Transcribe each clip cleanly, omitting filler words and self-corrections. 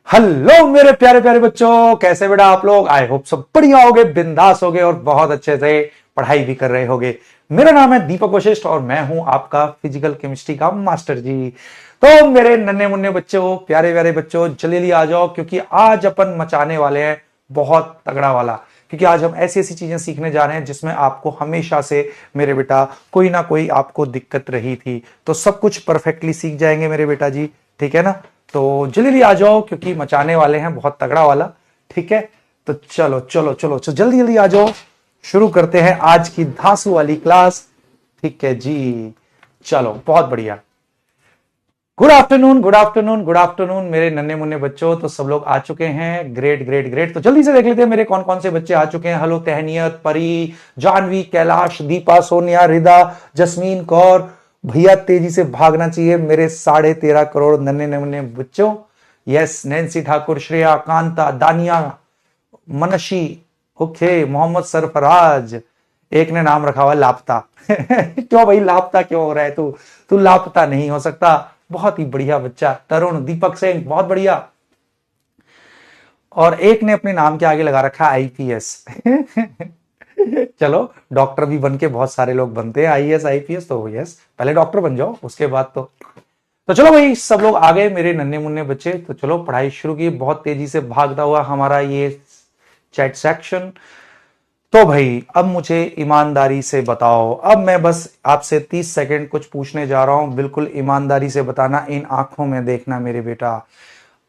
Hello मेरे प्यारे प्यारे बच्चों, कैसे बेटा आप लोग। आई होप सब बढ़िया होगे, बिंदास होगे और बहुत अच्छे से पढ़ाई भी कर रहे होगे। मेरा नाम है दीपक वशिष्ठ और मैं हूं आपका फिजिकल केमिस्ट्री का मास्टर जी। तो मेरे नन्हे मुन्ने बच्चों, प्यारे प्यारे बच्चों, जल्दी आ जाओ क्योंकि आज अपन मचाने वाले हैं बहुत तगड़ा वाला। क्योंकि आज हम ऐसी ऐसी चीजें सीखने जा रहे हैं जिसमें आपको हमेशा से मेरे बेटा कोई ना कोई आपको दिक्कत रही थी, तो सब कुछ परफेक्टली सीख जाएंगे मेरे बेटा जी। ठीक है ना। तो जल्दी आ जाओ क्योंकि मचाने वाले हैं बहुत तगड़ा वाला। ठीक है, तो चलो चलो चलो चलो जल्दी जल्दी आ जाओ, शुरू करते हैं आज की धांसू वाली क्लास। ठीक है जी, चलो बहुत बढ़िया। Good afternoon good afternoon good afternoon मेरे नन्हे मुन्ने बच्चों। तो सब लोग आ चुके हैं, ग्रेट ग्रेट ग्रेट। तो जल्दी से देख लेते हैं मेरे कौन कौन से बच्चे आ चुके हैं। हेलो तहनियत, परी, जानवी, कैलाश, दीपा, सोनिया, रिदा, जस्मीन कौर। भैया तेजी से भागना चाहिए मेरे 13.5 करोड़ नन्हे नन्हे बच्चों। यस, नैन्सी ठाकुर, श्रेया, कांता, दानिया, मनशी, ओके, मोहम्मद सरफराज। एक ने नाम रखा हुआ लापता क्यों भाई लापता क्यों हो रहा है तू? तू लापता नहीं हो सकता। बहुत ही बढ़िया बच्चा। तरुण, दीपक सिंह, बहुत बढ़िया। और एक ने अपने नाम के आगे लगा रखा आईपीएस चलो, डॉक्टर भी बन के बहुत सारे लोग बनते हैं, आईएएस आईपीएस। तो यस, पहले डॉक्टर बन जाओ उसके बाद तो चलो भाई, सब लोग आ गए मेरे नन्हे मुन्ने बच्चे। तो चलो पढ़ाई शुरू की, बहुत तेजी से भागता हुआ हमारा ये चैट सेक्शन। तो भाई अब मुझे ईमानदारी से बताओ, अब मैं बस आपसे 30 सेकंड कुछ पूछने जा रहा हूं, बिल्कुल ईमानदारी से बताना, इन आंखों में देखना मेरे बेटा।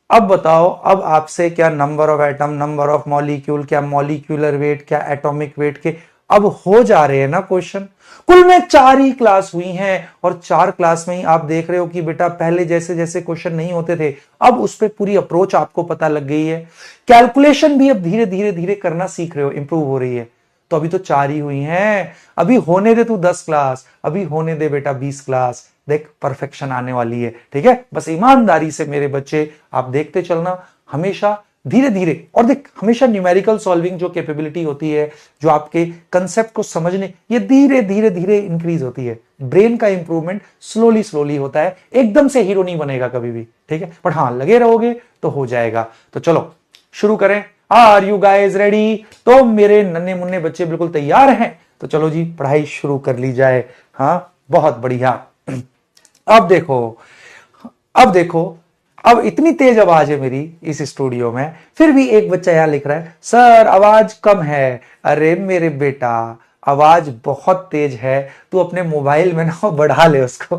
अब बताओ, अब आपसे क्या number of atom, number of molecule, क्या मॉलिक्यूलर वेट, क्या एटॉमिक वेट के अब हो जा रहे हैं ना क्वेश्चन। कुल में 4 ही क्लास हुई हैं और 4 क्लास में ही आप देख रहे हो कि बेटा पहले जैसे जैसे क्वेश्चन नहीं होते थे, अब उस पर पूरी अप्रोच आपको पता लग गई है। कैलकुलेशन भी अब धीरे धीरे धीरे करना सीख रहे हो, इंप्रूव हो रही है। तो अभी तो 4 ही हुई हैं, अभी होने दे तू 10 क्लास, अभी होने दे बेटा 20 क्लास। देख परफेक्शन आने वाली है। ठीक है, बस ईमानदारी से मेरे बच्चे आप देखते चलना, हमेशा धीरे धीरे। और देख, हमेशा न्यूमेरिकल सॉल्विंग जो कैपेबिलिटी होती है, जो आपके कंसेप्ट को समझने, ये धीरे धीरे धीरे इंक्रीज होती है। ब्रेन का इंप्रूवमेंट स्लोली स्लोली होता है, एकदम से हीरो नहीं बनेगा कभी भी। ठीक है, पर हाँ लगे रहोगे तो हो जाएगा। तो चलो शुरू करें। Are you guys ready? तो मेरे नन्हे मुन्ने बच्चे बिल्कुल तैयार हैं, तो चलो जी पढ़ाई शुरू कर ली जाए। हाँ बहुत बढ़िया। अब देखो, अब देखो, अब इतनी तेज आवाज है मेरी इस स्टूडियो में, फिर भी एक बच्चा यहां लिख रहा है सर आवाज कम है। अरे मेरे बेटा, आवाज बहुत तेज है, तू अपने मोबाइल में ना बढ़ा ले उसको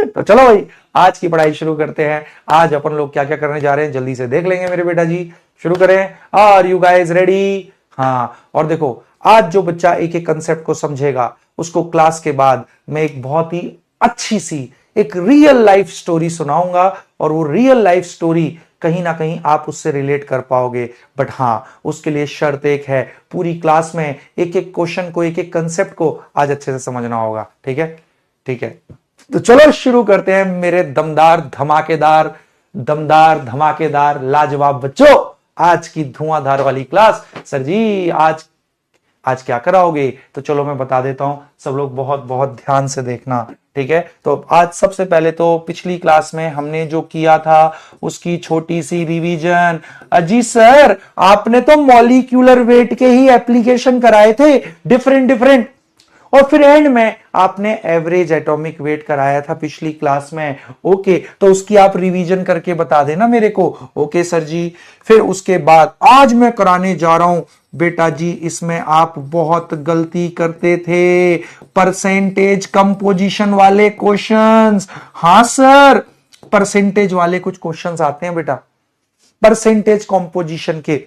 तो चलो भाई, आज की पढ़ाई शुरू करते हैं। आज अपन लोग क्या क्या करने जा रहे हैं जल्दी से देख लेंगे मेरे बेटा जी। शुरू करें। Are you guys ready? हाँ, और देखो, आज जो बच्चा एक एक कंसेप्ट को समझेगा उसको क्लास के बाद मैं एक बहुत ही अच्छी सी एक रियल लाइफ स्टोरी सुनाऊंगा, और वो रियल लाइफ स्टोरी कहीं ना कहीं आप उससे रिलेट कर पाओगे। बट हां, उसके लिए शर्त एक है, पूरी क्लास में एक एक क्वेश्चन को, एक एक कंसेप्ट को आज अच्छे से समझना होगा। ठीक है, ठीक है। तो चलो शुरू करते हैं मेरे दमदार धमाकेदार लाजवाब बच्चों, आज की धुआंधार वाली क्लास। सर जी आज क्या कराओगे? तो चलो मैं बता देता हूं, सब लोग बहुत बहुत ध्यान से देखना। ठीक है, तो आज सबसे पहले तो पिछली क्लास में हमने जो किया था उसकी छोटी सी रिवीजन। अजी सर, आपने तो मॉलिक्यूलर वेट के ही एप्लीकेशन कराए थे, डिफरेंट डिफरेंट, और फिर एंड में आपने एवरेज एटॉमिक वेट कराया था पिछली क्लास में। ओके, तो उसकी आप रिवीजन करके बता देना मेरे को। ओके सर जी। फिर उसके बाद आज मैं कराने जा रहा हूं बेटा जी, इसमें आप बहुत गलती करते थे, परसेंटेज कंपोजिशन वाले क्वेश्चंस। हाँ सर, परसेंटेज वाले कुछ क्वेश्चंस आते हैं बेटा, परसेंटेज कंपोजिशन के,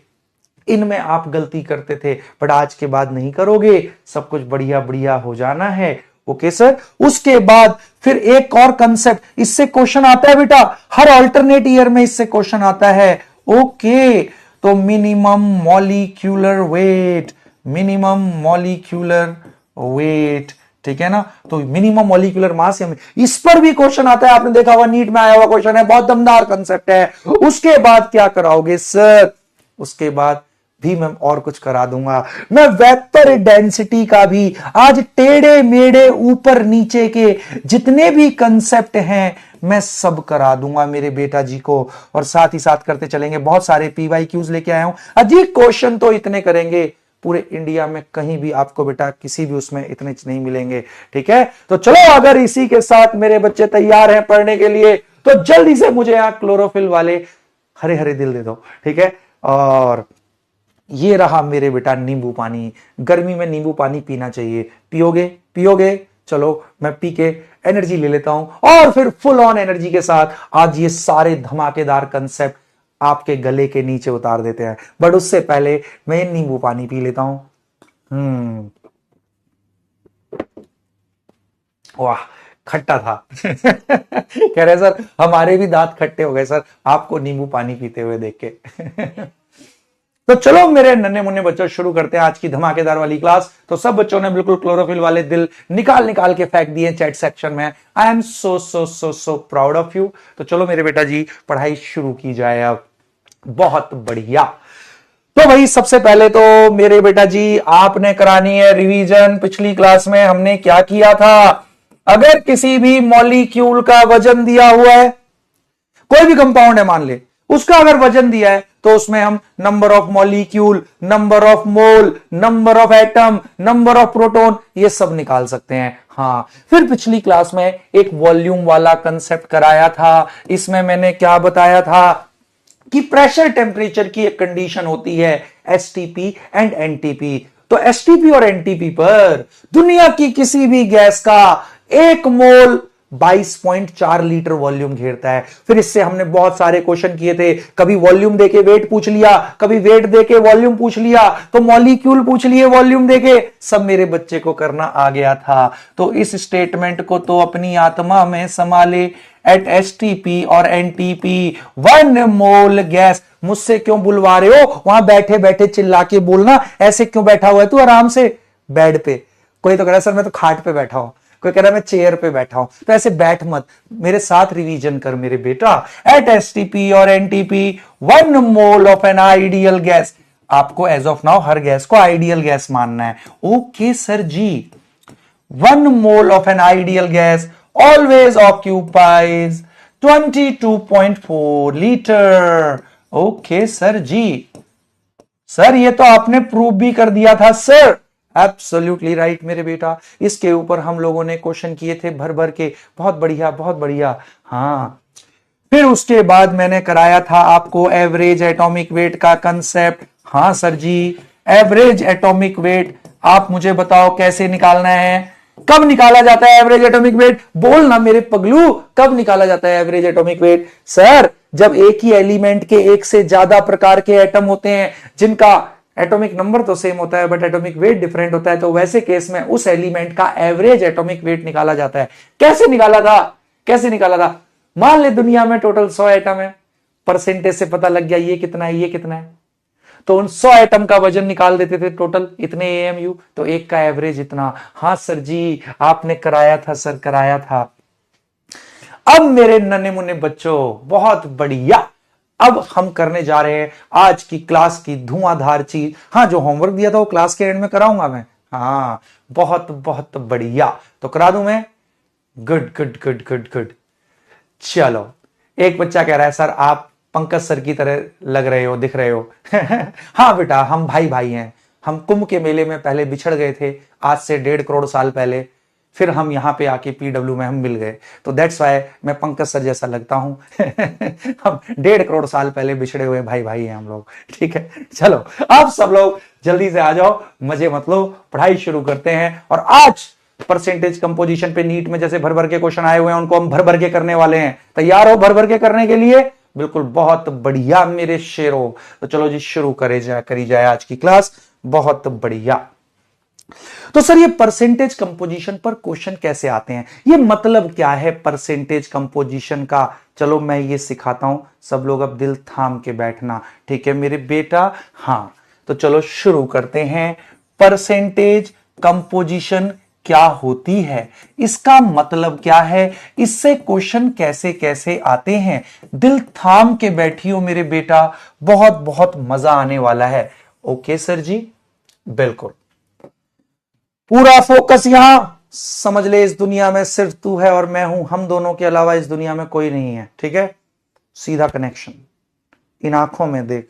इनमें आप गलती करते थे, बट आज के बाद नहीं करोगे, सब कुछ बढ़िया बढ़िया हो जाना है। Okay sir. उसके बाद फिर एक और कंसेप्ट, इससे क्वेश्चन आता है बेटा, हर अल्टरनेट ईयर में इससे क्वेश्चन आता है। ओके, तो minimum molecular weight, minimum molecular weight, ठीक है ना। तो मिनिमम मॉलिक्यूलर मास, इस पर भी क्वेश्चन आता है, आपने देखा हुआ नीट में आया हुआ क्वेश्चन है, बहुत दमदार कंसेप्ट है। उसके बाद क्या कराओगे सर? उसके बाद भी मैं और कुछ करा दूंगा। मैं वेक्टर डेंसिटी का भी, आज टेढ़े मेढ़े ऊपर नीचे के जितने भी कंसेप्ट हैं मैं सब करा दूंगा मेरे बेटा जी को। और साथ ही साथ करते चलेंगे, बहुत सारे PYQs लेके आया हूं। अजी क्वेश्चन तो इतने करेंगे, पूरे इंडिया में कहीं भी आपको बेटा किसी भी उसमें इतने नहीं मिलेंगे। ठीक है, तो चलो अगर इसी के साथ मेरे बच्चे तैयार हैं पढ़ने के लिए, तो जल्दी से मुझे यहां क्लोरोफिल वाले हरे हरे दिल दे दो। ठीक है, और ये रहा मेरे बेटा नींबू पानी। गर्मी में नींबू पानी पीना चाहिए। पियोगे? पियोगे? चलो मैं पी के एनर्जी ले लेता हूं और फिर फुल ऑन एनर्जी के साथ आज ये सारे धमाकेदार कंसेप्ट आपके गले के नीचे उतार देते हैं। बट उससे पहले मैं नींबू पानी पी लेता हूं। वाह, खट्टा था। कह रहे सर हमारे भी दांत खट्टे हो गए सर आपको नींबू पानी पीते हुए देख के। तो चलो मेरे नन्हे मुन्ने बच्चों, शुरू करते हैं आज की धमाकेदार वाली क्लास। तो सब बच्चों ने बिल्कुल क्लोरोफिल वाले दिल निकाल निकाल के फेंक दिए चैट सेक्शन में। आई am so so so so proud of you. तो चलो मेरे बेटा जी पढ़ाई शुरू की जाए अब। बहुत बढ़िया। तो भाई सबसे पहले तो मेरे बेटा जी आपने करानी है रिवीजन। पिछली क्लास में हमने क्या किया था? अगर किसी भी मॉलिक्यूल का वजन दिया हुआ है, कोई भी कंपाउंड है मान ले, उसका अगर वजन दिया है तो उसमें हम number of molecule, number of mole, number of atom, number of proton, ये सब निकाल सकते हैं। हां, फिर पिछली क्लास में एक वॉल्यूम वाला कंसेप्ट कराया था। इसमें मैंने क्या बताया था कि प्रेशर टेम्परेचर की एक कंडीशन होती है STP एंड NTP। तो STP और NTP पर दुनिया की किसी भी गैस का 1 मोल 22.4 लीटर वॉल्यूम घेरता है। फिर इससे हमने बहुत सारे क्वेश्चन किए थे। कभी वॉल्यूम देके वेट पूछ लिया, कभी वेट देके वॉल्यूम पूछ लिया, तो मॉलिक्यूल पूछ लिए वॉल्यूम देके, सब मेरे बच्चे को करना आ गया था। तो इस स्टेटमेंट को तो अपनी आत्मा में संभाले। एट STP और NTP 1 मोल गैस। मुझसे क्यों बुलवा रहे हो? वहां बैठे बैठे चिल्ला के बोलना। ऐसे क्यों बैठा हुआ है तू आराम से बेड पे? कोई तो कह रहा है सर मैं तो खाट पे बैठा हूं, कोई कह रहा है मैं चेयर पे बैठा हूं। तो ऐसे बैठ मत, मेरे साथ रिवीजन कर मेरे बेटा। एट STP और NTP 1 mole of an ideal gas. आपको एज ऑफ नाउ हर गैस को आइडियल गैस मानना है। ओके सर जी। 1 mole of an ideal gas always occupies 22.4 litre. Okay sir जी। सर ये तो आपने प्रूव भी कर दिया था सर। एब्सोल्युटली राइट मेरे बेटा। इसके ऊपर हम लोगों ने क्वेश्चन किए थे भर भर के। बहुत बढ़िया, बहुत बढ़िया। हाँ, फिर उसके बाद मैंने कराया था आपको एवरेज एटॉमिक वेट का कंसेप्ट। हाँ सर जी, एवरेज एटॉमिक वेट आप मुझे बताओ कैसे निकालना है? कब निकाला जाता है एवरेज एटॉमिक वेट? बोल ना मेरे पगलू, कब निकाला जाता है एवरेज एटॉमिक वेट? सर जब एक ही एलिमेंट के एक से ज्यादा प्रकार के एटम होते हैं जिनका एटॉमिक नंबर तो सेम होता है बट एटॉमिक वेट डिफरेंट होता है, तो वैसे केस में उस एलिमेंट का एवरेज एटॉमिक वेट निकाला जाता है। कैसे निकाला था? कैसे निकाला था? मान ले दुनिया में टोटल 100 एटम है, परसेंटेज से पता लग गया ये कितना है, ये कितना है, तो उन 100 एटम का वजन निकाल देते थे टोटल इतने AMU, तो एक का एवरेज इतना। हाँ सर जी आपने कराया था सर, कराया था। अब मेरे नन्हे मुन्ने बच्चों बहुत बढ़िया, अब हम करने जा रहे हैं आज की क्लास की धुआंधार चीज। हाँ, जो होमवर्क दिया था वो क्लास के एंड में कराऊंगा मैं। हाँ बहुत बहुत बढ़िया, तो करा दूं मैं। Good good good good good. चलो, एक बच्चा कह रहा है सर आप पंकज सर की तरह लग रहे हो, दिख रहे हो। हाँ बेटा, हम भाई भाई हैं। हम कुंभ के मेले में पहले बिछड़ गए थे आज से 1.5 करोड़ साल पहले, फिर हम यहां पे आके PW में हम मिल गए, तो दैट्स वाई मैं पंकज सर जैसा लगता हूं। हम 1.5 करोड़ साल पहले बिछड़े हुए भाई भाई हैं हम लोग। ठीक है, चलो आप सब लोग जल्दी से आ जाओ, मजे मत लो, पढ़ाई शुरू करते हैं। और आज परसेंटेज कंपोजिशन पे नीट में जैसे भर भर के क्वेश्चन आए हुए हैं उनको हम भर भर के करने वाले हैं। तैयार हो भर भर के करने के लिए? बिल्कुल, बहुत बढ़िया मेरे शेरों। तो चलो जी शुरू करी जाए आज की क्लास। बहुत बढ़िया। तो सर ये परसेंटेज कंपोजिशन पर क्वेश्चन कैसे आते हैं, ये मतलब क्या है परसेंटेज कंपोजिशन का? चलो मैं ये सिखाता हूं, सब लोग अब दिल थाम के बैठना, ठीक है मेरे बेटा। हाँ, तो चलो शुरू करते हैं। परसेंटेज कंपोजिशन क्या होती है, इसका मतलब क्या है, इससे क्वेश्चन कैसे कैसे आते हैं, दिल थाम के बैठियो मेरे बेटा, बहुत बहुत मजा आने वाला है। ओके सर जी, बिल्कुल। पूरा फोकस यहां, समझ ले इस दुनिया में सिर्फ तू है और मैं हूं, हम दोनों के अलावा इस दुनिया में कोई नहीं है, ठीक है। सीधा कनेक्शन, इन आंखों में देख,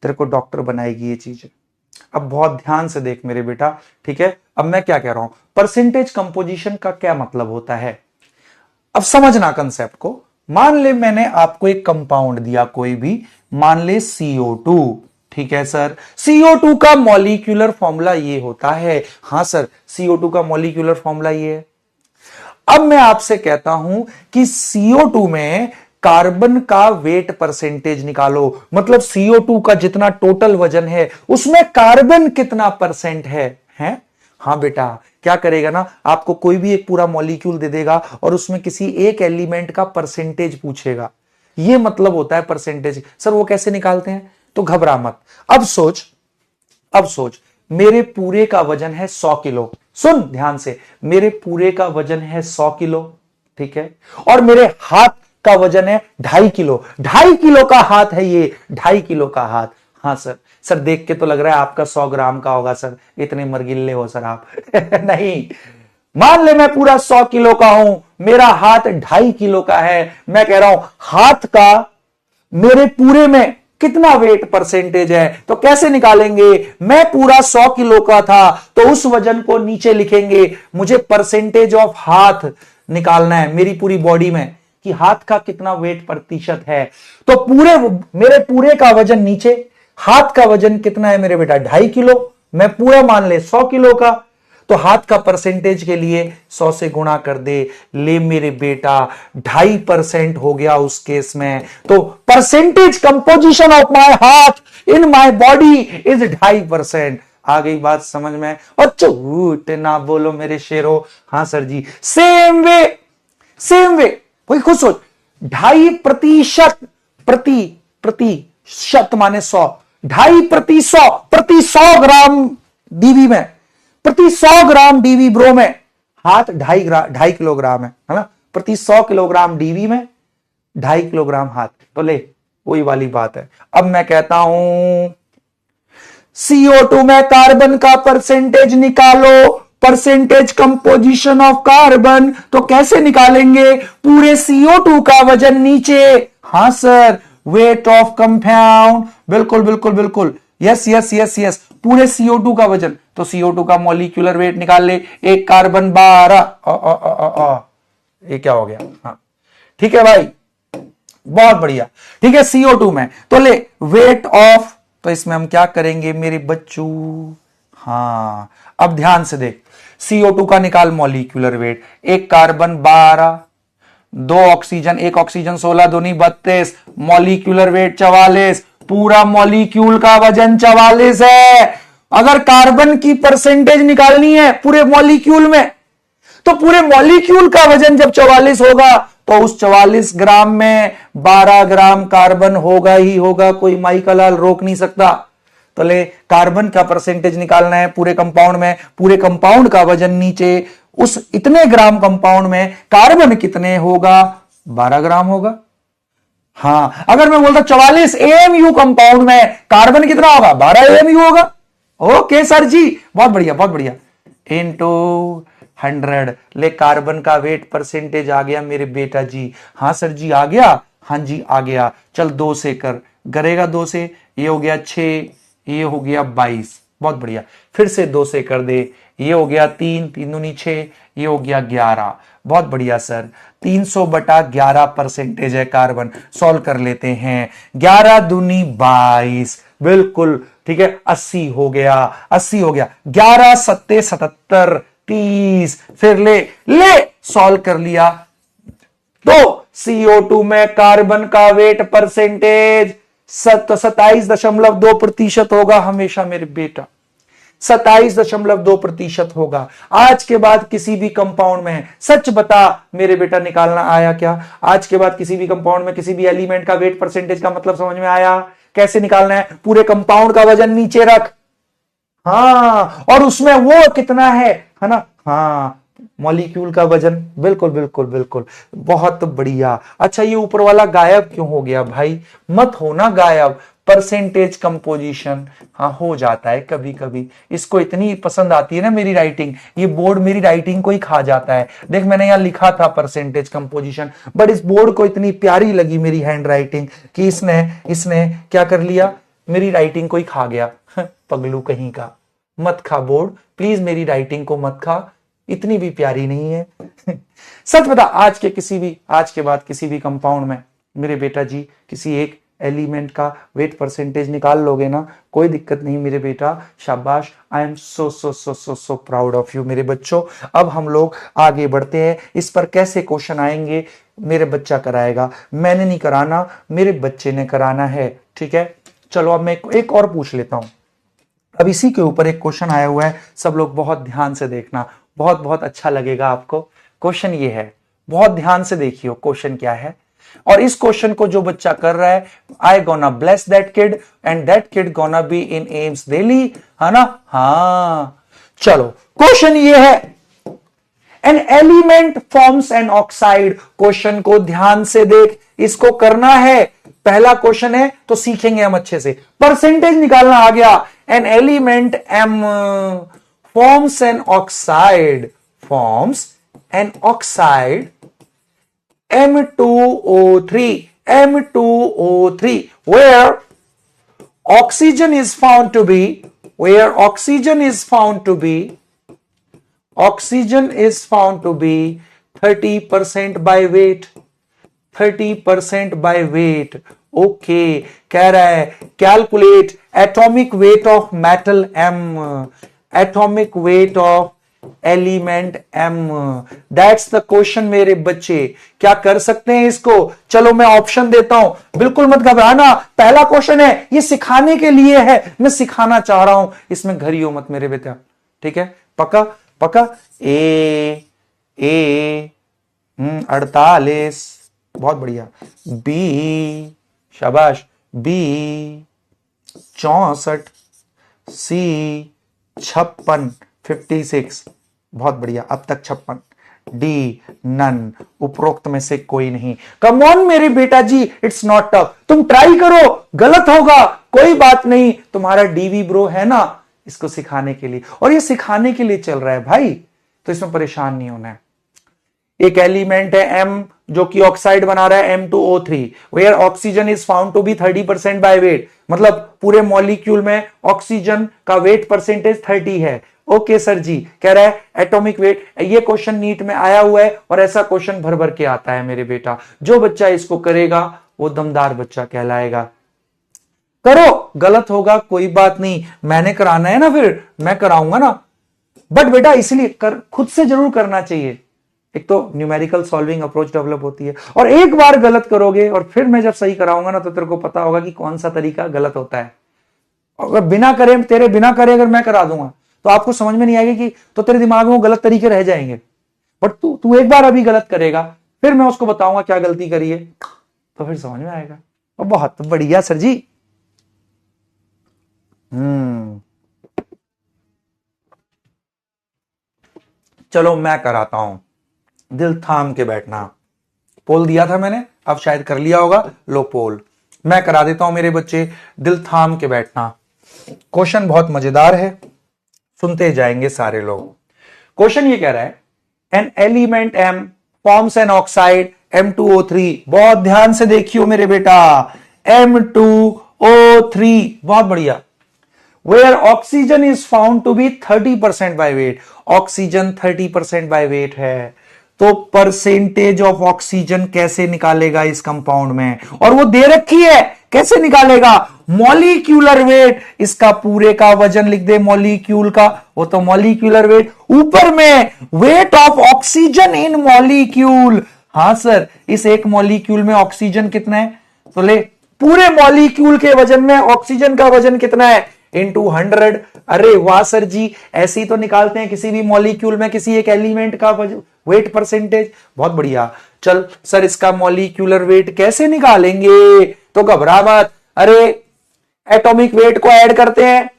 तेरे को डॉक्टर बनाएगी ये चीजें। अब बहुत ध्यान से देख मेरे बेटा, ठीक है। अब मैं क्या कह रहा हूं, परसेंटेज कंपोजिशन का क्या मतलब होता है, अब समझना कंसेप्ट को। मान ले मैंने आपको एक कंपाउंड दिया कोई भी, मान ले CO2, ठीक है सर। CO2 का मॉलिक्यूलर फॉर्मूला ये होता है, हां सर CO2 का मॉलिक्यूलर फॉर्मूला ये है। अब मैं आपसे कहता हूं कि CO2 में कार्बन का वेट परसेंटेज निकालो, मतलब CO2 का जितना टोटल वजन है उसमें कार्बन कितना परसेंट है? हाँ बेटा, क्या करेगा ना, आपको कोई भी एक पूरा मॉलिक्यूल दे देगा और उसमें किसी एक एलिमेंट का परसेंटेज पूछेगा, ये मतलब होता है परसेंटेज। सर वो कैसे निकालते हैं? तो घबरा मत, अब सोच, मेरे पूरे का वजन है 100 किलो, सुन ध्यान से, मेरे पूरे का वजन है 100 किलो, ठीक है, और मेरे हाथ का वजन है 2.5 किलो, 2.5 किलो का हाथ है ये, 2.5 किलो का हाथ। हाँ सर देख के तो लग रहा है आपका 100 ग्राम का होगा सर, इतने मरगिल्ले हो सर आप। नहीं, मान ले मैं पूरा 100 किलो का हूं, मेरा हाथ 2.5 किलो का है, मैं कह रहा हूं हाथ का मेरे पूरे में कितना वेट परसेंटेज है, तो कैसे निकालेंगे? मैं पूरा 100 किलो का था तो उस वजन को नीचे लिखेंगे, मुझे परसेंटेज ऑफ हाथ निकालना है मेरी पूरी बॉडी में कि हाथ का कितना वेट प्रतिशत है। तो मेरे पूरे का वजन नीचे, हाथ का वजन कितना है मेरे बेटा? 2.5 किलो, मैं पूरा मान ले 100 किलो का, तो हाथ का परसेंटेज के लिए 100 से गुणा कर दे, ले मेरे बेटा 2.5% हो गया उस केस में। तो परसेंटेज कंपोजिशन ऑफ माय हाथ इन माय बॉडी इज 2.5%। आ गई बात समझ में? और झूठ ना बोलो मेरे शेरों। हाँ सर जी, सेम वे वही खुद सोच, 2.5% प्रतिशत माने 100, 2.5 प्रति 100 ग्राम डीवी में, प्रति 100 ग्राम डीवी ब्रो में हाथ 2.5 किलोग्राम है ना, प्रति 100 किलोग्राम डीवी में 2.5 किलोग्राम हाथ। तो ले वही वाली बात है। अब मैं कहता हूं CO2 में कार्बन का परसेंटेज निकालो, परसेंटेज कंपोजिशन ऑफ कार्बन, तो कैसे निकालेंगे? पूरे CO2 का वजन नीचे, हां सर, वेट ऑफ कंपाउंड, बिल्कुल, यस, पूरे CO2 का वजन, तो CO2 का मॉलिक्यूलर वेट निकाल ले, एक कार्बन 12, ये क्या हो गया? हाँ ठीक है भाई, बहुत बढ़िया, ठीक है। CO2 में तो ले वेट ऑफ, तो इसमें हम क्या करेंगे मेरे बच्चों? हाँ अब ध्यान से देख, CO2 का निकाल मॉलिक्यूलर वेट, एक कार्बन 12, 2 ऑक्सीजन, एक ऑक्सीजन 16 दूनी 32, मॉलिक्यूलर वेट 44, पूरा मॉलिक्यूल का वजन 44 है। अगर कार्बन की परसेंटेज निकालनी है पूरे मॉलिक्यूल में, तो पूरे मॉलिक्यूल का वजन जब 44 होगा तो उस 44 ग्राम में 12 ग्राम कार्बन होगा ही होगा, कोई माई का लाल रोक नहीं सकता। तो ले कार्बन का परसेंटेज निकालना है पूरे कंपाउंड में, पूरे कंपाउंड का वजन नीचे, उस इतने ग्राम कंपाउंड में कार्बन कितने होगा? 12 ग्राम होगा। हाँ, अगर मैं बोलता 44 AMU कंपाउंड में कार्बन कितना होगा? 12 AMU होगा। ओके सर जी, बहुत बढ़िया, इनटू 100, ले कार्बन का वेट परसेंटेज आ गया मेरे बेटा जी। हाँ सर जी आ गया, हाँ जी आ गया। चल 2 से करेगा 2 से, ये हो गया 6, ये हो गया 22, बहुत बढ़िया। फिर से 2 से कर दे, ये हो गया 3, 3 दूनी 6, ये हो गया 11, बहुत बढ़िया सर। 300/11 परसेंटेज है कार्बन, सॉल्व कर लेते हैं। 11 दूनी 22, बिल्कुल ठीक है, 80 हो गया, 80 हो गया। 11 सत्ते 77, 30, फिर ले सॉल्व कर लिया। तो CO2 में कार्बन का वेट परसेंटेज 27.2% होगा हमेशा मेरे बेटा, 27.2% होगा। आज के बाद किसी भी कंपाउंड में, सच बता मेरे बेटा, निकालना आया क्या? आज के बाद किसी भी कंपाउंड में किसी भी एलिमेंट का वेट परसेंटेज का मतलब समझ में आया? कैसे निकालना है? पूरे कंपाउंड का वजन नीचे रख, हाँ, और उसमें वो कितना है ना, हाँ, मॉलिक्यूल का वजन, बिल्कुल, बहुत बढ़िया। अच्छा, ये ऊपर वाला गायब क्यों हो गया भाई? मत होना गायब, परसेंटेज कंपोजिशन, हाँ हो जाता है कभी कभी। इसको इतनी पसंद आती है ना मेरी राइटिंग, ये बोर्ड मेरी राइटिंग को ही खा जाता है। देख मैंने यहाँ लिखा था परसेंटेज कंपोजिशन, बट इस बोर्ड को इतनी प्यारी लगी मेरी हैंड राइटिंग कि इसने इसने क्या कर लिया, मेरी राइटिंग को ही खा गया। पगलू कहीं का, मत खा बोर्ड प्लीज, मेरी राइटिंग को मत खा, इतनी भी प्यारी नहीं है। सच बता, आज के बाद किसी भी कंपाउंड में मेरे बेटा जी किसी एक एलिमेंट का वेट परसेंटेज निकाल लोगे ना, कोई दिक्कत नहीं मेरे बेटा, शाबाश, आई am so so so so so proud of you मेरे बच्चों। अब हम लोग आगे बढ़ते हैं, इस पर कैसे क्वेश्चन आएंगे मेरे बच्चा कराएगा, मैंने नहीं कराना, मेरे बच्चे ने कराना है, ठीक है। चलो अब मैं एक और पूछ लेता हूं। अब इसी के ऊपर एक क्वेश्चन आया हुआ है, सब लोग बहुत ध्यान से देखना, बहुत बहुत अच्छा लगेगा आपको। क्वेश्चन ये है, बहुत ध्यान से देखियो क्वेश्चन क्या है। और इस क्वेश्चन को जो बच्चा कर रहा है, I gonna bless that kid and that kid gonna be in AIIMS Delhi, है ना। हाँ चलो क्वेश्चन ये है, an element forms an oxide. Question को ध्यान से देख, इसको करना है, पहला क्वेश्चन है तो सीखेंगे हम अच्छे से। परसेंटेज निकालना आ गया, an element M forms an oxide M2O3 where oxygen is found to be 30% by weight, 30% by weight। Okay, कह रहा है calculate atomic weight of metal M, atomic weight of element M। That's the question मेरे बच्चे। क्या कर सकते हैं इसको? चलो मैं ऑप्शन देता हूं, बिल्कुल मत घबराना, पहला क्वेश्चन है, ये सिखाने के लिए है, मैं सिखाना चाह रहा हूं, इसमें घरियो मत मेरे बेटा, ठीक है, पक्का पक्का। ए 48, बहुत बढ़िया। बी, शाबाश, बी 64, सी 56, 56, बहुत बढ़िया, अब तक 56। डी नन, उपरोक्त में से कोई नहीं। कम ऑन मेरे बेटा जी, इट्स नॉट टफ, तुम ट्राई करो, गलत होगा कोई बात नहीं, तुम्हारा डीवी ब्रो है ना इसको सिखाने के लिए, और ये सिखाने के लिए चल रहा है भाई, तो इसमें परेशान नहीं होना है। एक एलिमेंट है M जो कि ऑक्साइड बना रहा है M2O3 where oxygen is found to be 30% by weight, मतलब पूरे मॉलिक्यूल में ऑक्सीजन का वेट परसेंटेज 30 है। ओके सर जी, कह रहा है एटॉमिक वेट। ये क्वेश्चन नीट में आया हुआ है और ऐसा क्वेश्चन भर भर के आता है मेरे बेटा। जो बच्चा इसको करेगा वो दमदार बच्चा कहलाएगा। करो, गलत होगा कोई बात नहीं, मैंने कराना है ना, फिर मैं कराऊंगा ना, बट बेटा इसलिए खुद से जरूर करना चाहिए। एक तो न्यूमेरिकल सॉल्विंग अप्रोच डेवलप होती है, और एक बार गलत करोगे और फिर मैं जब सही कराऊंगा ना तो तेरे को पता होगा कि कौन सा तरीका गलत होता है। अगर तेरे बिना करे अगर मैं करा दूंगा तो आपको समझ में नहीं आएगी कि, तो तेरे दिमाग में वो गलत तरीके रह जाएंगे। बट तू एक बार अभी गलत करेगा, फिर मैं उसको बताऊंगा क्या गलती करी है, तो फिर समझ में आएगा। और बहुत बढ़िया सर जी। चलो मैं कराता हूं, दिल थाम के बैठना। पोल दिया था मैंने, अब शायद कर लिया होगा, लो पोल मैं करा देता हूं मेरे बच्चे, दिल थाम के बैठना। क्वेश्चन बहुत मजेदार है, सुनते जाएंगे सारे लोग। क्वेश्चन ये कह रहा है, an element M forms an oxide M2O3, बहुत ध्यान से देखियो मेरे बेटा, M2O3, बहुत बढ़िया, where oxygen is found to be 30% by weight, oxygen 30% by weight है, तो परसेंटेज ऑफ ऑक्सीजन कैसे निकालेगा इस कंपाउंड में, और वो दे रखी है, कैसे निकालेगा? मॉलिक्यूलर वेट, इसका पूरे का वजन लिख दे मॉलिक्यूल का, वो तो मॉलिक्यूलर वेट, ऊपर में weight of oxygen in molecule. हाँ सर, इस एक मॉलिक्यूल में ऑक्सीजन कितना है, तो ले पूरे मॉलिक्यूल के वजन में ऑक्सीजन का वजन कितना है, इंटू 100। अरे वाह सर जी, ऐसे ही तो निकालते हैं किसी भी मॉलिक्यूल में किसी एक एलिमेंट का वेट परसेंटेज, बहुत बढ़िया। चल सर, इसका मॉलिक्यूलर वेट कैसे निकालेंगे, तो घबरा मत, अरे एटॉमिक वेट को ऐड करते हैं,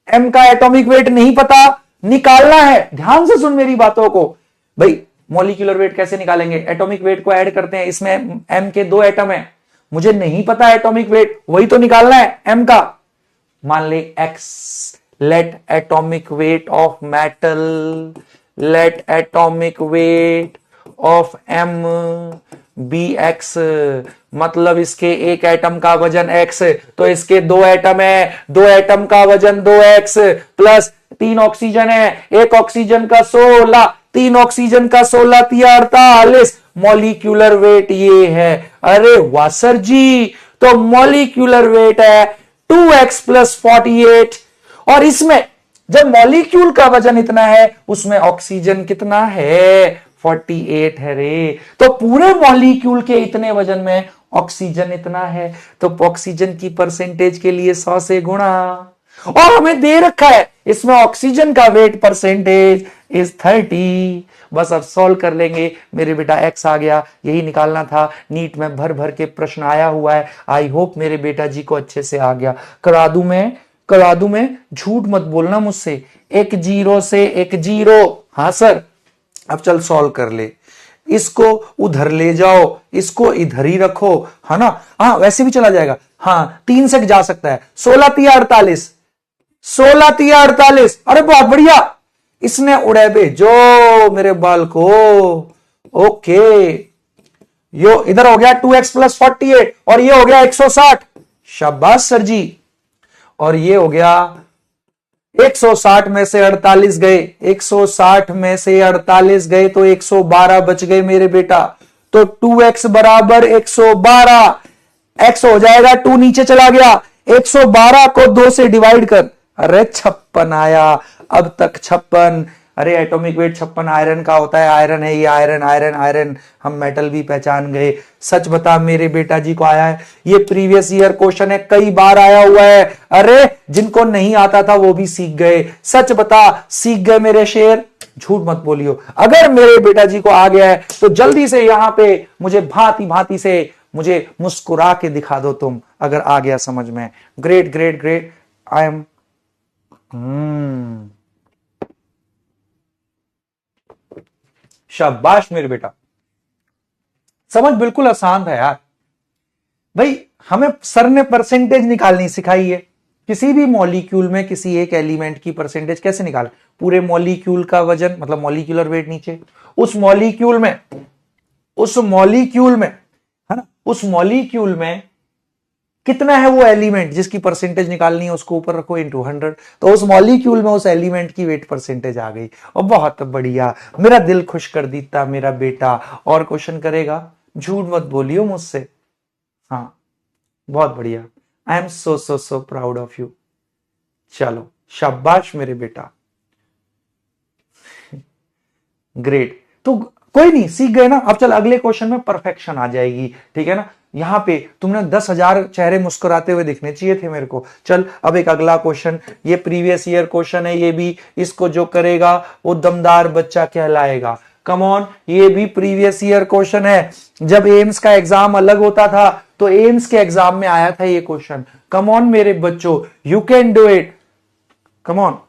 M का एटॉमिक वेट नहीं पता, निकालना है, ध्यान से सुन मेरी बातों को भाई। मॉलिक्यूलर वेट कैसे निकालेंगे, एटॉमिक वेट को ऐड करते हैं, इसमें M के 2 एटम है, मुझे नहीं पता एटॉमिक वेट, वही तो निकालना है m का। मान ले x, let atomic weight of metal, let atomic weight of m be x, मतलब इसके एक एटम का वजन x, तो इसके दो एटम है, दो एटम का वजन 2x प्लस 3 ऑक्सीजन है, एक ऑक्सीजन का 16, 3 ऑक्सीजन का 16 तिया 48, मॉलिक्यूलर वेट ये है। अरे वाह सर जी, तो मॉलिक्यूलर वेट है 2x प्लस 48, और इसमें जब मॉलिक्यूल का वजन इतना है उसमें ऑक्सीजन कितना है, 48 है रे। तो पूरे मॉलिक्यूल के इतने वजन में ऑक्सीजन इतना है, तो ऑक्सीजन की परसेंटेज के लिए 100 से गुणा, और हमें दे रखा है इसमें ऑक्सीजन का वेट परसेंटेज इज 30। बस अब सॉल्व कर लेंगे मेरे बेटा, एक्स आ गया, यही निकालना था, नीट में भर भर के प्रश्न आया हुआ है। आई होप मेरे बेटा जी को अच्छे से आ गया। करा दूं मैं, झूठ मत बोलना मुझसे। 1 0 से 1 0, हाँ सर। अब चल सॉल्व कर ले, इसको उधर ले जाओ, इसको इधर ही रखो, है ना। हाँ वैसे भी चला जाएगा, हाँ 3 से जा सकता है। 16 तिया 48, 16 तिया 48, अरे बहुत बढ़िया, इसने उड़े भेजो मेरे बाल को। ओके, यो इधर हो गया 2x प्लस 48, और ये हो गया 160, शाबाश सर जी। और ये हो गया 160 में से 48 गए, 160 में से 48 गए तो 112 बच गए मेरे बेटा। तो 2x बराबर 112, x हो जाएगा 2 नीचे चला गया, 112 को 2 से डिवाइड कर, अरे 56 आया। अब तक 56, अरे एटॉमिक वेट 56 आयरन का होता है, आयरन है ये, आयरन आयरन आयरन, हम मेटल भी पहचान गए। सच बता मेरे बेटा जी को आया है, ये प्रीवियस ईयर क्वेश्चन है, कई बार आया हुआ है। अरे जिनको नहीं आता था वो भी सीख गए, सच बता सीख गए मेरे शेर, झूठ मत बोलियो। अगर मेरे बेटा जी को आ गया है तो जल्दी से यहां पे मुझे भांति भांति से मुझे मुस्कुरा के दिखा दो तुम, अगर आ गया समझ में। Great great great, I am शाबाश मेरे बेटा, समझ बिल्कुल आसान था यार। भाई हमें सर ने परसेंटेज निकालनी सिखाई है, किसी भी मॉलिक्यूल में किसी एक एलिमेंट की परसेंटेज कैसे निकाल, पूरे मॉलिक्यूल का वजन मतलब मॉलिक्यूलर वेट नीचे, उस मॉलिक्यूल में है ना, उस मॉलिक्यूल में कितना है वो एलिमेंट जिसकी परसेंटेज निकालनी है, उसको ऊपर रखो इनटू 100, तो उस मॉलिक्यूल में उस एलिमेंट की वेट परसेंटेज आ गई। और बहुत बढ़िया, मेरा दिल खुश कर देता मेरा बेटा। और क्वेश्चन करेगा, झूठ मत बोलियो मुझसे। हाँ बहुत बढ़िया, आई am so so so proud of you. चलो शाबाश मेरे बेटा, ग्रेट। तो कोई नहीं, सीख गए ना। अब चल अगले क्वेश्चन में परफेक्शन आ जाएगी, ठीक है ना। यहां पे तुमने 10,000 चेहरे मुस्कुराते हुए दिखने चाहिए थे मेरे को। चल अब एक अगला क्वेश्चन, ये प्रीवियस ईयर क्वेश्चन है, ये भी, इसको जो करेगा वो दमदार बच्चा कहलाएगा। कम ऑन, ये भी प्रीवियस ईयर क्वेश्चन है। जब एम्स का एग्जाम अलग होता था तो एम्स के एग्जाम में आया था ये क्वेश्चन। कम ऑन मेरे बच्चों, you can do it, come on.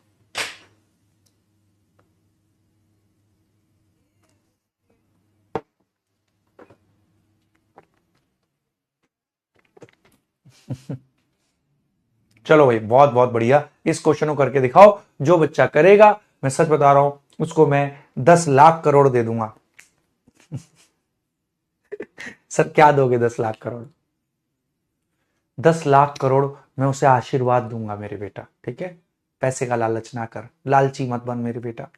चलो भाई बहुत बहुत बढ़िया, इस क्वेश्चन को करके दिखाओ। जो बच्चा करेगा, मैं सच बता रहा हूं, उसको मैं 10 लाख करोड़ दे दूंगा। सर क्या दोगे 10 लाख करोड़? 10 लाख करोड़ मैं उसे आशीर्वाद दूंगा मेरे बेटा, ठीक है। पैसे का लालच ना कर, लालची मत बन मेरे बेटा।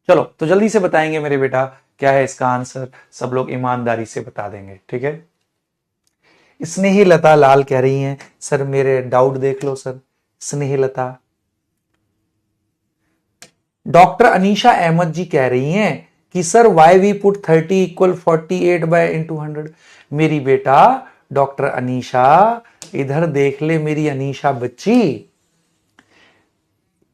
चलो तो जल्दी से बताएंगे मेरे बेटा क्या है इसका आंसर, सब लोग ईमानदारी से बता देंगे, ठीक है। स्नेहलता लाल कह रही हैं, सर मेरे डाउट देख लो सर। स्नेहलता, डॉक्टर अनीशा अहमद जी कह रही हैं कि sir why we put 30 equal 48 by into 100। मेरी बेटा डॉक्टर अनीशा, इधर देख ले मेरी अनीशा बच्ची,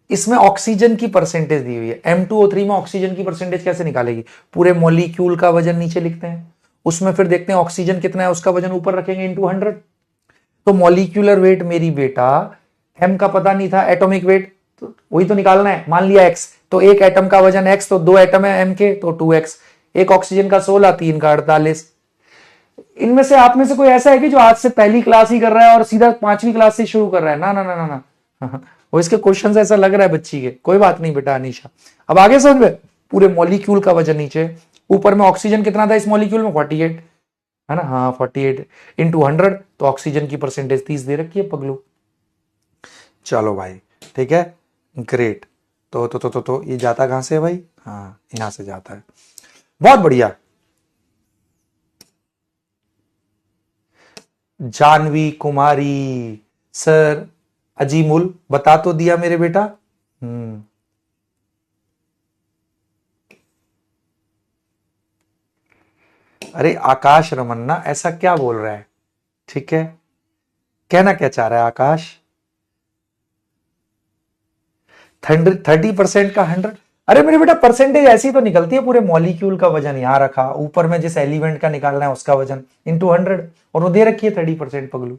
इसमें ऑक्सीजन की परसेंटेज दी हुई है। M2O3 में ऑक्सीजन की परसेंटेज कैसे निकालेगी? पूरे मॉलिक्यूल का वजन नीचे लिखते हैं, उसमें फिर देखते हैं ऑक्सीजन कितना है, उसका वजन ऊपर रखेंगे इंटू 100। तो मॉलिक्यूलर वेट मेरी बेटा, m का पता नहीं था, एटॉमिक वेट तो वही तो निकालना है। मान लिया x, तो एक एटम का वजन x, तो 2 एटम है m के, तो 2x। एक ऑक्सीजन का 16, 3 का 48। इनमें से आप में से कोई ऐसा है कि जो आज से पहली क्लास ही कर रहा है और सीधा 5वीं क्लास से शुरू कर रहा है? ना ना ना ना ना। वो इसके क्वेश्चन ऐसा लग रहा है बच्ची के। कोई बात नहीं बेटा अनीशा, अब आगे समझ में। पूरे मॉलिक्यूल का वजन नीचे, ऊपर में ऑक्सीजन कितना था इस मॉलिक्यूल में? 48 है ना? हाँ 48 इंटू 100, तो ऑक्सीजन की परसेंटेज 30 दे रखी है पगलू। चलो भाई ठीक है, ग्रेट। तो ये जाता कहां से है भाई? हाँ यहां से जाता है, बहुत बढ़िया। जानवी कुमारी सर, अजीमुल बता तो दिया मेरे बेटा। अरे आकाश रमन्ना ऐसा क्या बोल रहा है? ठीक है, कहना क्या चाह रहा है आकाश? 30% का 100? अरे मेरे बेटा परसेंटेज ऐसी तो निकलती है, पूरे मॉलिक्यूल का वजन यहां रखा, ऊपर में जिस एलिमेंट का निकालना है उसका वजन इंटू 100, और वो दे रखी है 30% पगलू।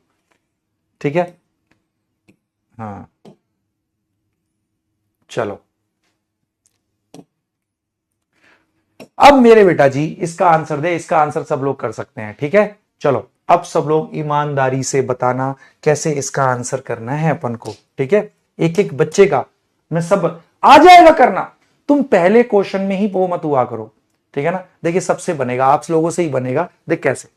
ठीक है, हाँ चलो। अब मेरे बेटा जी इसका आंसर दे, इसका आंसर सब लोग कर सकते हैं। ठीक है, चलो अब सब लोग ईमानदारी से बताना कैसे इसका आंसर करना है अपन को। ठीक है, एक एक बच्चे का मैं सब आ जाएगा करना, तुम पहले क्वेश्चन में ही वो मत हुआ करो। ठीक है ना, देखिए सबसे बनेगा, आप लोगों से ही बनेगा। देख कैसे,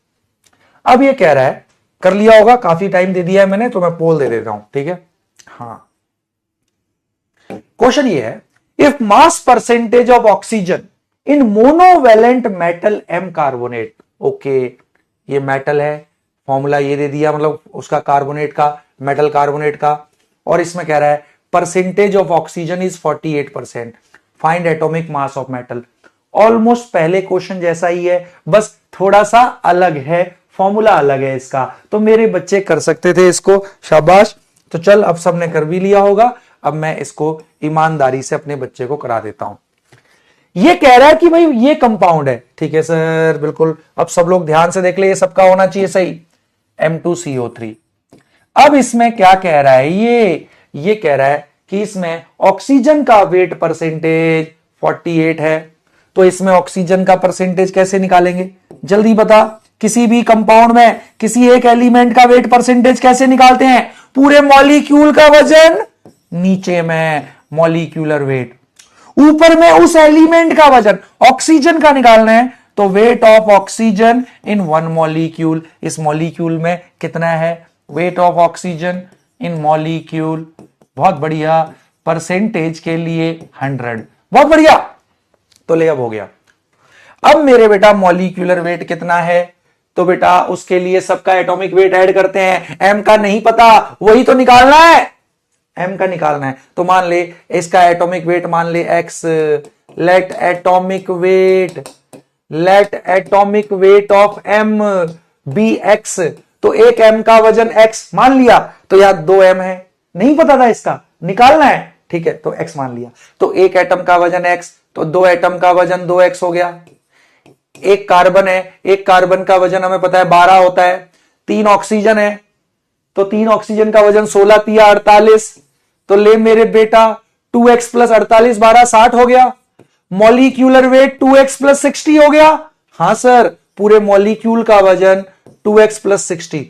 अब ये कह रहा है, कर लिया होगा, काफी टाइम दे दिया है मैंने, तो मैं पोल दे देता हूं। ठीक है, हाँ क्वेश्चन ये है, if mass percentage of oxygen in monovalent metal M carbonate. Okay, ये मेटल है, फॉर्मूला ये दे दिया, मतलब उसका कार्बोनेट का, मेटल कार्बोनेट का, और इसमें कह रहा है percentage of oxygen is 48%, find atomic mass of metal. Almost पहले क्वेश्चन जैसा ही है, बस थोड़ा सा अलग है, फॉर्मूला अलग है इसका, तो मेरे बच्चे कर सकते थे इसको, शाबाश। तो चल अब सबने कर भी लिया होगा, अब मैं इसको ईमानदारी से अपने बच्चे को करा देता हूं। ये कह रहा है कि भाई ये कंपाउंड है। ठीक है सर, बिल्कुल। अब सब लोग ध्यान से देख ले, ये सबका होना चाहिए सही, M2CO3। अब इसमें क्या कह रहा है, ये कह रहा है कि इसमें ऑक्सीजन का वेट परसेंटेज 48 है, तो इसमें ऑक्सीजन का परसेंटेज कैसे निकालेंगे? जल्दी बता, किसी भी कंपाउंड में किसी एक एलिमेंट का वेट परसेंटेज कैसे निकालते हैं? पूरे मॉलिक्यूल का वजन नीचे में मॉलिक्यूलर वेट, ऊपर में उस एलिमेंट का वजन, ऑक्सीजन का निकालना है, तो weight of oxygen in one molecule, इस मॉलिक्यूल में कितना है weight of oxygen in molecule. बहुत बढ़िया, परसेंटेज के लिए 100, बहुत बढ़िया। तो ले अब हो गया। अब मेरे बेटा मॉलिक्यूलर वेट कितना है, तो बेटा उसके लिए सबका एटॉमिक वेट ऐड करते हैं। एम का नहीं पता, वही तो निकालना है, एम का निकालना है। तो मान ले इसका एटॉमिक वेट मान ले X, let atomic weight of M be X, तो एक एम का वजन एक्स मान लिया, तो यार 2 एम है, नहीं पता था इसका, निकालना है। ठीक है, तो एक्स मान लिया, तो एक एटम का वजन एक्स, तो 2 एटम का वजन 2x हो गया। एक कार्बन है, एक कार्बन का वजन हमें पता है 12 होता है। 3 ऑक्सीजन है, तो 3 ऑक्सीजन का वजन 16 तिया 48, तो ले मेरे बेटा 2x प्लस 48 12 60 हो गया। मॉलिक्यूलर वेट 2x प्लस 60 हो गया। हां सर, पूरे मॉलिक्यूल का वजन 2x प्लस 60।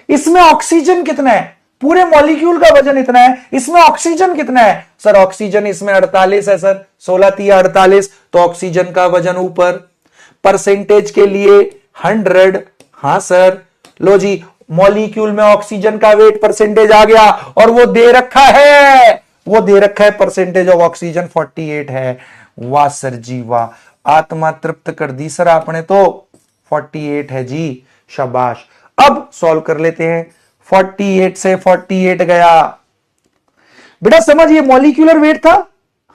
इसमें ऑक्सीजन कितना है? पूरे मॉलिक्यूल का वजन इतना है, इसमें ऑक्सीजन कितना है? सर ऑक्सीजन इसमें 48 है सर, 16 तिया 48, तो ऑक्सीजन का वजन ऊपर, परसेंटेज के लिए 100। हां सर, लो जी, मॉलिक्यूल में ऑक्सीजन का वेट परसेंटेज आ गया, और वो दे रखा है परसेंटेज ऑफ ऑक्सीजन 48 है। वाह सर जी वाह, आत्मा तृप्त कर दी सर आपने, तो 48 है जी, शाबाश। अब सॉल्व कर लेते हैं, 48 से 48 गया बेटा, समझ, ये मॉलिक्यूलर वेट था।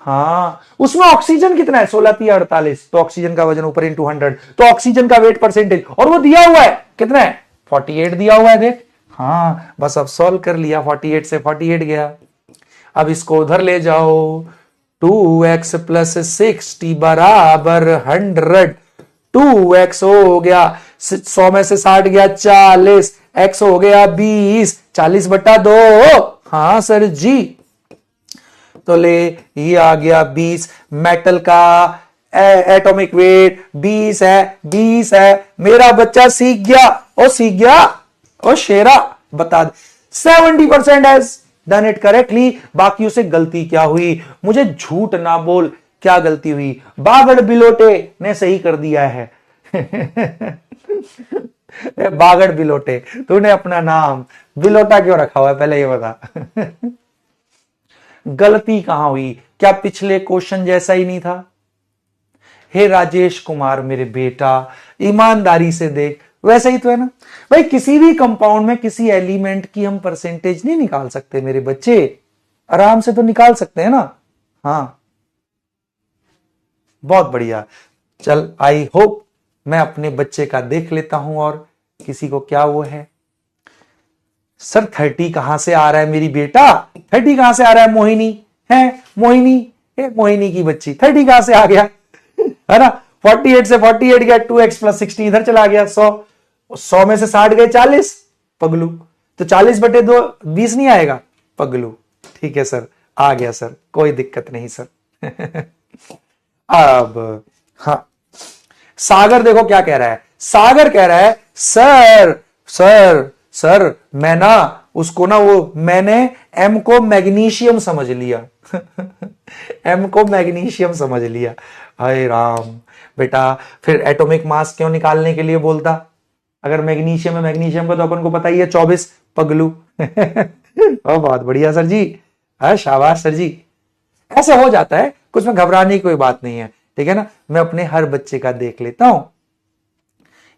हाँ, उसमें ऑक्सीजन कितना है? 16 तिया 48, तो ऑक्सीजन का वजन ऊपर इंटू 100, तो ऑक्सीजन का वेट परसेंटेज, और वो दिया हुआ है कितना है? 48 दिया हुआ है, देख। हाँ बस अब सॉल्व कर लिया, 48 से 48 गया। अब इसको उधर ले जाओ, 2x प्लस 60 बराबर 100, 2x हो गया, 100 में से 60 गया 40, x हो गया 20, 40 बटा 2। हाँ सर जी, तो ले ये आ गया 20। मेटल का एटॉमिक वेट 20 है, 20 है। मेरा बच्चा सीख गया, ओ सीख गया, ओ शेरा बता दे। 70% हैज डन इट करेक्टली। बाकियों से गलती क्या हुई? मुझे झूठ ना बोल, क्या गलती हुई? बागड़ बिलोटे ने सही कर दिया है। बागड़ बिलोटे, तूने अपना नाम बिलोटा क्यों रखा हुआ है पहले ये बता। गलती कहां हुई? क्या पिछले क्वेश्चन जैसा ही नहीं था? हे राजेश कुमार मेरे बेटा, ईमानदारी से देख, वैसा ही तो है ना भाई। किसी भी कंपाउंड में किसी एलिमेंट की हम परसेंटेज नहीं निकाल सकते मेरे बच्चे? आराम से तो निकाल सकते हैं ना। हाँ बहुत बढ़िया। चल आई होप मैं अपने बच्चे का देख लेता हूं और किसी को क्या वो है। सर 30 कहां से आ रहा है मेरी बेटा? 30 कहां से आ रहा है? मोहिनी है, मोहिनी है, मोहिनी की बच्ची 30 कहां से आ गया? है ना, 48 से 48 गया, 2x + 60 इधर चला गया। 100 में से 60 गए 40 पगलू, तो 40/2 20 नहीं आएगा पगलू। ठीक है सर, आ गया सर, कोई दिक्कत नहीं सर। अब हाँ, सागर देखो क्या कह रहा है। सागर कह रहा है सर सर सर मैं ना उसको ना वो मैंने एम को मैग्नीशियम समझ लिया। एम को मैग्नीशियम समझ लिया। हाय राम बेटा, फिर एटॉमिक मास क्यों निकालने के लिए बोलता? अगर मैग्नीशियम है, मैग्नीशियम का तो अपन को पता ही है 24 पगलू। बहुत बढ़िया सर जी, हाँ शाबाश सर जी। ऐसे हो जाता है, कुछ में घबराने की कोई बात नहीं है, ठीक है ना। मैं अपने हर बच्चे का देख लेता हूं।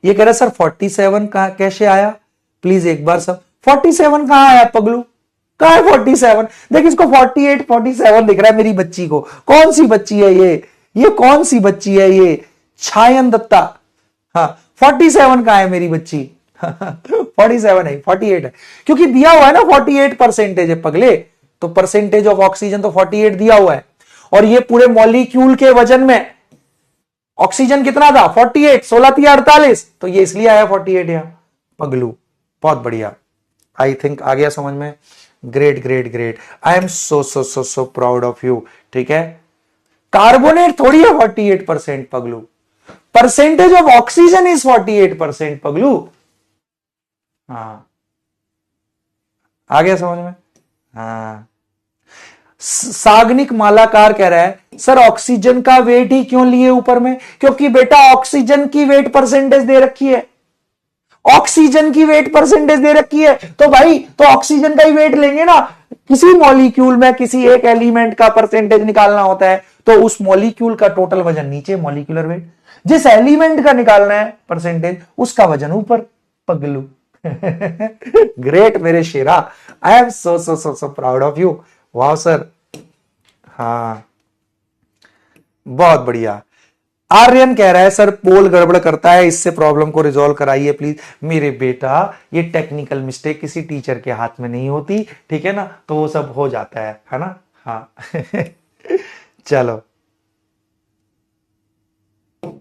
ये कह रहा सर 47 कहां कैसे आया? प्लीज एक बार सब 47 कहां आया पगलू? कहां है 47? देख इसको 48 47 दिख रहा है मेरी बच्ची को। कौन सी बच्ची है ये कौन सी बच्ची है ये? छायन दत्ता। हाँ 47 कहां है मेरी बच्ची? 47 है, 48 है, क्योंकि दिया हुआ है ना 48% है पगले, तो परसेंटेज ऑफ ऑक्सीजन तो 48 दिया हुआ है। और ये पूरे मॉलिक्यूल के वजन में ऑक्सीजन कितना था? 48, 16 48, तो ये इसलिए आया 48 यहां पगलू। बहुत बढ़िया, आई थिंक आ गया समझ में। Great great great, I am so so so so proud of you. ठीक है, कार्बोनेट थोड़ी है 48% पगलू, परसेंटेज ऑफ ऑक्सीजन इज 48% पगलू। हाँ आ गया समझ में। हाँ, सागनिक मालाकार कह रहा है सर ऑक्सीजन का वेट ही क्यों लिए ऊपर में? क्योंकि बेटा ऑक्सीजन की वेट परसेंटेज दे रखी है, ऑक्सीजन की वेट परसेंटेज दे रखी है, तो भाई तो ऑक्सीजन का ही वेट लेंगे ना। किसी मॉलिक्यूल में किसी एक एलिमेंट का परसेंटेज निकालना होता है तो उस मॉलिक्यूल का टोटल वजन नीचे, मॉलिक्यूलर वेट। जिस एलिमेंट का निकालना है परसेंटेज, उसका वजन ऊपर पगलू। ग्रेट मेरे शेरा, I am so so so so proud of you. वाह सर, हाँ बहुत बढ़िया। आर्यन कह रहा है सर पोल गड़बड़ करता है, इससे प्रॉब्लम को रिजॉल्व कराइए प्लीज। मेरे बेटा ये टेक्निकल मिस्टेक किसी टीचर के हाथ में नहीं होती, ठीक है ना, तो वो सब हो जाता है ना। हाँ। चलो,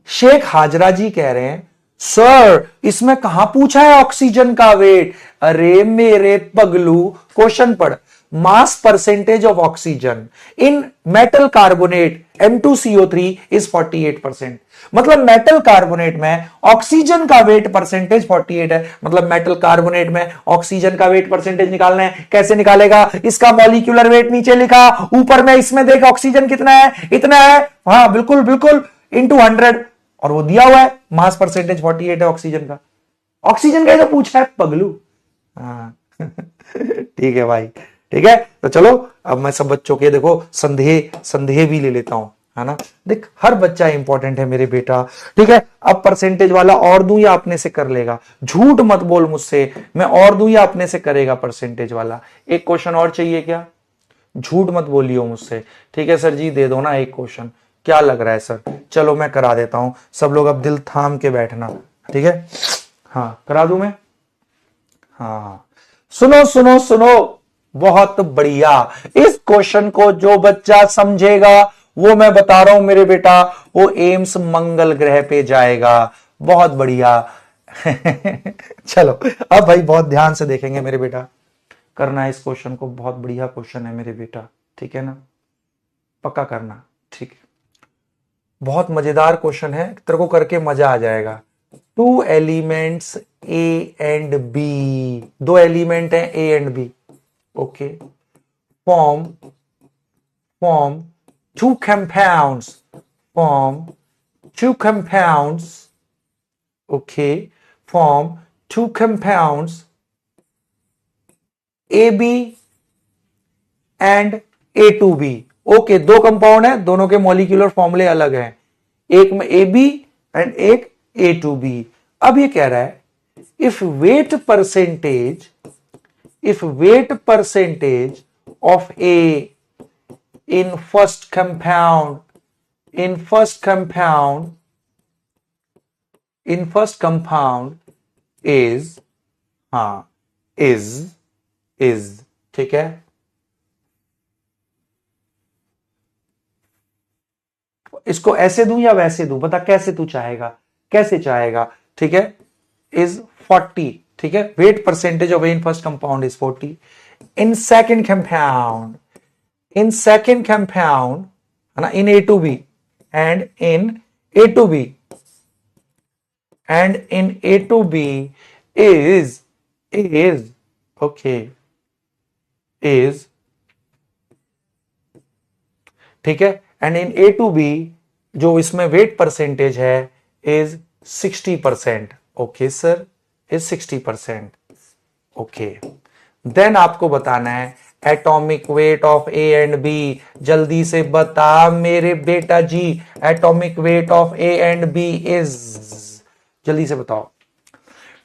शेख हाजरा जी कह रहे हैं सर इसमें कहां पूछा है ऑक्सीजन का वेट? अरे मेरे पगलू क्वेश्चन पढ़। मास percentage of oxygen in metal carbonate M2CO3 is 48%। मतलब मेटल कार्बोनेट में ऑक्सीजन का वेट परसेंटेज 48 है। मतलब मेटल कार्बोनेट में ऑक्सीजन का वेट परसेंटेज निकालना है, कैसे निकालेगा? इसका मॉलिक्यूलर वेट नीचे लिखा, ऊपर में इसमें देख ऑक्सीजन कितना है, इतना है। हाँ बिल्कुल बिल्कुल, इंटू 100, और वो दिया हुआ है मास परसेंटेज 48 है ऑक्सीजन का। ऑक्सीजन का जो पूछा है पगलू। हाँ ठीक है भाई, ठीक है। तो चलो अब मैं सब बच्चों के देखो संदेह भी ले लेता हूं, है ना। देख हर बच्चा इंपॉर्टेंट है मेरे बेटा, ठीक है। अब परसेंटेज वाला और दूं या अपने से कर लेगा? झूठ मत बोल मुझसे, मैं और दूं या अपने से करेगा परसेंटेज वाला? एक क्वेश्चन और चाहिए क्या? झूठ मत बोलियो मुझसे, ठीक है सर जी दे दो ना एक क्वेश्चन। क्या लग रहा है सर? चलो मैं करा देता हूं, सब लोग अब दिल थाम के बैठना, ठीक है। हाँ करा दूं मैं। हाँ सुनो सुनो सुनो, बहुत बढ़िया। इस क्वेश्चन को जो बच्चा समझेगा वो मैं बता रहा हूं मेरे बेटा, वो एम्स मंगल ग्रह पे जाएगा। बहुत बढ़िया। चलो अब भाई बहुत ध्यान से देखेंगे मेरे बेटा, करना है इस क्वेश्चन को, बहुत बढ़िया क्वेश्चन है मेरे बेटा, ठीक है ना, पक्का करना, ठीक है। बहुत मजेदार क्वेश्चन है, तेरे को करके मजा आ जाएगा। Two elements A and B, दो एलिमेंट हैं A and B, okay, form two compounds, form two compounds, okay, form two compounds AB and A2B, okay, दो कंपाउंड है, दोनों के मॉलिक्यूलर फॉर्मूले अलग हैं, एक में AB एंड एक A2B। अब ये कह रहा है if wait percentage of A in first compound is, हाँ, is, ठीक है, इसको ऐसे दूं या वैसे दूं, बता कैसे तू चाहेगा, कैसे चाहेगा, ठीक है, is 40, ठीक है, wait percentage of in first compound is 40, in second compound है ना, इन A2B and in A2B is okay, is, ठीक है, एंड इन A2B जो इसमें वेट परसेंटेज है is 60%, okay sir, is 60%, okay. Then आपको बताना है atomic weight of A and B, जल्दी से बता मेरे बेटा जी, atomic weight of A and B is, जल्दी से बताओ।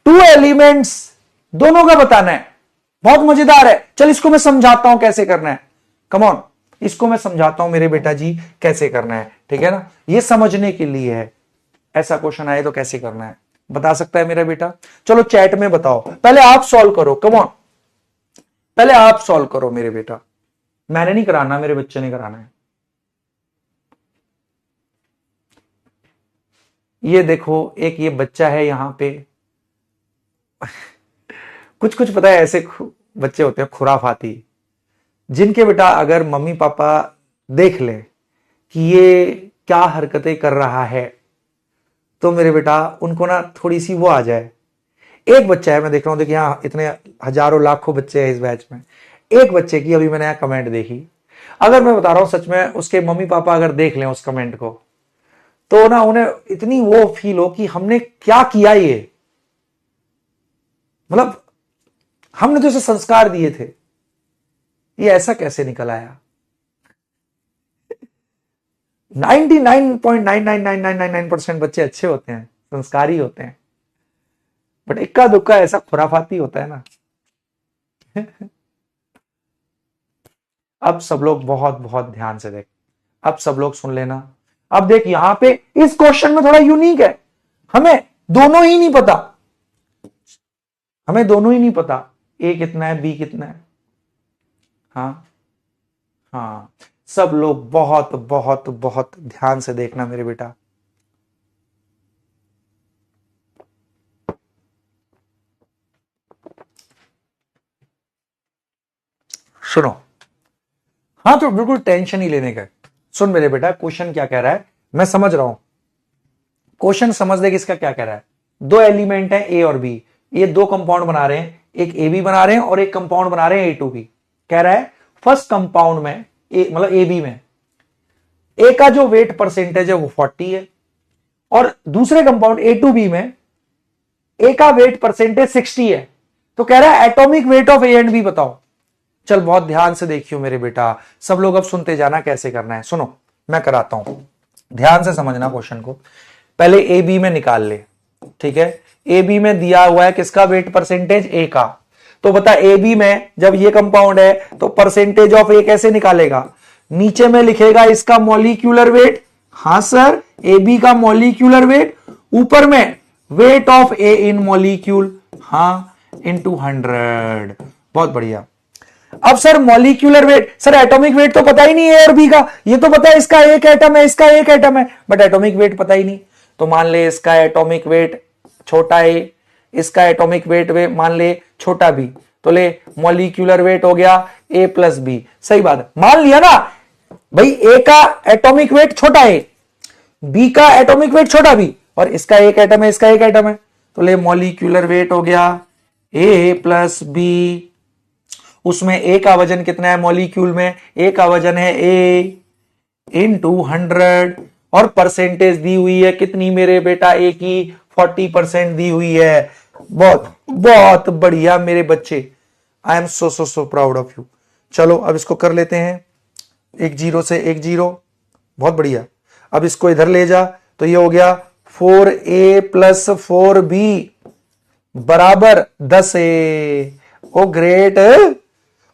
टू एलिमेंट्स, दोनों का बताना है, बहुत मजेदार है, चल इसको मैं समझाता हूं कैसे करना है, कम ऑन, इसको मैं समझाता हूं मेरे बेटा जी कैसे करना है, ठीक है ना, ये समझने के लिए है, ऐसा क्वेश्चन आए तो कैसे करना है बता सकता है मेरा बेटा, चलो चैट में बताओ, पहले आप सॉल्व करो, कम ऑन, पहले आप सॉल्व करो मेरे बेटा, मैंने नहीं कराना, मेरे बच्चे ने कराना है। ये देखो एक ये बच्चा है यहां पे कुछ कुछ पता है, ऐसे बच्चे होते हैं खुराफाती, जिनके बेटा अगर मम्मी पापा देख ले कि ये क्या हरकतें कर रहा है, तो मेरे बेटा उनको ना थोड़ी सी वो आ जाए। एक बच्चा है, मैं देख रहा हूं, देखिए यहाँ इतने हजारों लाखों बच्चे हैं इस बैच में, एक बच्चे की अभी मैंने यहाँ कमेंट देखी, अगर मैं बता रहा हूं सच में, उसके मम्मी पापा अगर देख लें उस कमेंट को, तो ना उन्हें इतनी वो फील हो कि हमने क्या किया, ये मतलब हमने तो इसे संस्कार दिए थे, ये ऐसा कैसे निकल आया। 99.99999% बच्चे अच्छे होते हैं, संस्कारी होते हैं, बट इक्का दुक्का ऐसा खुराफाती होता है ना अब सब लोग बहुत बहुत ध्यान से देख, अब सब लोग सुन लेना। अब देख यहां पे इस क्वेश्चन में थोड़ा यूनिक है, हमें दोनों ही नहीं पता, हमें दोनों ही नहीं पता, ए कितना है बी कितना है, हाँ हाँ, सब लोग बहुत बहुत बहुत ध्यान से देखना मेरे बेटा। सुनो, हाँ तो बिल्कुल टेंशन ही लेने का, सुन मेरे बेटा क्वेश्चन क्या कह रहा है, मैं समझ रहा हूं, क्वेश्चन समझ ले किसका क्या कह रहा है। दो एलिमेंट है ए और बी, ये दो कंपाउंड बना रहे हैं, एक ए बी बना रहे हैं और एक कंपाउंड बना रहे हैं A2B। कह रहा है फर्स्ट कंपाउंड में मतलब ए बी में ए का जो वेट परसेंटेज है वो 40 है, और दूसरे कंपाउंड A2B में ए का वेट परसेंटेज 60 है, तो कह रहा है atomic weight of A and B बताओ। चल बहुत ध्यान से देखियो मेरे बेटा, सब लोग अब सुनते जाना कैसे करना है, सुनो मैं कराता हूं, ध्यान से समझना क्वेश्चन को। पहले ए बी में निकाल ले, ठीक है, ए बी में दिया हुआ है किसका वेट परसेंटेज, ए का, तो बता ए बी में जब ये कंपाउंड है तो परसेंटेज ऑफ ए कैसे निकालेगा, नीचे में लिखेगा इसका मॉलिक्यूलर वेट, हाँ सर ए बी का मॉलिक्यूलर वेट, ऊपर में wait of A in molecule, हाँ इनटू 100, बहुत बढ़िया। अब sir molecular weight, sir atomic weight तो पता ही नहीं है और बी का, ये तो पता है इसका एक एटम है इसका एक एटम है, बट एटॉमिक वेट पता ही नहीं, तो मान ले इसका एटॉमिक वेट छोटा ए, इसका एटॉमिक वेट मान ले छोटा बी, तो ले मॉलिक्यूलर वेट हो गया ए प्लस बी, सही बात है, मान लिया ना भाई ए का एटॉमिक वेट छोटा ए, बी का एटॉमिक वेट छोटा बी, और इसका एक एटम है, इसका एक एटम है, तो ले मॉलिक्यूलर वेट हो गया ए प्लस बी। उसमें ए का वजन कितना है मॉलिक्यूल में, ए का वजन है ए इंटू 100, और परसेंटेज दी हुई है कितनी मेरे बेटा, ए की 40% दी हुई है। बहुत बहुत बढ़िया मेरे बच्चे, आई am so so so proud of you. चलो अब इसको कर लेते हैं, एक जीरो से एक जीरो, बहुत बढ़िया। अब इसको इधर ले जा, तो ये हो गया 4a प्लस 4b बराबर 10a। ओ ग्रेट।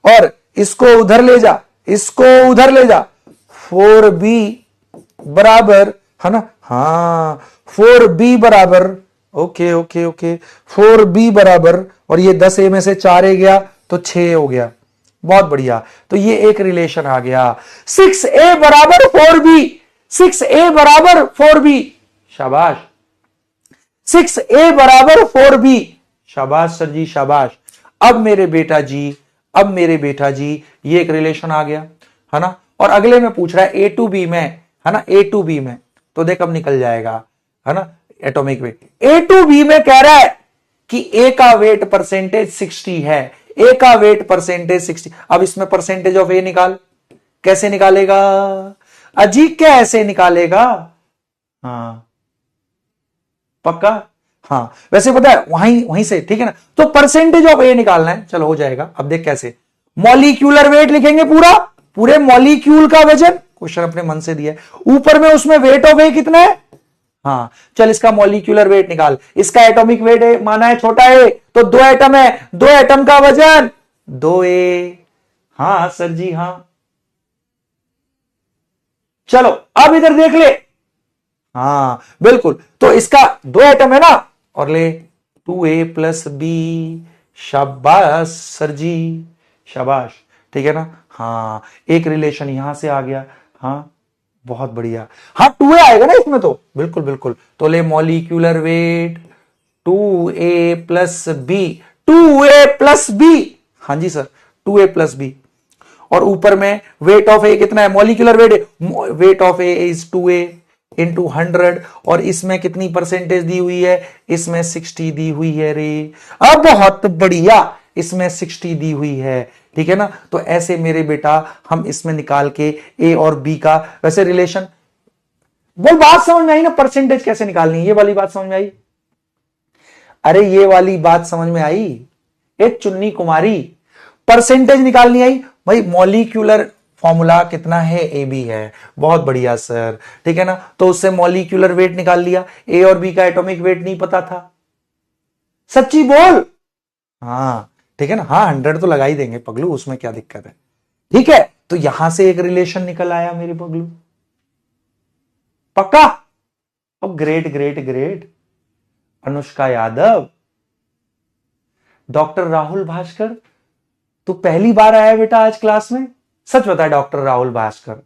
और इसको उधर ले जा, इसको उधर ले जा, 4b बराबर है ना, हाँ 4b बराबर, ओके ओके ओके, 4b बराबर, और ये 10a में से 4a गया तो 6 हो गया। बहुत बढ़िया, तो ये एक रिलेशन आ गया। 6a बराबर 4b, 6a बराबर 4b, शाबाश। 6a बराबर 4b, शाबाश सर जी शाबाश। अब मेरे बेटा जी, अब मेरे बेटा जी, ये एक रिलेशन आ गया है ना। और अगले में पूछ रहा है ए टू बी में, है ना, ए टू बी में, तो देख अब निकल जाएगा, है ना, atomic weight. A two B में कह रहा है कि ए का वेट परसेंटेज 60 है, ए का वेट परसेंटेज 60। अब इसमें परसेंटेज ऑफ ए निकाल, कैसे निकालेगा अजी, कैसे निकालेगा, हाँ पक्का, हाँ वैसे पता है वहीं वहीं से, ठीक है ना। तो परसेंटेज ऑफ ए निकालना है, चलो हो जाएगा। अब देख कैसे, मॉलिक्यूलर वेट लिखेंगे, पूरा पूरे मॉलिक्यूल का वजन, क्वेश्चन अपने मन से दिया है, ऊपर में उसमें वेट ऑफ ए कितना है, हाँ चल इसका मॉलिक्यूलर वेट निकाल। इसका एटॉमिक वेट है, माना है छोटा ए, तो 2 एटम है, 2 एटम का वजन 2a। हाँ सर जी हाँ। चलो अब इधर देख ले, हाँ बिल्कुल, तो इसका 2 एटम है ना, और ले 2a प्लस बी, शाबाश सर जी शाबाश, ठीक है ना। हाँ एक रिलेशन यहां से आ गया, हाँ बहुत बढ़िया। हाँ 2a आएगा ना इसमें, तो बिल्कुल बिल्कुल, तो ले molecular weight 2a plus B, 2a plus B, हाँ जी सर 2a प्लस बी, और ऊपर में वेट ऑफ ए कितना है, molecular weight, wait of A is 2a into 100, और इसमें कितनी परसेंटेज दी हुई है, इसमें 60 दी हुई है रे। अब बहुत बढ़िया, इसमें 60 दी हुई है, ठीक है ना। तो ऐसे मेरे बेटा हम इसमें निकाल के ए और बी का वैसे रिलेशन, वो बात समझ में आई ना, परसेंटेज कैसे निकालनी है, ये वाली बात समझ में आई, अरे ये वाली बात समझ में आई, एक चुन्नी कुमारी, परसेंटेज निकालनी आई भाई। मॉलिक्यूलर फॉर्मूला कितना है, ए बी है, बहुत बढ़िया सर, ठीक है ना। तो उससे मॉलिक्यूलर वेट निकाल लिया, ए और बी का एटॉमिक वेट नहीं पता था, सच्ची बोल, हाँ ठीक है ना, हाँ 100 तो लगा ही देंगे पगलू, उसमें क्या दिक्कत है, ठीक है। तो यहां से एक रिलेशन निकल आया मेरे पगलू, पक्का। अब great great great, Anushka Yadav, doctor Rahul Bhaskar, तू पहली बार आया बेटा आज क्लास में, सच बता डॉक्टर राहुल भास्कर।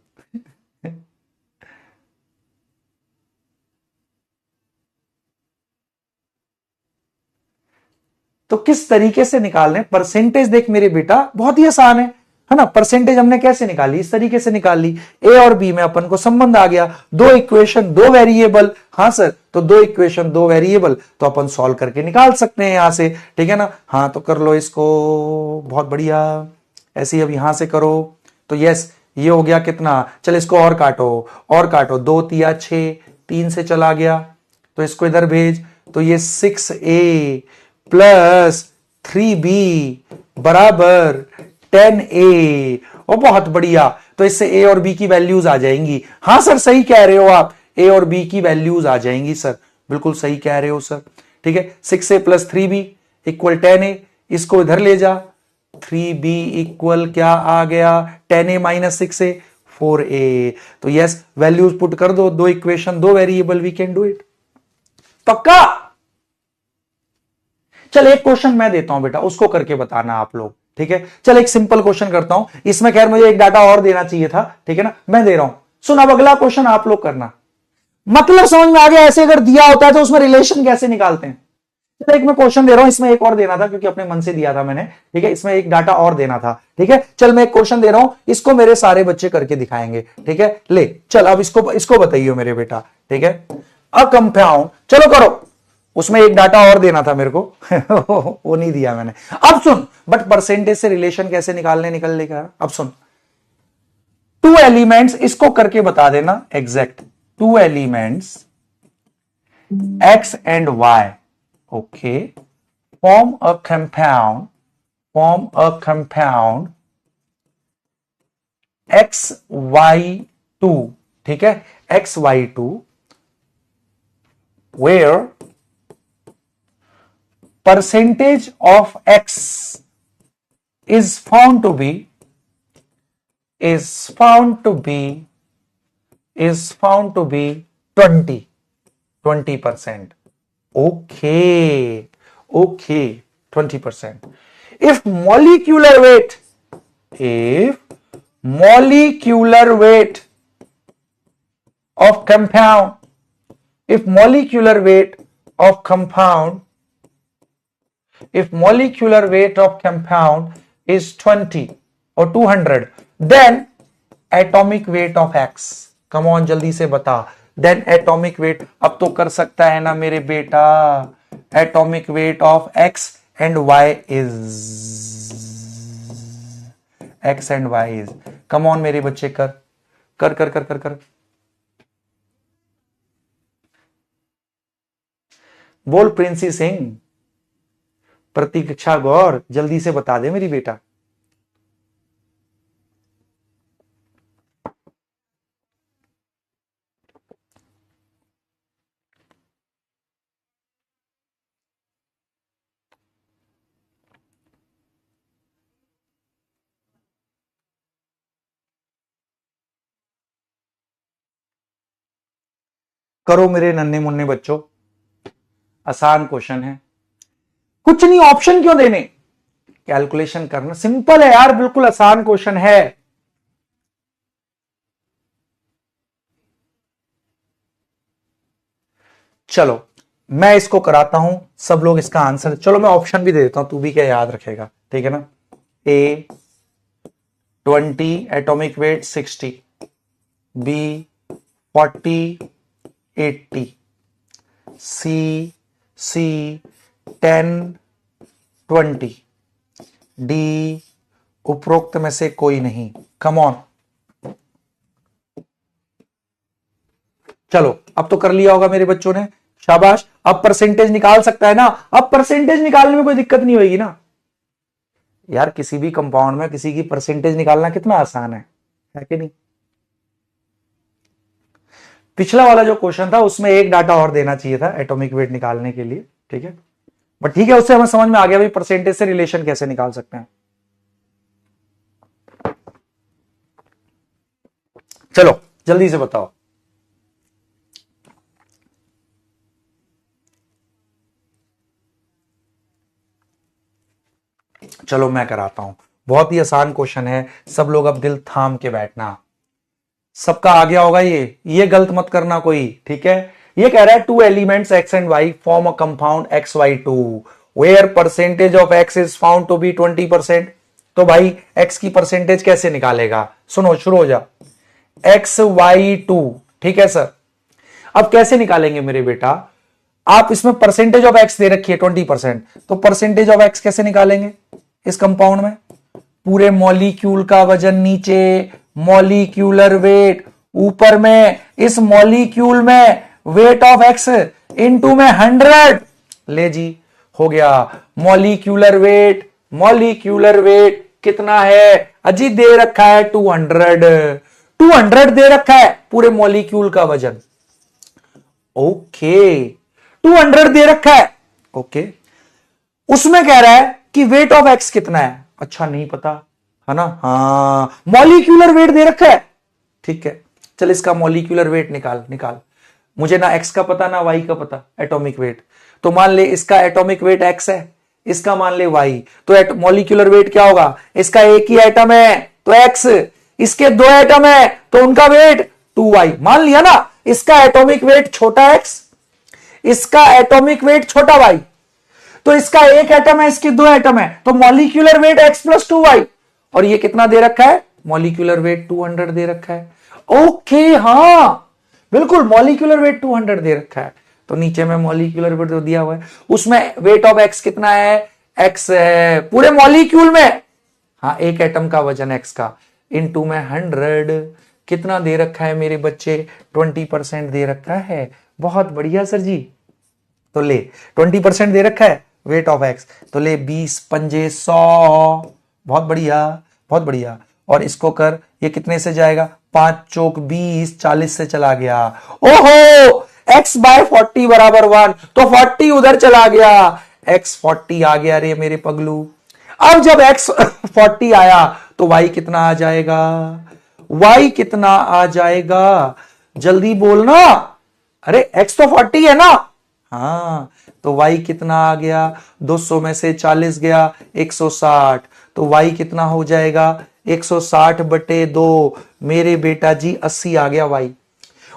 तो किस तरीके से निकालने परसेंटेज, देख मेरे बेटा बहुत ही आसान है ना। परसेंटेज हमने कैसे निकाली, इस तरीके से निकाल ली, ए और बी में अपन को संबंध आ गया, 2 इक्वेशन 2 वेरिएबल, हाँ सर, तो 2 इक्वेशन 2 वेरिएबल, तो अपन सॉल्व करके निकाल सकते हैं यहां से, ठीक है ना। हाँ तो कर लो इसको, बहुत बढ़िया, ऐसे ही अब यहां से करो, तो यस ये हो गया कितना, चल इसको और काटो, और काटो, 2 तिया 6, 3 से चला गया, तो इसको इधर भेज, तो ये 6a प्लस 3b बराबर 10a, और बहुत बढ़िया, तो इससे a और b की वैल्यूज आ जाएंगी। हाँ सर सही कह रहे हो आप, a और b की वैल्यूज आ जाएंगी सर, बिल्कुल सही कह रहे हो सर, ठीक है। 6a plus 3b equal 10a, इसको इधर ले जा, 3b इक्वल क्या आ गया, 10a माइनस 6a 4a, तो यस वैल्यूज पुट कर दो, 2 equation 2 variable, we can do it, पक्का। चल एक क्वेश्चन मैं देता हूं बेटा, उसको करके बताना आप लोग, ठीक है। चल एक सिंपल क्वेश्चन करता हूं, इसमें खैर मुझे एक डाटा और देना चाहिए था, ठीक है ना, मैं दे रहा हूं, सुन। अब अगला क्वेश्चन आप लोग करना, मतलब समझ में आ गया, ऐसे अगर दिया होता है तो उसमें रिलेशन कैसे निकालते हैं, चलो एक मैं क्वेश्चन दे रहा हूं, इसमें एक और देना था क्योंकि अपने मन से दिया था मैंने, ठीक है, इसमें एक डाटा और देना था, ठीक है। चल मैं एक क्वेश्चन दे रहा हूं, इसको मेरे सारे बच्चे करके दिखाएंगे, ठीक है। ले चल अब इसको बताइए मेरे बेटा, ठीक है। अ कंपाउंड, चलो करो, उसमें एक डाटा और देना था मेरे को वो नहीं दिया मैंने। अब सुन, बट परसेंटेज से रिलेशन कैसे निकल लेगा, अब सुन। टू एलिमेंट्स, इसको करके बता देना exact, to elements x and y, okay, form a compound xy2, ठीक है, xy2 where percentage of x is found to be 20%. Okay, 20%. If molecular weight of compound, if molecular weight of compound is 20 or 200, then atomic weight of x, come on जल्दी से बता, then atomic weight, अब तो कर सकता है ना मेरे बेटा, atomic weight of x and y is, come on मेरे बच्चे कर कर कर कर कर कर बोल प्रिंसी सिंह, प्रतीक्षा गौर, जल्दी से बता दे मेरी बेटा। करो मेरे नन्हे मुन्ने बच्चों, आसान क्वेश्चन है, कुछ नहीं, ऑप्शन क्यों देने, कैलकुलेशन करना सिंपल है यार, बिल्कुल आसान क्वेश्चन है। चलो मैं इसको कराता हूं, सब लोग इसका आंसर, चलो मैं ऑप्शन भी दे देता हूं, तू भी क्या याद रखेगा, ठीक है ना। ए 20, एटॉमिक वेट 60, बी 40, 80, सी 10, 20, डी उपरोक्त में से कोई नहीं। कम ऑन, चलो अब तो कर लिया होगा मेरे बच्चों ने, शाबाश। अब परसेंटेज निकाल सकता है ना, अब परसेंटेज निकालने में कोई दिक्कत नहीं होगी ना यार, किसी भी कंपाउंड में किसी की परसेंटेज निकालना कितना आसान है कि नहीं। पिछला वाला जो क्वेश्चन था उसमें एक डाटा और देना चाहिए था एटॉमिक वेट निकालने के लिए, ठीक है, बट ठीक है, उससे हमें समझ में आ गया भाई परसेंटेज से रिलेशन कैसे निकाल सकते हैं। चलो जल्दी से बताओ, चलो मैं कराता हूं, बहुत ही आसान क्वेश्चन है, सब लोग अब दिल थाम के बैठना, सबका आ गया होगा ये गलत मत करना कोई, ठीक है। ये कह रहा है two elements x and y form a compound xy2 where percentage of x is found to be 20%। तो भाई x की परसेंटेज कैसे निकालेगा, सुनो शुरू हो जा, xy2, ठीक है सर। अब कैसे निकालेंगे मेरे बेटा, आप इसमें परसेंटेज ऑफ x दे रखी है 20%, तो परसेंटेज ऑफ x कैसे निकालेंगे इस कंपाउंड में, पूरे मॉलिक्यूल का वजन नीचे, मॉलिक्यूलर वेट ऊपर में, इस मॉलिक्यूल में वेट ऑफ x इनटू में 100, ले जी हो गया। मॉलिक्यूलर वेट कितना है अजी, दे रखा है 200 दे रखा है पूरे मॉलिक्यूल का वजन, ओके 200 दे रखा है, ओके। उसमें कह रहा है कि वेट ऑफ x कितना है, अच्छा नहीं पता है ना, हाँ मॉलिक्यूलर वेट दे रखा है, ठीक है, चल इसका मॉलिक्यूलर वेट निकाल, मुझे ना x का पता ना y का पता, एटॉमिक वेट, तो मान ले इसका एटॉमिक वेट x है, इसका मान ले y, तो मॉलिक्यूलर वेट क्या होगा, इसका एक ही एटम है तो x, इसके दो एटम है तो उनका वेट 2y, मान लिया ना, इसका एटॉमिक वेट छोटा x, इसका एटॉमिक वेट छोटा y, तो इसका एक एटम है, इसके दो एटम है, तो molecular wait x plus 2y। और ये कितना दे रखा है? मॉलिक्यूलर वेट 200 दे रखा है। ओके, हाँ बिल्कुल, मॉलिक्यूलर वेट 200 दे रखा है। तो नीचे में मॉलिक्यूलर वेट तो दिया हुआ है, उसमें वेट ऑफ x कितना है? x है पूरे मॉलिक्यूल में, हाँ एक एटम का वजन x का, इनटू में 100 कितना दे रखा है मेरे बच्चे? 20% दे रखा है। बहुत बढ़िया सर जी। तो ले 20% दे रखा है वेट ऑफ एक्स, तो ले 20 पंजे 100। बहुत बढ़िया, बहुत बढ़िया। और इसको कर, ये कितने से जाएगा? 5 चौक 20, 40 से चला गया। ओहो, x बाय 40 बराबर 1, तो 40 उधर चला गया, x 40 आ गया रे मेरे पगलू। अब जब x 40 आया तो y कितना आ जाएगा? y कितना आ जाएगा? जल्दी बोलना। अरे x तो 40 है ना, हाँ तो y कितना आ गया? 200 में से 40 गया, 160, तो y कितना हो जाएगा? 160 बटे 2 मेरे बेटा जी 80 आ गया y।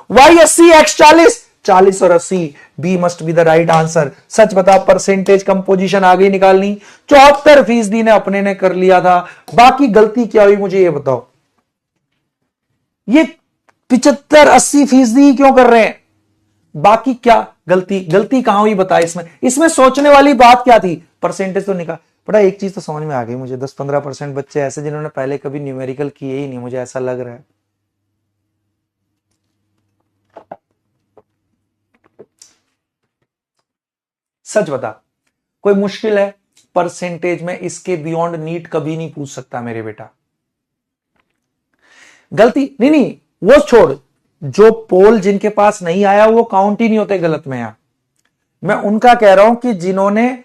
y 80, x 40, 40 और 80, B must be the right answer. सच बता, परसेंटेज कंपोजिशन आगे निकालनी 74% ने अपने ने कर लिया था। बाकी गलती क्या हुई मुझे ये बताओ, ये 75-80% क्यों कर रहे हैं? बाकी क्या गलती कहां हुई बता? इसमें सोचने वाली बात क्या थी? परसेंटेज तो निकाल। बड़ा एक चीज तो समझ में आ गई मुझे, 10-15% बच्चे ऐसे जिन्होंने पहले कभी न्यूमेरिकल किए ही नहीं, मुझे ऐसा लग रहा है। सच बता, कोई मुश्किल है? परसेंटेज में इसके बियॉन्ड नीट कभी नहीं पूछ सकता मेरे बेटा। गलती नहीं, वो छोड़, जो पोल जिनके पास नहीं आया वो काउंट ही नहीं होते गलत में। यहां मैं उनका कह रहा हूं कि जिन्होंने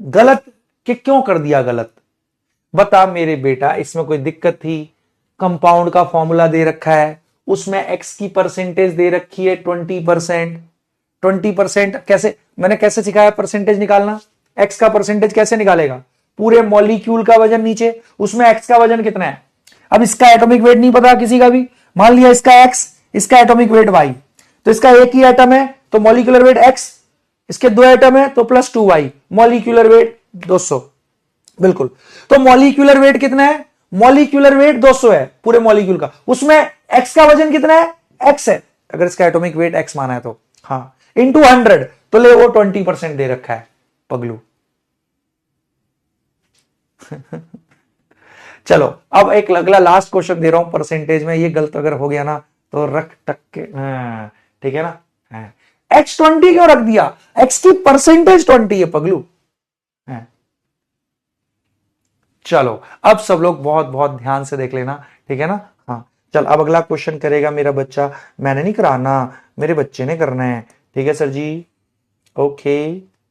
गलत कि क्यों कर दिया गलत। बता मेरे बेटा, इसमें कोई दिक्कत थी? कंपाउंड का फॉर्मूला दे रखा है, उसमें एक्स की परसेंटेज दे रखी है 20%। 20% कैसे, मैंने कैसे सिखाया परसेंटेज निकालना? एक्स का परसेंटेज कैसे निकालेगा? पूरे मॉलिक्यूल का वजन नीचे, उसमें एक्स का वजन कितना है? अब इसका एटॉमिक वेट नहीं पता किसी का भी, मान लिया इसका एक्स, इसका एटॉमिक वेट वाई, तो इसका एक ही एटम है तो मॉलिक्यूलर वेट एक्स, इसके दो एटम है तो प्लस 2y, मॉलिक्यूलर वेट 200। बिल्कुल, तो मॉलिक्यूलर वेट कितना है? मॉलिक्यूलर वेट 200 है पूरे मॉलिक्यूल का, उसमें एक्स का वजन कितना है? एक्स है, अगर इसका एटॉमिक वेट एक्स माना है तो, हाँ इंटू 100, तो ले वो 20% दे रखा है पगलू। चलो अब एक अगला लास्ट क्वेश्चन दे रहा हूं परसेंटेज में, ये गलत अगर हो गया ना तो रख टक के, ठीक है ना? एक्स 20 क्यों रख दिया? एक्स की परसेंटेज 20 है पगलू। चलो अब सब लोग बहुत बहुत ध्यान से देख लेना, ठीक है ना? हाँ चल, अब अगला क्वेश्चन करेगा मेरा बच्चा, मैंने नहीं कराना, मेरे बच्चे ने करना है, ठीक है सर जी? Okay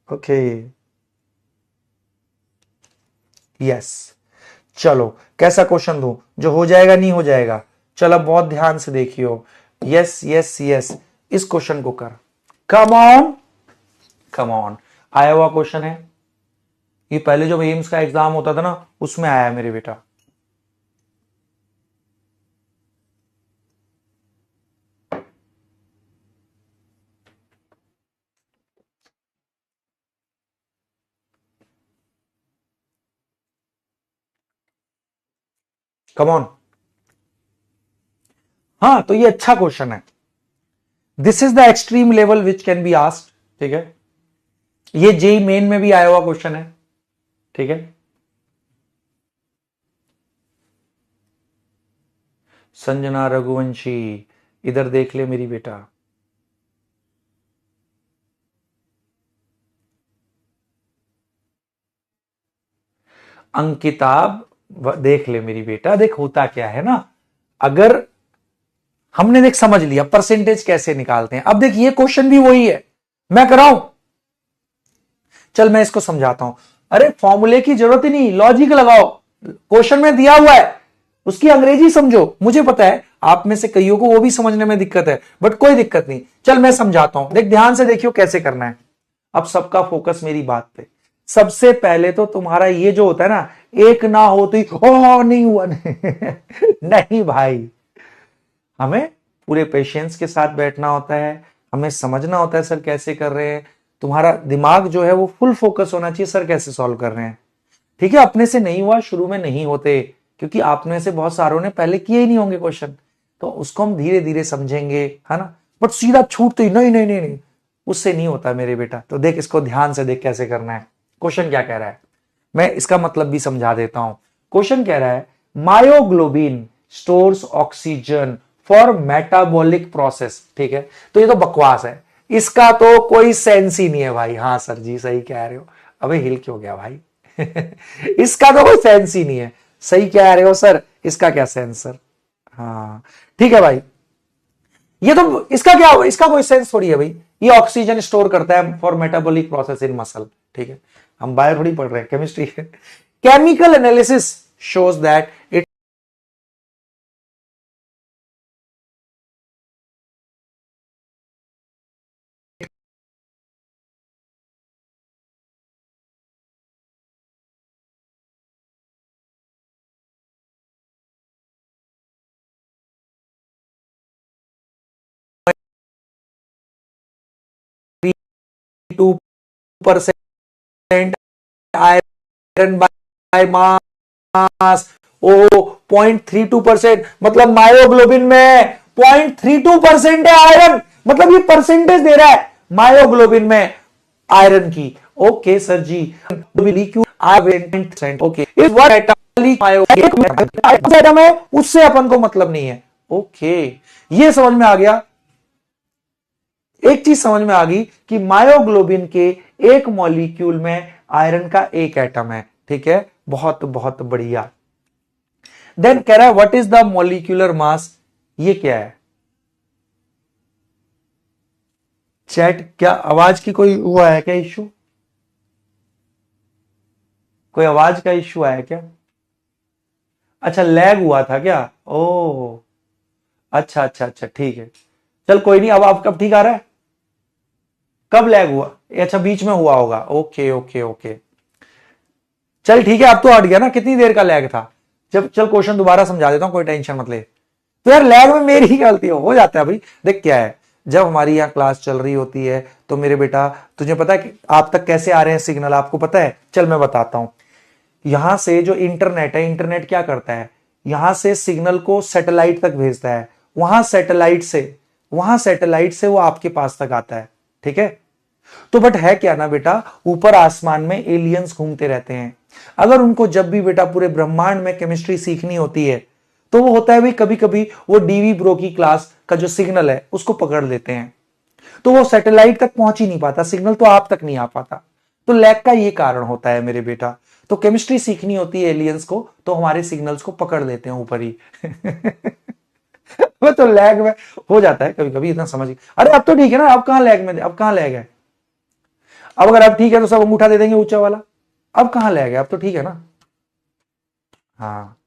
okay yes. चलो कैसा क्वेश्चन दूं जो हो जाएगा नहीं हो जाएगा? चलो अब बहुत ध्यान से देखियो, यस यस यस, इस क्वेश्चन को कर। कम ऑन कम ऑन, आया हुआ क्वेश्चन है, ये पहले जो एम्स का एग्जाम होता था ना उसमें आया मेरे बेटा। कम ऑन, हाँ तो ये अच्छा क्वेश्चन है। This is the extreme level which can be asked, ठीक है? ये जेई मेन में भी आया हुआ क्वेश्चन है, ठीक है? संजना रघुवंशी, इधर देख ले मेरी बेटा। अंकिता देख ले मेरी बेटा, देख होता क्या है ना, अगर हमने देख समझ लिया परसेंटेज कैसे निकालते हैं, अब देख ये क्वेश्चन भी वही है, मैं कराऊं? चल मैं इसको समझाता हूं। अरे फॉर्मूले की जरूरत ही नहीं, लॉजिक लगाओ, क्वेश्चन में दिया हुआ है उसकी अंग्रेजी समझो। मुझे पता है आप में से कईयों को वो भी समझने में दिक्कत है, बट कोई दिक्कत नहीं, चल मैं समझाता हूं, देख ध्यान से देखियो कैसे करना है। अब सबका फोकस मेरी बात पे। सबसे पहले तो तुम्हारा ये जो होता है ना, एक ना हो तो ओह नहीं हुआ नहीं भाई, हमें पूरे पेशेंस के साथ बैठना होता है, हमें समझना होता है सर कैसे कर रहे हैं, तुम्हारा दिमाग जो है वो फुल फोकस होना चाहिए, सर कैसे सॉल्व कर रहे हैं। ठीक है, अपने से नहीं हुआ, शुरू में नहीं होते, क्योंकि आप में से बहुत सारों ने पहले किए ही नहीं होंगे क्वेश्चन, तो उसको हम धीरे धीरे समझेंगे, है ना। बट सीधा छूटते ही नहीं नहीं नहीं नहीं, उससे नहीं होता मेरे बेटा। तो देख, इसको ध्यान से देख कैसे करना है। क्वेश्चन क्या कह रहा है, मैं इसका मतलब भी समझा देता हूं। क्वेश्चन कह रहा है myoglobin stores oxygen for metabolic process. ठीक है, तो ये तो बकवास है, इसका तो कोई सेंस ही नहीं है भाई। हाँ सर जी सही कह रहे हो। अबे हिल क्यों गया भाई इसका तो कोई सेंस ही नहीं है। सही कह रहे हो सर, इसका क्या सेंस सर। हाँ ठीक है भाई, ये तो इसका क्या, इसका कोई सेंस थोड़ी है भाई। ये ऑक्सीजन स्टोर करता है for metabolic process in muscle. ठीक है, हम बायो थोड़ी पढ़ रहे हैं, केमिस्ट्री है। Chemical analysis shows that it two percent iron by mass. Oh 0.32%, मतलब मायोग्लोबिन में 0.32% है आयरन। मतलब ये परसेंटेज दे रहा है मायोग्लोबिन में आयरन की। ओके सर जी, ओके इस व्हाट एटम है उससे अपन को मतलब नहीं है। ओके, ये समझ में आ गया। एक चीज समझ में आ गई कि मायोग्लोबिन के एक मॉलिक्यूल में आयरन का एक एटम है। ठीक है, बहुत बहुत बढ़िया। देन कह रहा है what is the molecular mass. ये क्या है चैट, क्या आवाज की कोई हुआ है क्या इश्यू, कोई आवाज का इश्यू आया क्या। अच्छा लैग हुआ था क्या, ओ अच्छा अच्छा अच्छा ठीक है, चल कोई नहीं। अब कब ठीक आ रहा है, कब लैग हुआ, अच्छा बीच में हुआ होगा। ओके ओके ओके, चल ठीक है, अब तो हट गया ना। कितनी देर का लैग था, जब चल क्वेश्चन दोबारा समझा देता हूं, कोई टेंशन मत ले। तो यार लैग में मेरी ही गलती हो जाता है भाई। देख क्या है, जब हमारी यहाँ क्लास चल रही होती है तो मेरे बेटा तुझे पता है कि आप तक कैसे आ रहे हैं सिग्नल, आपको पता है। चल मैं बताता हूं, यहां से जो इंटरनेट है, इंटरनेट क्या करता है, यहां से सिग्नल को सैटेलाइट तक भेजता है, वहां सैटेलाइट से वो आपके पास तक आता है। ठीक है, तो बट है क्या ना बेटा, ऊपर आसमान में एलियंस घूमते रहते हैं। अगर उनको जब भी बेटा पूरे ब्रह्मांड में केमिस्ट्री सीखनी होती है तो वो होता है भाई, कभी कभी वो डीवी ब्रो की क्लास का जो सिग्नल है उसको पकड़ लेते हैं, तो वो सैटेलाइट तक पहुंच ही नहीं पाता, सिग्नल तो आप तक नहीं आ पाता। तो लैग का ये कारण होता है मेरे बेटा। तो केमिस्ट्री सीखनी होती है एलियंस को, तो हमारे सिग्नल्स को पकड़ लेते हैं ऊपर ही वो तो लैग में हो जाता है कभी कभी, इतना समझ। अरे अब तो ठीक है ना, अब कहां लैग में, अब कहां लैग है। अब अगर अब ठीक है तो सब अंगूठा दे देंगे ऊंचा वाला। अब कहां लैग है, अब तो ठीक है ना। हाँ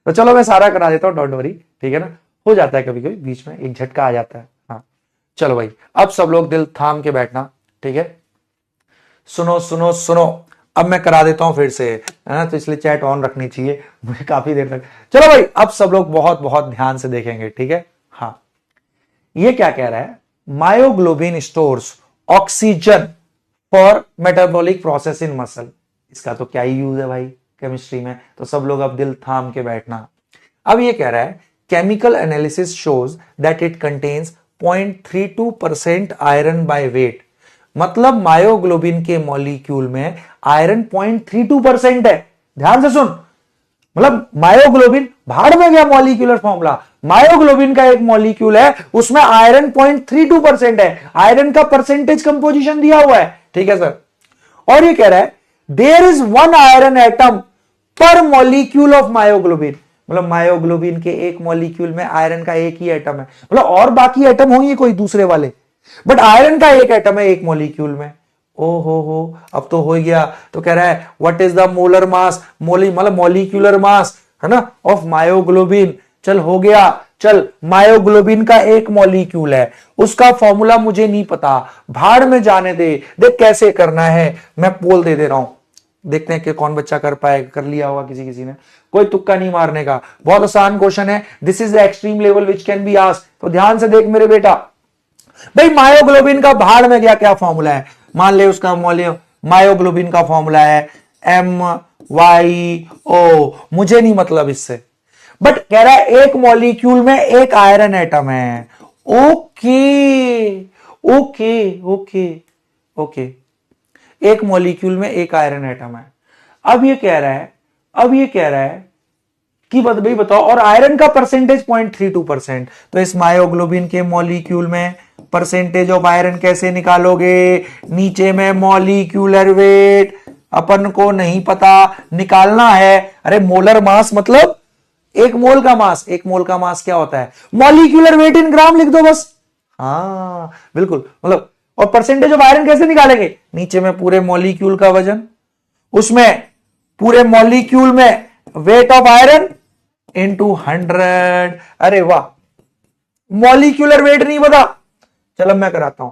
तो चलो मैं सारा करा देता हूं, डोंट वरी। ठीक है ना, हो जाता है कभी कभी बीच में एक झटका आ जाता है। हाँ चलो भाई, अब सब लोग दिल थाम के बैठना। ठीक है, सुनो सुनो सुनो, अब मैं करा देता हूं फिर से, है ना, तो इसलिए चैट ऑन रखनी चाहिए मुझे काफी देर तक। चलो भाई, अब सब लोग बहुत बहुत ध्यान से देखेंगे। ठीक है, हाँ ये क्या कह रहा है, myoglobin stores oxygen for metabolic process in muscle. इसका तो क्या ही यूज है भाई केमिस्ट्री में, तो सब लोग अब दिल थाम के बैठना। अब ये कह रहा है chemical analysis shows that it contains 0.32% iron bye weight. मतलब मायोग्लोबिन के मॉलिक्यूल में आयरन 0.32% है। ध्यान से सुन, मतलब मायोग्लोबिन भाड़ में गया मॉलिक्यूलर फॉर्मूला, मायोग्लोबिन का एक मॉलिक्यूल है उसमें आयरन 0.32% है, आयरन का परसेंटेज कंपोजिशन दिया हुआ है। ठीक है सर, और ये कह रहा है there is one iron atom per molecule of myoglobin. मतलब मायोग्लोबिन के एक मॉलिक्यूल में आयरन का एक ही एटम है, मतलब और बाकी एटम होंगे कोई दूसरे वाले, बट आयरन का एक एटम है एक मॉलिक्यूल में। ओ हो, अब तो हो गया। तो कह रहा है what is the molar mass, मतलब मॉलिक्यूलर मास, है ना, ऑफ मायोग्लोबिन। चल हो गया, चल मायोग्लोबिन का एक मॉलिक्यूल है, उसका फॉर्मूला मुझे नहीं पता, भाड़ में जाने दे। देख कैसे करना है, मैं पोल दे रहा हूं, देखते हैं कि कौन बच्चा कर पाएगा। कर लिया होगा किसी किसी ने, कोई तुक्का नहीं मारने का, बहुत आसान क्वेश्चन है। This is the extreme level which can be asked. तो ध्यान से देख मेरे बेटा, भाई मायोग्लोबिन का भाड़ में गया, क्या फॉर्मूला है, मान ले उसका मायोग्लोबिन का फॉर्मूला है MyO, मुझे नहीं मतलब इससे, बट कह रहा है एक मॉलिक्यूल में एक आयरन एटम है। ओके ओके ओके ओके, एक मॉलिक्यूल में एक आयरन एटम है। अब ये कह रहा है कि भाई बताओ, और आयरन का परसेंटेज 0.32%, तो इस मायोग्लोबिन के मॉलिक्यूल में परसेंटेज ऑफ आयरन कैसे निकालोगे, नीचे में मॉलिक्यूलर वेट अपन को नहीं पता, निकालना है। अरे मोलर मास मतलब एक मोल का मास, एक मोल का मास क्या होता है, मॉलिक्यूलर वेट इन ग्राम लिख दो बस। हाँ बिल्कुल, मतलब और परसेंटेज ऑफ आयरन कैसे निकालेंगे, नीचे में पूरे मॉलिक्यूल का वजन, उसमें पूरे मॉलिक्यूल में वेट ऑफ आयरन इनटू 100। अरे वाह, मॉलिक्यूलर वेट नहीं पता, चलो मैं कराता हूं।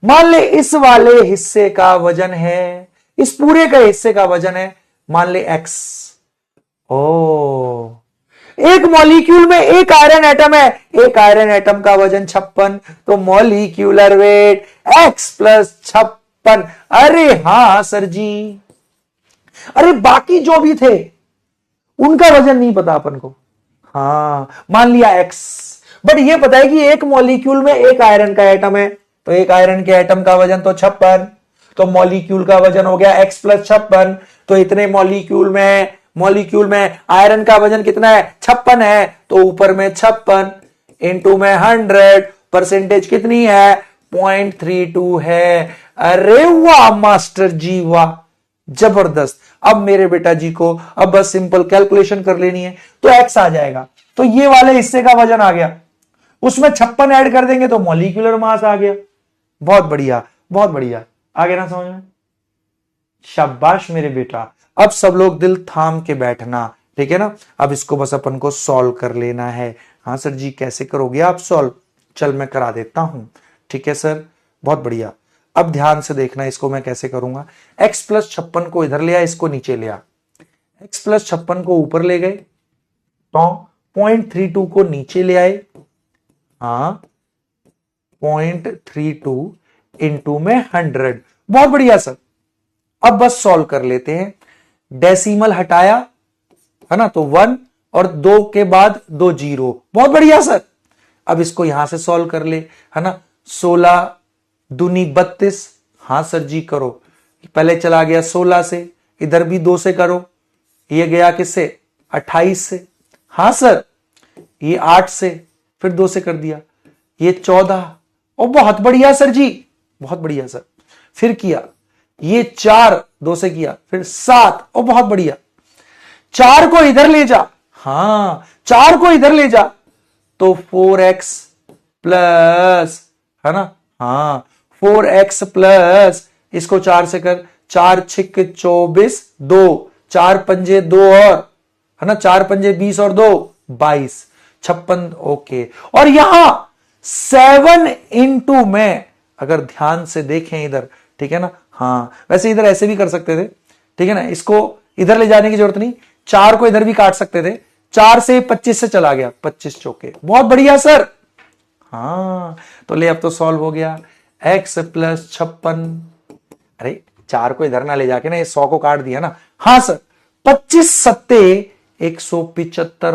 मान ले इस वाले हिस्से का वजन है, इस पूरे का हिस्से का वजन है मान ले x। ओ, एक मॉलिक्यूल में एक आयरन एटम है, एक आयरन एटम का वजन 56, तो मॉलिक्यूलर वेट x प्लस 56। अरे हाँ सर जी, अरे बाकी जो भी थे उनका वजन नहीं पता अपन को, हाँ मान लिया x, बट ये पता है कि एक मॉलिक्यूल में एक आयरन का एटम है, तो एक आयरन के एटम का वजन तो 56, तो मॉलिक्यूल का वजन हो गया x प्लस 56, तो इतने मॉलिक्यूल में आयरन का वजन कितना है, 56 है, तो ऊपर में 56 इंटू में 100, परसेंटेज कितनी है 0.32 है। अरे वाह मास्टर जी वाह, जबरदस्त। अब मेरे बेटा जी को अब बस सिंपल कैलकुलेशन कर लेनी है, तो x आ जाएगा, तो ये वाले हिस्से का वजन आ गया, उसमें 56 ऐड कर देंगे तो मॉलिक्यूलर मास आ गया। बहुत बढ़िया बहुत बढ़िया, आ गया ना समझ में, शाबाश मेरे बेटा। अब सब लोग दिल थाम के बैठना, ठीक है ना, अब इसको बस अपन को सॉल्व कर लेना है। हाँ सर जी कैसे करोगे आप सॉल्व, चल मैं करा देता हूं, ठीक है सर, बहुत बढ़िया। अब ध्यान से देखना इसको मैं कैसे करूंगा, x प्लस 56 को इधर ले आ, इसको नीचे ले आ, x प्लस 56 को ऊपर ले गए, तो 0.32 को नीचे ले आए, हाँ 0.32 इंटू में 100, बहुत बढ़िया सर। अब बस सॉल्व कर लेते हैं, डेसिमल हटाया है ना, तो 1 और 2 के बाद 2 0, बहुत बढ़िया सर। अब इसको यहां से सॉल्व कर ले, है ना, 16 दूनी 32, हाँ सर जी करो, पहले चला गया 16 से, इधर भी 2 से करो, ये गया किससे 28 से, हाँ सर, ये 8 से, फिर 2 से कर दिया, ये 14, और बहुत बढ़िया सर जी, बहुत बढ़िया सर। फिर किया ये 4, 2 से किया, फिर 7, और बहुत बढ़िया। 4 को इधर ले जा, हाँ 4 को इधर ले जा, तो 4x प्लस, है ना, हाँ 4x प्लस, इसको 4 से कर, 4 छिक 24, 2 4 पंजे 2 और, है ना, 4 पंजे 20 और 2 22, 56, ओके। और यहां 7 इंटू में अगर ध्यान से देखें इधर, ठीक है ना, हाँ वैसे इधर ऐसे भी कर सकते थे, ठीक है ना, इसको इधर ले जाने की जरूरत नहीं, 4 को इधर भी काट सकते थे, 4 से 25 से चला गया, 25 चौके, बहुत बढ़िया सर। हाँ तो ले अब तो सॉल्व हो गया, x प्लस 56, अरे 4 को इधर ना ले जाके ना ये 100 को काट दिया ना, हाँ सर, 25 सत्ते 175,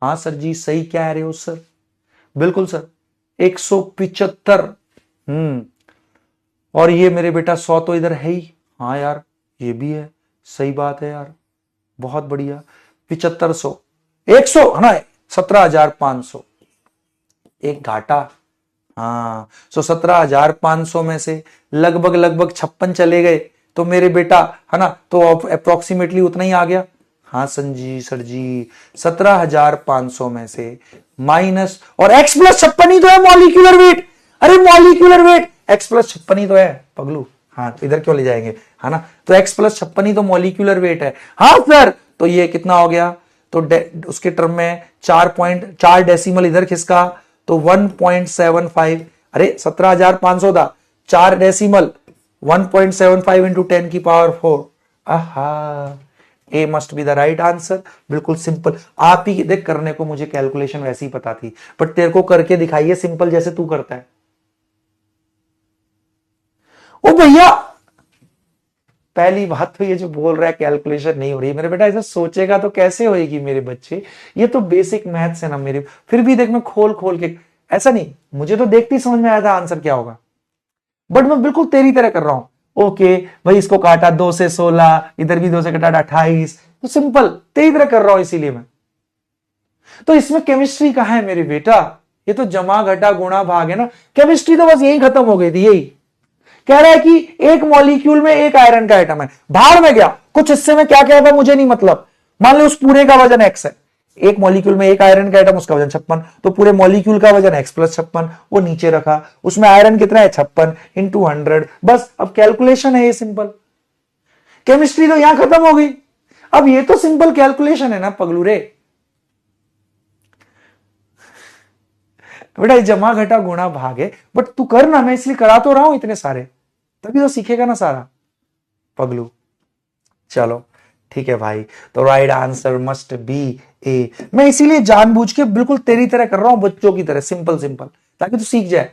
हाँ सर जी सही कह रहे हो सर, बिल्कुल सर 175। और ये मेरे बेटा 100 तो इधर है ही, हाँ यार ये भी है, सही बात है यार, बहुत बढ़िया, 7500, 100 है ना, 17,500, एक घाटा, हाँ, सो 17,500 में से लगभग 56 चले गए, तो मेरे बेटा है ना, तो अप्रोक्सीमेटली उतना ही आ गया, हाँ संजी सर जी, 17,500 में से माइनस, और x प्लस 56 ही तो है मॉलिक्यूलर वेट, अरे मॉलिक्यूलर वेट x प्लस 56 ही तो है पगलू, हाँ तो इधर क्यों ले जाएंगे, है ना, तो x प्लस 56 ही तो मॉलिक्यूलर वेट है, हाँ सर, तो ये कितना हो गया, तो उसके टर्म में 4 डेसिमल इधर खिसका, तो 1.75, अरे 17,500 था, 4 डेसिमल 1.75 इंटू 10 की पावर 4, आहा A must be the right answer. बिल्कुल सिंपल। आप ही देख, करने को मुझे कैलकुलेशन वैसे ही पता थी, बट तेरे को करके दिखाइए सिंपल जैसे तू करता है। ओ भैया, पहली बात तो ये जो बोल रहा है कैलकुलेशन नहीं हो रही, मेरे बेटा ऐसा सोचेगा तो कैसे होएगी मेरे बच्चे, ये तो बेसिक मैथ्स है ना मेरे। फिर भी देख, मैं खोल खोल के, ऐसा नहीं, मुझे तो देखते ही समझ में आया था आंसर क्या होगा, बट मैं बिल्कुल तेरी तरह कर रहा हूं। ओके भाई, इसको काटा 2 से 16, इधर भी 2 से काटा 28, तो सिंपल तेरी तरह कर रहा हूं, इसीलिए मैं। तो इसमें केमिस्ट्री कहां है मेरे बेटा? ये तो जमा घटा गुणा भाग है ना। केमिस्ट्री तो बस यही खत्म हो गई थी, यही कह रहा है कि एक मॉलिक्यूल में एक आयरन का एटम है। बाहर में गया कुछ हिस्से में क्या क्या था मुझे नहीं मतलब। मान लो उस पूरे का वजन x है, एक मॉलिक्यूल में एक आयरन का एटम, उसका वजन 56, तो पूरे मॉलिक्यूल का वजन x प्लस 56, वो नीचे रखा, उसमें आयरन कितना है 56 इंटू 100। बस अब कैलकुलेशन है ये सिंपल। केमिस्ट्री तो यहां खत्म हो गई। अब ये तो सिंपल कैलकुलेशन है ना पगलू रे। बेटा जमा घटा गुणा भाग है, बट तू कर ना, मैं इसलिए करा तो रहा हूं इतने सारे, तभी तो सीखेगा ना सारा पगलू। चलो ठीक है भाई, तो राइट आंसर मस्ट बी ए। मैं इसीलिए जानबूझ के बिल्कुल तेरी तरह कर रहा हूं, बच्चों की तरह सिंपल सिंपल, ताकि तू सीख जाए।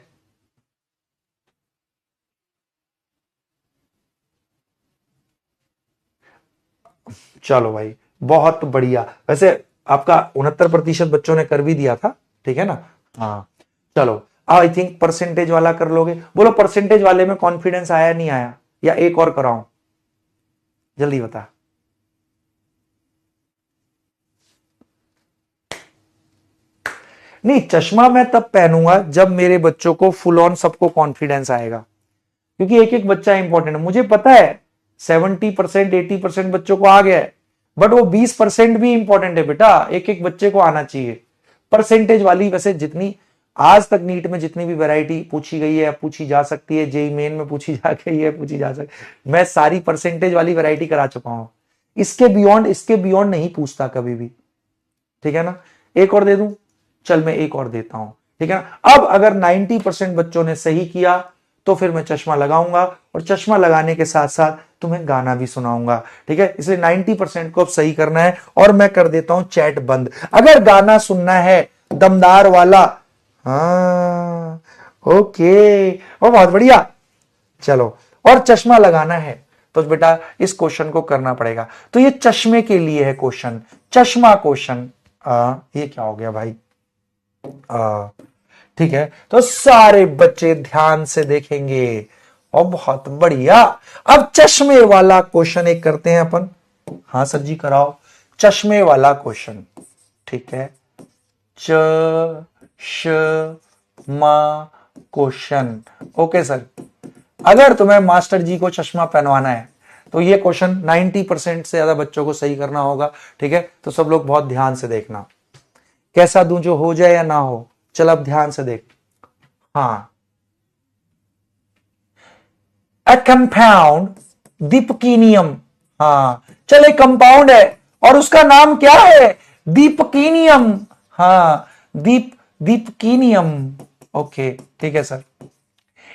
चलो भाई, बहुत बढ़िया। वैसे आपका 69% बच्चों ने कर भी दिया था, ठीक है ना। हाँ चलो, आई थिंक परसेंटेज वाला कर लोगे। बोलो परसेंटेज वाले में कॉन्फिडेंस आया नहीं आया, या एक और कराऊं? जल्दी बता। नहीं, चश्मा मैं तब पहनूंगा जब मेरे बच्चों को फुल ऑन सबको कॉन्फिडेंस आएगा, क्योंकि एक एक बच्चा इंपॉर्टेंट है। मुझे पता है 70% 80% बच्चों को आ गया है, बट वो 20% भी इंपॉर्टेंट है बेटा, एक एक बच्चे को आना चाहिए। परसेंटेज वाली वैसे जितनी आज तक नीट में जितनी भी वैरायटी पूछी गई है, पूछी जा सकती है, जेई मेन में पूछी जा गई है, पूछी जा सकती, मैं सारी परसेंटेज वाली वैरायटी करा चुका हूं। इसके बियॉन्ड नहीं पूछता कभी भी, ठीक है ना। एक और दे दूं? चल मैं एक और देता हूं, ठीक है ना। अब अगर 90% बच्चों ने सही किया तो फिर मैं चश्मा लगाऊंगा, और चश्मा लगाने के साथ साथ तुम्हें गाना भी सुनाऊंगा, ठीक है। इसलिए 90% को अब सही करना है, और मैं कर देता हूं चैट बंद। अगर गाना सुनना है दमदार वाला, हाँ ओके, ओ बहुत बढ़िया। चलो, और चश्मा लगाना है तो बेटा इस क्वेश्चन को करना पड़ेगा। तो ये चश्मे के लिए है क्वेश्चन, चश्मा क्वेश्चन। ये क्या हो गया भाई? ठीक है, तो सारे बच्चे ध्यान से देखेंगे, और बहुत बढ़िया। अब चश्मे वाला क्वेश्चन एक करते हैं अपन। हाँ सर जी कराओ, चश्मे वाला क्वेश्चन, ठीक है। चश्मा क्वेश्चन, ओके सर। अगर तुम्हें मास्टर जी को चश्मा पहनवाना है तो ये क्वेश्चन 90% से ज्यादा बच्चों को सही करना होगा, ठीक है। तो सब लोग बहुत ध्यान से देखना। कैसा दूं, जो हो जाए या ना हो? चल अब ध्यान से देख। हाँ, ए कंपाउंड दीपकीनियम। हाँ चल, एक कंपाउंड है और उसका नाम क्या है? दीपकीनियम। हाँ, दीपकीनियम। ओके ठीक है सर।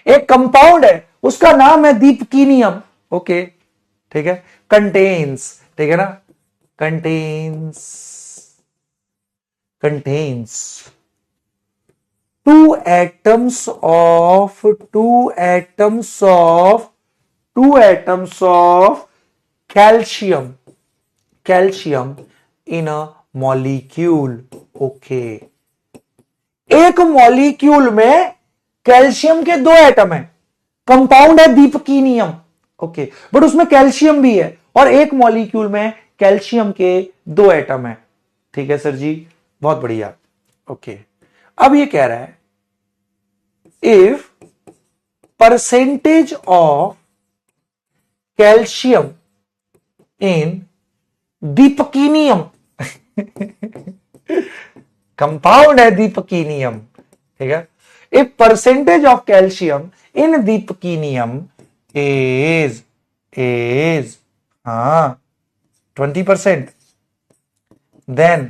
एक कंपाउंड है, उसका नाम है दीपकीनियम। ओके ठीक है। कंटेन्स, ठीक है ना, contains contains two atoms of calcium in a molecule. Okay, एक मॉलिक्यूल में कैल्शियम के 2 एटम है, कंपाउंड है दीपकीनियम। ओके, बट उसमें कैल्शियम भी है, और एक मॉलिक्यूल में कैल्शियम के 2 एटम है, ठीक है सर जी, बहुत बढ़िया। ओके, अब ये कह रहा है if percentage of calcium in deepakinium, compound है दीपकीनियम, ठीक है। If percentage of calcium in deepakinium is हाँ 20%, देन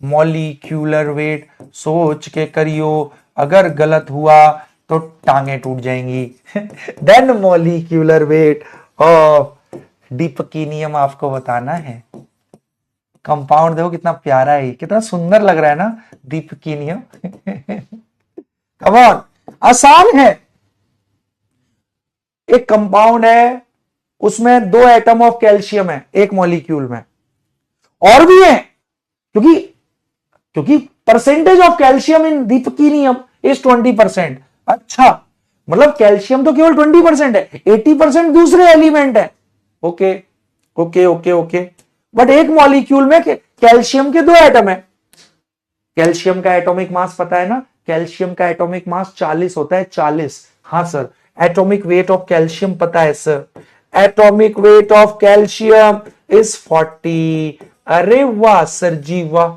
मॉलिक्यूलर वेट, सोच के करियो, अगर गलत हुआ तो टांगे टूट जाएंगी। देन मॉलिक्यूलर वेट ऑफ दीपकीनियम आपको बताना है, कंपाउंड देखो कितना प्यारा है, कितना सुंदर लग रहा है ना, दीपकीनियम। कम ऑन, आसान है। एक कंपाउंड है, उसमें 2 एटम ऑफ कैल्शियम है एक मॉलिक्यूल में, और भी है, क्योंकि क्योंकि percentage of calcium in deepakinium is 20%। अच्छा, मतलब कैल्शियम तो केवल 20% है, 80% दूसरे एलिमेंट है। Okay okay okay okay, but एक मॉलिक्यूल में कैल्शियम के 2 एटम है। कैल्शियम का एटॉमिक मास पता है ना, कैल्शियम का एटॉमिक मास 40 होता है, 40। हाँ sir. Atomic weight of calcium पता है sir, atomic weight of calcium is 40। अरे वाह सर जी वाह,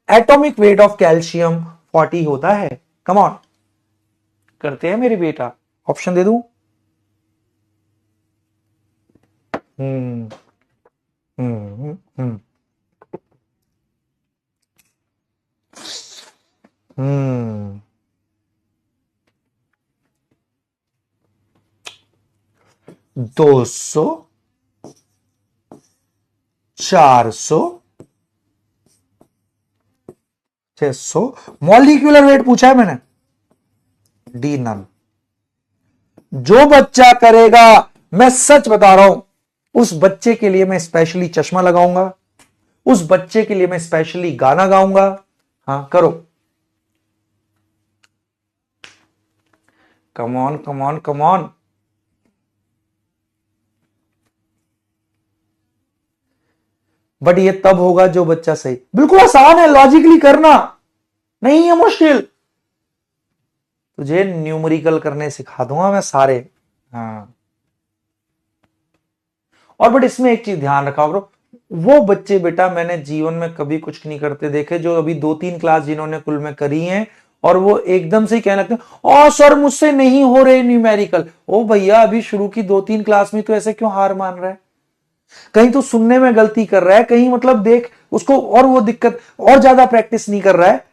एटॉमिक वेट ऑफ कैल्शियम 40 होता है। कम ऑन, करते हैं मेरे बेटा, ऑप्शन दे दूं? हम्म हम्म हम्म हम्म 200, 400, 600, मॉलिक्यूलर वेट पूछा है मैंने, डी नन। जो बच्चा करेगा, मैं सच बता रहा हूं, उस बच्चे के लिए मैं स्पेशली चश्मा लगाऊंगा, उस बच्चे के लिए मैं स्पेशली गाना गाऊंगा। हाँ करो, come on come on come on. But ये तब होगा जो बच्चा सही, बिल्कुल आसान है, लॉजिकली करना नहीं है मुश्किल। तुझे न्यूमेरिकल करने सिखा दूंगा मैं सारे। हाँ, और बट इसमें एक चीज ध्यान रखा करो, वो बच्चे बेटा मैंने जीवन में कभी कुछ नहीं करते देखे, जो अभी 2-3 क्लास जिन्होंने कुल में करी हैं, और वो एकदम से ही कहने लगते हैं ओ सर मुझसे नहीं हो रहे न्यूमेरिकल। ओ भैया, अभी शुरू की 2-3 क्लास में तो ऐसे क्यों हार मान रहा है? कहीं तो सुनने में गलती कर रहा है, कहीं मतलब देख उसको, और वो दिक्कत, और ज्यादा प्रैक्टिस नहीं कर रहा है,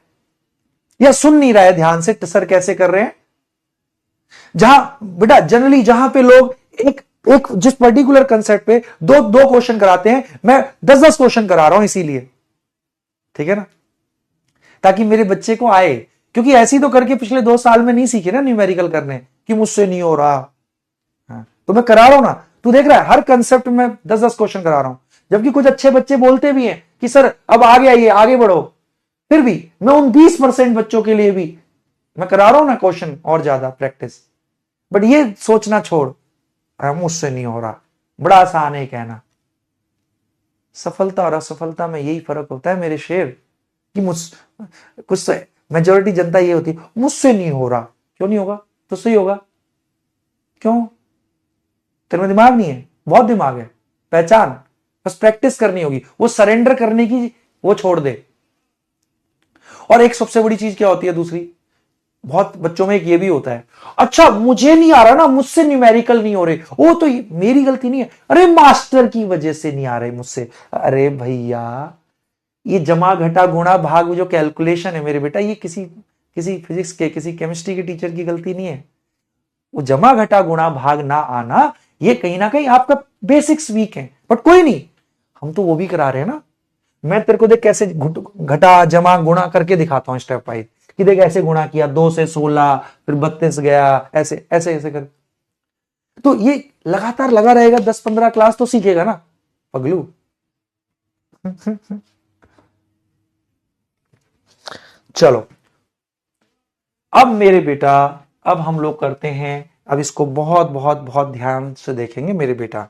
या सुन नहीं रहा है ध्यान से सर कैसे कर रहे हैं। जहां बेटा जनरली जहां पे लोग एक एक जिस पर्टिकुलर कंसेप्ट पे दो दो क्वेश्चन कराते हैं, मैं 10-10 क्वेश्चन करा रहा हूं इसीलिए, ठीक है ना, ताकि मेरे बच्चे को आए। क्योंकि ऐसी तो करके पिछले 2 साल में नहीं सीखे ना न्यूमेरिकल करने, कि मुझसे नहीं हो रहा। हाँ, तो मैं करा रहा हूं ना, तू देख रहा है हर कंसेप्ट में 10-10 क्वेश्चन करा रहा हूं, जबकि कुछ अच्छे बच्चे बोलते भी हैं कि सर अब आगे आइए, आगे बढ़ो, फिर भी मैं उन 20% बच्चों के लिए भी मैं करा रहा हूं ना क्वेश्चन और ज्यादा प्रैक्टिस। बट ये सोचना छोड़, मुझसे नहीं हो रहा, बड़ा आसान है कहना। सफलता और असफलता में यही फर्क होता है मेरे शेर, कि मुझ कुछ मेजोरिटी जनता ये होती है मुझसे नहीं हो रहा। क्यों नहीं होगा? तो सही होगा। क्यों? तेरे में दिमाग नहीं है? बहुत दिमाग है, पहचान, बस प्रैक्टिस करनी होगी, वो सरेंडर करने की वो छोड़ दे। और एक सबसे बड़ी चीज क्या होती है दूसरी, बहुत बच्चों में एक ये भी होता है, अच्छा मुझे नहीं आ रहा ना, मुझसे न्यूमेरिकल नहीं हो रहे, वो तो मेरी गलती नहीं है, अरे मास्टर की वजह से नहीं आ रहे मुझसे। अरे भैया, ये जमा घटा गुणा भाग जो कैलकुलेशन है मेरे बेटा, ये किसी किसी फिजिक्स के, किसी केमिस्ट्री के टीचर की गलती नहीं है। वो जमा घटा गुणा भाग ना आना, ये कहीं ना कहीं आपका बेसिक्स वीक है, बट कोई नहीं, हम तो वो भी करा रहे हैं ना। मैं तेरे को देख कैसे घटा जमा गुणा करके दिखाता हूं स्टेप वाइज, कि देख ऐसे गुणा किया, 2 से 16 फिर 32 गया, ऐसे ऐसे ऐसे कर। तो ये लगातार लगा रहेगा, 10-15 क्लास तो सीखेगा ना पगलू। चलो अब मेरे बेटा, अब हम लोग करते हैं, अब इसको बहुत बहुत बहुत ध्यान से देखेंगे मेरे बेटा।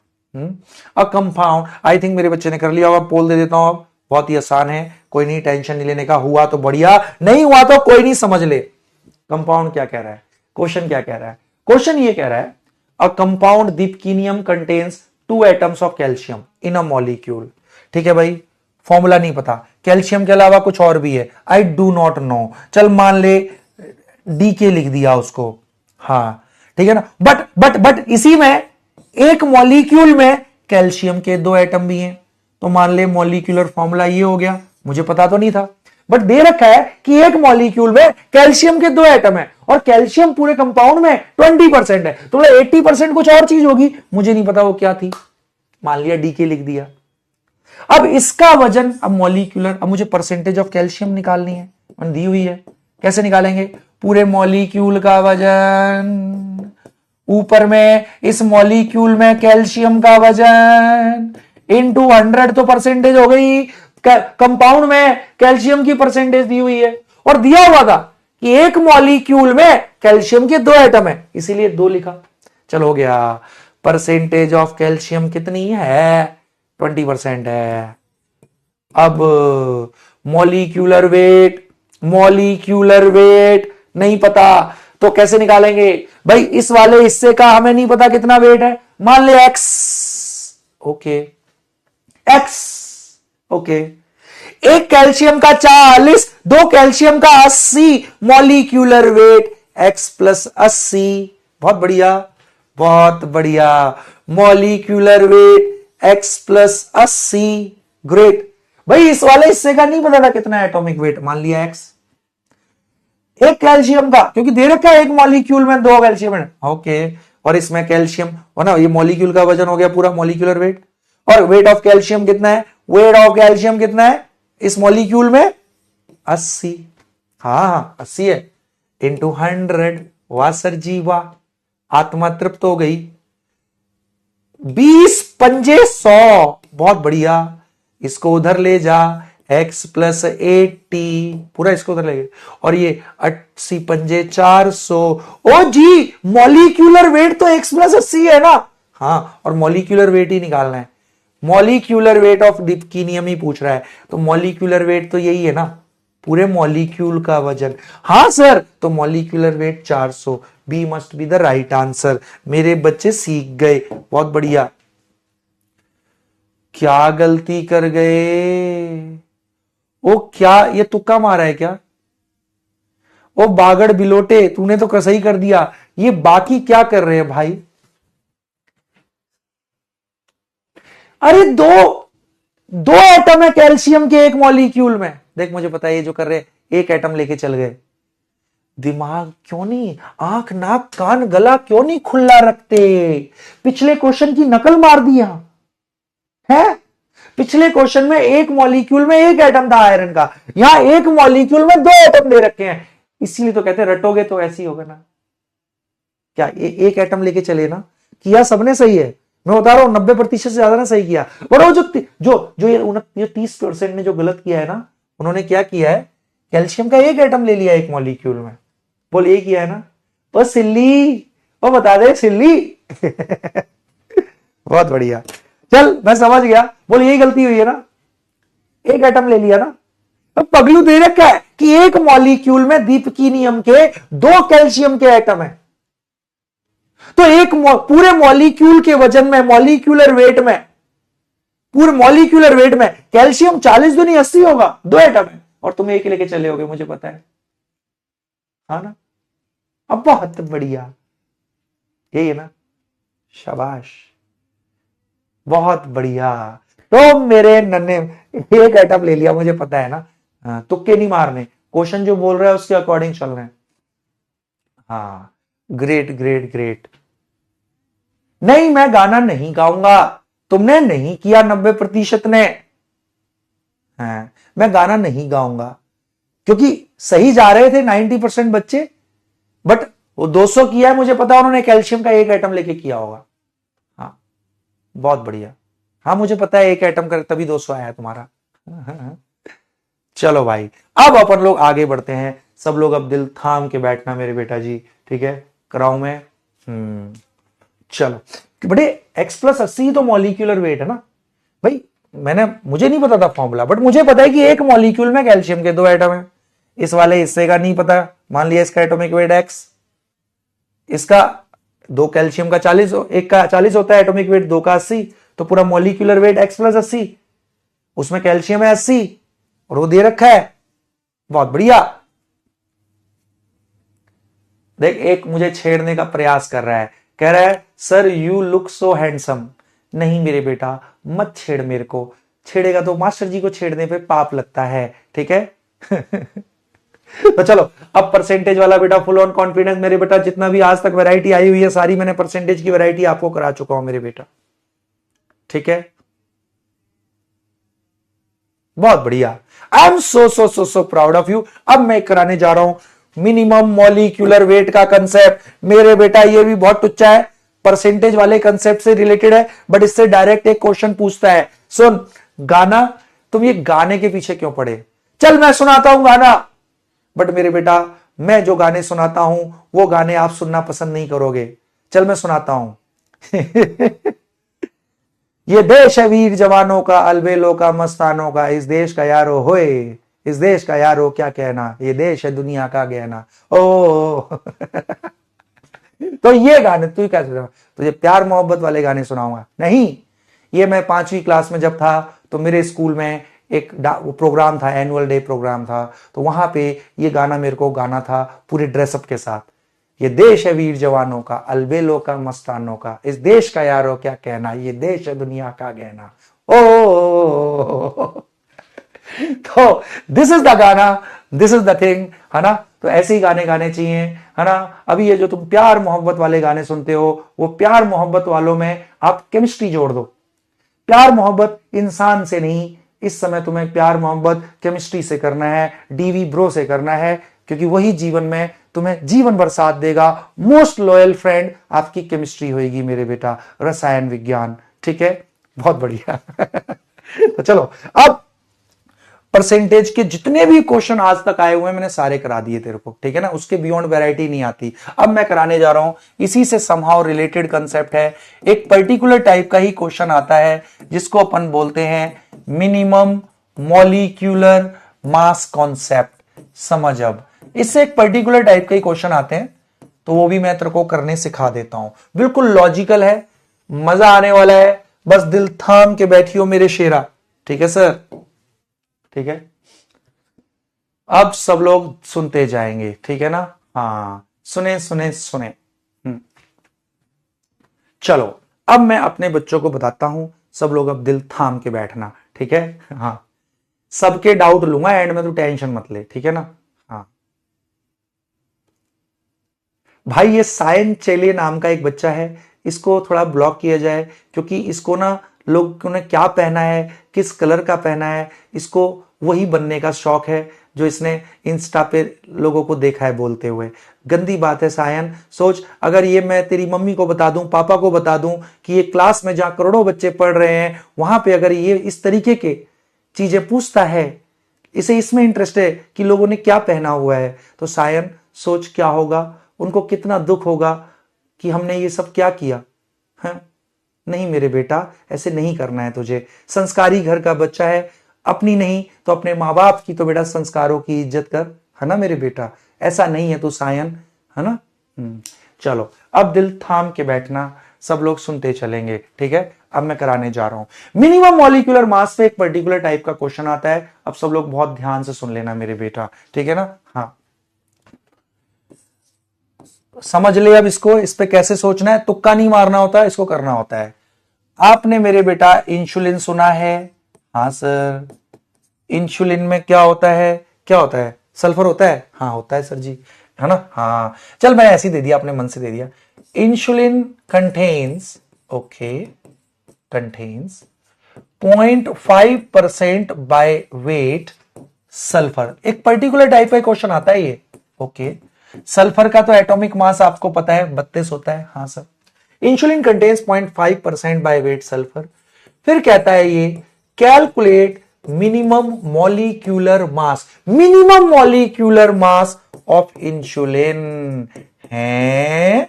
अ कंपाउंड, आई थिंक मेरे बच्चे ने कर लिया होगा, पोल दे देता हूं अब, बहुत ही आसान है, कोई नहीं, टेंशन नहीं लेने का, हुआ तो बढ़िया, नहीं हुआ तो कोई नहीं, समझ ले। कंपाउंड क्या कह रहा है, क्वेश्चन क्या कह रहा है? क्वेश्चन ये कह रहा है a compound deepakinium contains 2 atoms of calcium in a molecule. ठीक है भाई, फॉर्मूला नहीं पता, कैल्शियम के अलावा कुछ और भी है, आई डू नॉट नो, चल मान ले डी के लिख दिया उसको, हाँ ठीक है ना, बट इसी में एक मॉलिक्यूल में कैल्शियम के 2 एटम भी हैं, तो मान ले मॉलिक्यूलर फॉर्मूला ये हो गया, मुझे पता तो नहीं था, बट दे रखा है कि एक मॉलिक्यूल में कैल्शियम के 2 एटम है, और कैल्शियम पूरे कंपाउंड में 20% है, तो 80% कुछ और चीज होगी, मुझे नहीं पता वो क्या थी, मान लिया डी के लिख दिया। अब इसका वजन, अब मॉलिक्यूलर, अब मुझे परसेंटेज ऑफ कैल्शियम निकालनी है, मैंने दी हुई है। कैसे निकालेंगे? पूरे मॉलिक्यूल का वजन, ऊपर में इस मॉलिक्यूल में कैल्शियम का वजन इनटू 100, तो परसेंटेज हो गई। कंपाउंड में कैल्शियम की परसेंटेज दी हुई है और दिया हुआ था कि एक मॉलिक्यूल में कैल्शियम के 2 एटम है, इसीलिए 2 लिखा। चलो हो गया। परसेंटेज ऑफ कैल्शियम कितनी है? 20% है। अब मॉलिक्यूलर वेट, मॉलिक्यूलर वेट नहीं पता तो कैसे निकालेंगे भाई? इस वाले हिस्से का हमें नहीं पता कितना वेट है, मान ले x, ओके x, ओके। एक कैल्शियम का 40, 2 कैल्शियम का 80, मॉलिक्यूलर वेट x प्लस 80। बहुत बढ़िया, बहुत बढ़िया। Molecular weight x plus 80, great. भाई इस वाले हिस्से का नहीं पता था कितना एटॉमिक वेट, मान लिया x। एक कैल्शियम का, क्योंकि दे रखा है एक मॉलिक्यूल में 2 कैल्शियम है, ओके। और इसमें कैल्शियम हो ना, ये मॉलिक्यूल का वजन हो गया पूरा मॉलिक्यूलर वेट। और वेट ऑफ कैल्शियम कितना है? वेट ऑफ कैल्शियम कितना है इस मॉलिक्यूल में? 80। हाँ 80 है, इंटू 100। वाह सर जी वाह, आत्मा तृप्त हो गई। 20 पंजे 100, बहुत बढ़िया। इसको उधर ले जा, x प्लस 80, पूरा इसको उधर ले गए। और ये 80 पंजे 400। ओ जी, मॉलिक्यूलर वेट तो x प्लस 80 है ना? हाँ, और मॉलिक्यूलर वेट ही निकालना है। मॉलिक्यूलर वेट ऑफ डिप्कीनियम ही पूछ रहा है, तो मॉलिक्यूलर वेट तो यही है ना, पूरे मॉलिक्यूल का वजन। हाँ सर, तो molecular weight 400। B must be the right answer. मेरे बच्चे सीख गए, बहुत बढ़िया। क्या गलती कर गए? ओ क्या, ये तुक्का मारा है क्या? ओ बागड़ बिलोटे, तूने तो सही कर दिया। ये बाकी क्या कर रहे हैं भाई? अरे दो एटम है कैल्शियम के एक मॉलिक्यूल में। देख मुझे पता है ये जो कर रहे हैं, एक एटम लेके चल गए। दिमाग क्यों नहीं, आंख नाक कान गला क्यों नहीं खुला रखते? पिछले क्वेश्चन की नकल मार दिया है। पिछले क्वेश्चन में एक मॉलिक्यूल में एक एटम था आयरन का, यहां एक मॉलिक्यूल में 2 एटम दे रखे हैं, इसीलिए तो कहते हैं रटोगे तो ऐसे ही होगा ना। क्या एक एटम लेके चले ना? किया सबने सही है, मैं बता रहा हूं 90% से ज्यादा ने सही किया। और वो जो ये 30% ने जो गलत किया है ना, उन्होंने क्या किया है, कैल्शियम का एक एटम ले लिया एक मॉलिक्यूल में। बोल ये किया है ना? ओ सिल्ली, वो बता दे सिल्ली। बहुत बढ़िया, चल मैं समझ गया। बोल यही गलती हुई है ना, एक एटम ले लिया ना। अब पगलू दे रखा है कि एक मॉलिक्यूल में दीपकीनियम के 2 कैल्शियम के एटम है, तो एक पूरे मॉलिक्यूल के वजन में, मॉलिक्यूलर वेट में, पूरे मॉलिक्यूलर वेट में कैल्शियम 40 दूनी 80 होगा, 2 एटम है, और तुम एक लेके चले होगे, मुझे पता है। हाँ ना? अब बहुत बढ़िया, यही है ना? शाबाश, बहुत बढ़िया। तो मेरे नन्हे एक एटम ले लिया, मुझे पता है ना। हाँ, तुक्के नहीं मारने, क्वेश्चन जो बोल रहा है उसके अकॉर्डिंग चल रहे हैं। हाँ, ग्रेट ग्रेट ग्रेट। नहीं, मैं गाना नहीं गाऊंगा, तुमने नहीं किया 90% ने। हाँ, मैं गाना नहीं गाऊंगा, क्योंकि सही जा रहे थे 90% बच्चे, बट वो 200 किया है, मुझे पता उन्होंने कैल्शियम का एक एटम लेके किया होगा। हाँ, बहुत बढ़िया। हाँ मुझे पता है एक एटम कर तभी 200 आया है तुम्हारा। चलो भाई, अब अपन लोग आगे बढ़ते हैं। सब लोग अब दिल थाम के बैठना मेरे बेटा जी, ठीक है? कराऊं मैं? चलो बड़े, x प्लस 80 तो मॉलिक्यूलर वेट है ना भाई। मुझे नहीं पता था फॉर्मूला, बट मुझे पता है कि एक मॉलिक्यूल में कैल्शियम के 2 एटम है। इस वाले हिस्से का नहीं पता, मान लिया इसका एटॉमिक वेट x, इसका 2 कैल्शियम का 40, एक का 40 होता है एटॉमिक वेट, 2 का 80, तो पूरा मॉलिक्यूलर वेट x प्लस 80, उसमें कैल्शियम है 80 और वो दे रखा है। बहुत बढ़िया। देख एक मुझे छेड़ने का प्रयास कर रहा है, कह रहा है sir you look so handsome. नहीं मेरे बेटा, मत छेड़ मेरे को, छेड़ेगा तो मास्टर जी को छेड़ने पे पाप लगता है, ठीक है? तो चलो अब परसेंटेज वाला बेटा फुल ऑन कॉन्फिडेंस मेरे बेटा, जितना भी आज तक वैरायटी आई हुई है सारी मैंने परसेंटेज की वैरायटी आपको करा चुका हूं मेरे बेटा, ठीक है? बहुत बढ़िया। आई am so so so so proud of you. अब मैं कराने जा रहा हूं मिनिमम मॉलिक्यूलर वेट का कंसेप्ट। मेरे बेटा ये भी बहुत टुच्चा है, परसेंटेज वाले कंसेप्ट से रिलेटेड है, बट इससे डायरेक्ट एक क्वेश्चन पूछता है। सुन, गाना, तुम ये गाने के पीछे क्यों पड़े? चल मैं सुनाता हूं गाना, बट मेरे बेटा मैं जो गाने सुनाता हूं वो गाने आप सुनना पसंद नहीं करोगे। चल मैं सुनाता हूं। ये देश है वीर जवानों का, अलबेलों का, मस्तानों का, इस देश का यारो होए, इस देश का यारो क्या कहना, ये देश है दुनिया का गहना। ओ तो ये गाने तू क्या सुना? तुझे प्यार मोहब्बत वाले गाने सुनाऊंगा? नहीं, ये मैं 5वीं क्लास में जब था तो मेरे स्कूल में एक प्रोग्राम था, एनुअल डे प्रोग्राम था, तो वहां पे ये गाना मेरे को गाना था पूरे ड्रेसअप के साथ। ये देश है वीर जवानों का, अलबेलों का, मस्तानों का, इस देश का यारो क्या कहना, ये देश है दुनिया का गहना। ओ तो दिस इज द गाना, दिस इज द थिंग, है ना? तो ऐसे ही गाने गाने चाहिए, है ना? अभी ये जो तुम प्यार मोहब्बत वाले गाने सुनते हो, वो प्यार मोहब्बत वालों में आप केमिस्ट्री जोड़ दो। प्यार मोहब्बत इंसान से नहीं, इस समय तुम्हें प्यार मोहब्बत केमिस्ट्री से करना है, डीवी ब्रो से करना है, क्योंकि वही जीवन में तुम्हें जीवन भर साथ देगा। मोस्ट लॉयल फ्रेंड आपकी केमिस्ट्री होगी मेरे बेटा, रसायन विज्ञान। ठीक है, बहुत बढ़िया। तो चलो, अब परसेंटेज के जितने भी क्वेश्चन आज तक आए हुए हैं मैंने सारे करा दिए तेरे को, ठीक है ना? उसके बियॉन्ड वैरायटी नहीं आती। अब मैं कराने जा रहा हूं, इसी से समहाउ रिलेटेड कंसेप्ट है, एक पर्टिकुलर टाइप का ही क्वेश्चन आता है जिसको अपन बोलते हैं मिनिमम मॉलिक्यूलर मास कॉन्सेप्ट। समझ, अब इससे एक पर्टिकुलर टाइप का ही क्वेश्चन आते हैं, तो वो भी मैं तेरे को करने सिखा देता हूं। बिल्कुल लॉजिकल है, मजा आने वाला है, बस दिल थाम के बैठियो मेरे शेरा। ठीक है सर? ठीक है, अब सब लोग सुनते जाएंगे, ठीक है ना? हाँ, सुने सुने सुने। चलो, अब मैं अपने बच्चों को बताता हूं, सब लोग अब दिल थाम के बैठना, ठीक है? हाँ, सबके डाउट लूंगा एंड में, तू टेंशन मत ले, ठीक है ना? हाँ भाई, ये सायन चेले नाम का एक बच्चा है, इसको थोड़ा ब्लॉक किया जाए, क्योंकि इसको ना लोग ने क्या पहना है, किस कलर का पहना है, इसको वही बनने का शौक है जो इसने इंस्टा पे लोगों को देखा है बोलते हुए। गंदी बात है सायन। सोच, अगर ये मैं तेरी मम्मी को बता दूं, पापा को बता दूं कि ये क्लास में जहां करोड़ों बच्चे पढ़ रहे हैं, वहां पे अगर ये इस तरीके के चीजें पूछता है, इसे इसमें इंटरेस्ट है कि लोगों ने क्या पहना हुआ है, तो सायन सोच क्या होगा, उनको कितना दुख होगा कि हमने ये सब क्या किया है। नहीं मेरे बेटा, ऐसे नहीं करना है तुझे। संस्कारी घर का बच्चा है, अपनी नहीं तो अपने माँ बाप की तो बेटा संस्कारों की इज्जत कर, है ना मेरे बेटा? ऐसा नहीं है तू सायन, है ना? चलो, अब दिल थाम के बैठना, सब लोग सुनते चलेंगे, ठीक है? अब मैं कराने जा रहा हूं मिनिमम मॉलिक्यूलर मास पे एक पर्टिकुलर टाइप का क्वेश्चन आता है। अब सब लोग बहुत ध्यान से सुन लेना मेरे बेटा, ठीक है ना? हाँ, समझ ले अब इसको, इस पे कैसे सोचना है। तुक्का नहीं मारना होता, इसको करना होता है। आपने मेरे बेटा इंसुलिन सुना है? हाँ सर। इंसुलिन में क्या होता है? क्या होता है? सल्फर होता है? हाँ होता है सर जी, है ना? हाँ, चल मैं ऐसे ही दे दिया, अपने मन से दे दिया। Insulin contains, okay, contains 0.5% by weight sulphur. एक पर्टिकुलर टाइप का क्वेश्चन आता है ये, ओके। सल्फर का तो एटॉमिक मास आपको पता है 32 होता है। हाँ sir. Insulin contains 0.5% by weight sulphur. फिर कहता है ये calculate minimum molecular mass, minimum molecular mass of insulin है,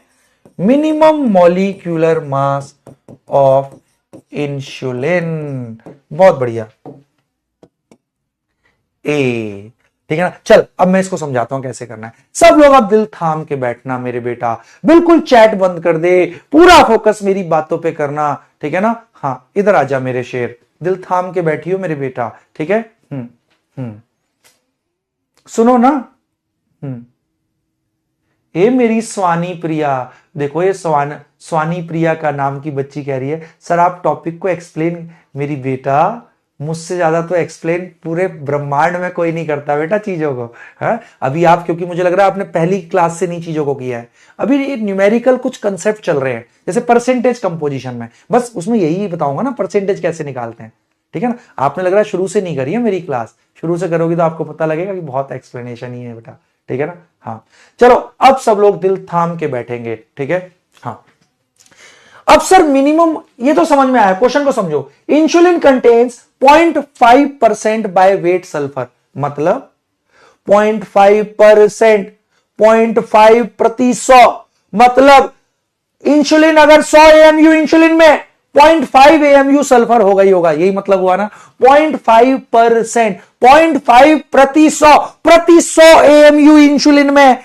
minimum molecular mass of insulin. बहुत बढ़िया, ए, ठीक है ना? चल अब मैं इसको समझाता हूं कैसे करना है। सब लोग अब दिल थाम के बैठना मेरे बेटा, बिल्कुल चैट बंद कर दे, पूरा फोकस मेरी बातों पे करना, ठीक है ना? हाँ, इधर आजा मेरे शेर, दिल थाम के बैठियो मेरे बेटा, ठीक है? सुनो ना। ए मेरी स्वानी प्रिया, देखो ये स्वानी प्रिया का नाम की बच्ची कह रही है सर आप टॉपिक को एक्सप्लेन। मेरी बेटा, मुझसे ज्यादा तो एक्सप्लेन पूरे ब्रह्मांड में कोई नहीं करता बेटा चीजों को, है? अभी आप, क्योंकि मुझे लग रहा है आपने पहली क्लास से नहीं चीजों को किया है, अभी ये न्यूमेरिकल कुछ कंसेप्ट चल रहे हैं, जैसे परसेंटेज कंपोजिशन में, बस उसमें यही बताऊंगा ना परसेंटेज कैसे निकालते हैं, ठीक है ना। आपने लग रहा है शुरू से नहीं करी है मेरी क्लास, शुरू से करोगी तो आपको पता लगेगा कि बहुत एक्सप्लेनेशन ही है बेटा, ठीक है ना। हाँ चलो अब सब लोग दिल थाम के बैठेंगे, ठीक है। हाँ अब सर मिनिमम ये तो समझ में आया, क्वेश्चन को समझो। Insulin contains 0.5% by weight sulphur, मतलब 0.5%, 0.5%, मतलब इंसुलिन अगर 100 एएमयू इंसुलिन में 0.5 एएमयू सल्फर होगा ही होगा, यही मतलब हुआ ना। 0.5%, 0.5% प्रति 100 एएमयू इंसुलिन में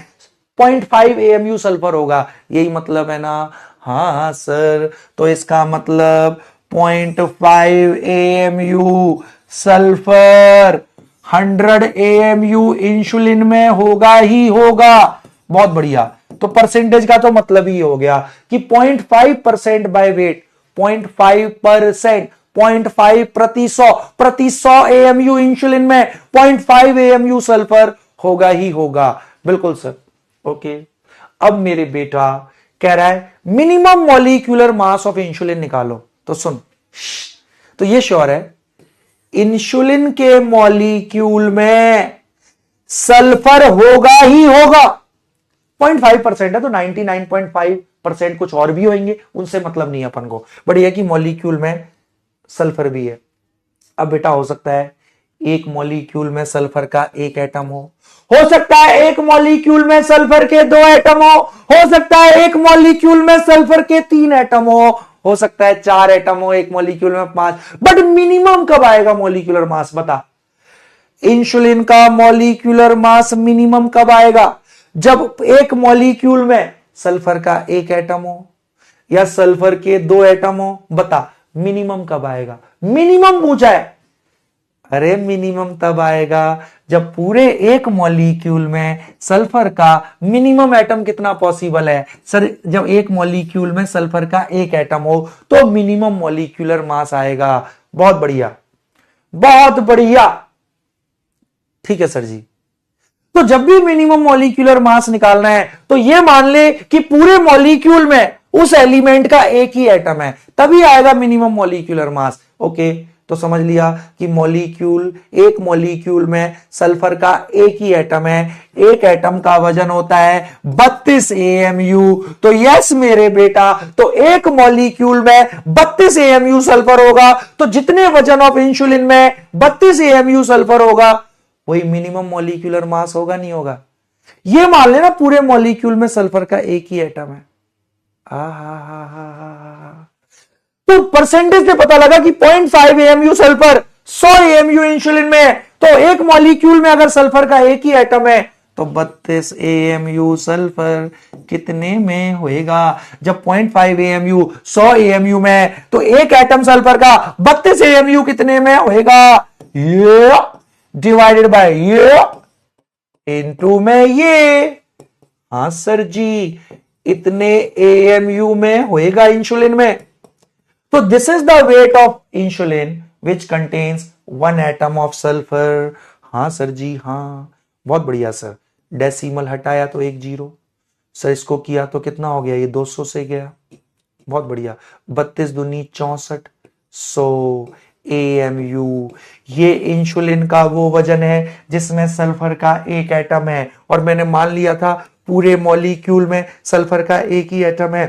0.5 एएमयू सल्फर होगा, यही मतलब है ना। हाँ सर, तो इसका मतलब 0.5 एएमयू सल्फर 100 एएमयू इंसुलिन में होगा ही होगा। बहुत बढ़िया, तो परसेंटेज का तो मतलब ही हो गया कि 0.5% बाय वेट, 0.5%, 0.5 प्रति 100 एएमयू इंसुलिन में 0.5 एएमयू सल्फर होगा ही होगा। बिल्कुल सर, ओके। अब मेरे बेटा कह रहा है minimum molecular mass of insulin निकालो, तो सुन, तो ये श्योर है इंसुलिन के मॉलिक्यूल में सल्फर होगा ही होगा। 0.5% है तो 99.5% कुछ और भी होंगे, उनसे मतलब नहीं अपन को, बट यह कि मॉलिक्यूल में सल्फर भी है। अब बेटा हो सकता है एक मॉलिक्यूल में सल्फर का एक एटम हो सकता है एक मॉलिक्यूल में सल्फर के 2 एटम हो सकता है एक मॉलिक्यूल में सल्फर के 3 एटम हो सकता है 4 एटम हो एक मॉलिक्यूल में 5, बट मिनिमम कब आएगा मॉलिक्यूलर मास बता। इंसुलिन का मॉलिक्यूलर मास मिनिमम कब आएगा, जब एक मॉलिक्यूल में सल्फर का एक एटम हो या सल्फर के 2 एटम हो। बता मिनिमम कब आएगा, मिनिमम पूछा है। अरे मिनिमम तब आएगा जब पूरे एक मॉलिक्यूल में सल्फर का मिनिमम एटम कितना पॉसिबल है सर, जब एक मॉलिक्यूल में सल्फर का एक एटम हो तो मिनिमम मॉलिक्यूलर मास आएगा। बहुत बढ़िया, बहुत बढ़िया, ठीक है सर जी। तो जब भी मिनिमम मॉलिक्यूलर मास निकालना है तो यह मान ले कि पूरे मॉलिक्यूल में उस एलिमेंट का एक ही एटम है, तभी आएगा मिनिमम मॉलिक्यूलर मास। ओके, तो समझ लिया कि एक मॉलिक्यूल में सल्फर का एक ही एटम है, एक एटम का वजन होता है 32 एएमयू। तो यस मेरे बेटा, तो एक मॉलिक्यूल में 32 एएमयू सल्फर होगा, तो जितने वजन ऑफ इंसुलिन में 32 एएमयू सल्फर होगा वही मिनिमम मॉलिक्यूलर मास होगा, नहीं होगा। ये मान लेना पूरे मॉलिक्यूल में सल्फर का एक ही एटम है। तो परसेंटेज से पता लगा कि 0.5 एएमयू सल्फर 100 एएमयू इंसुलिन में, तो एक मॉलिक्यूल में अगर सल्फर का एक ही एटम है तो 32 एएमयू सल्फर कितने में होएगा। जब 0.5 एएमयू 100 एएमयू में, तो एक एटम सल्फर का 32 एएमयू कितने में होएगा, ये डिवाइडेड बाय ये इनटू में ये। हाँ सर जी, इतने एएमयू में होएगा इंसुलिन में। तो this is the weight of insulin which contains 1 atom of sulphur. हाँ सर जी, हाँ बहुत बढ़िया सर। डेसिमल हटाया तो 1 0 सर, इसको किया तो कितना हो गया, ये 200 से गया। बहुत बढ़िया, 32 दूनी 64 100 एएमयू। ये इंसुलिन का वो वजन है जिसमें सल्फर का एक एटम है, और मैंने मान लिया था पूरे मॉलिक्यूल में सल्फर का एक ही एटम है,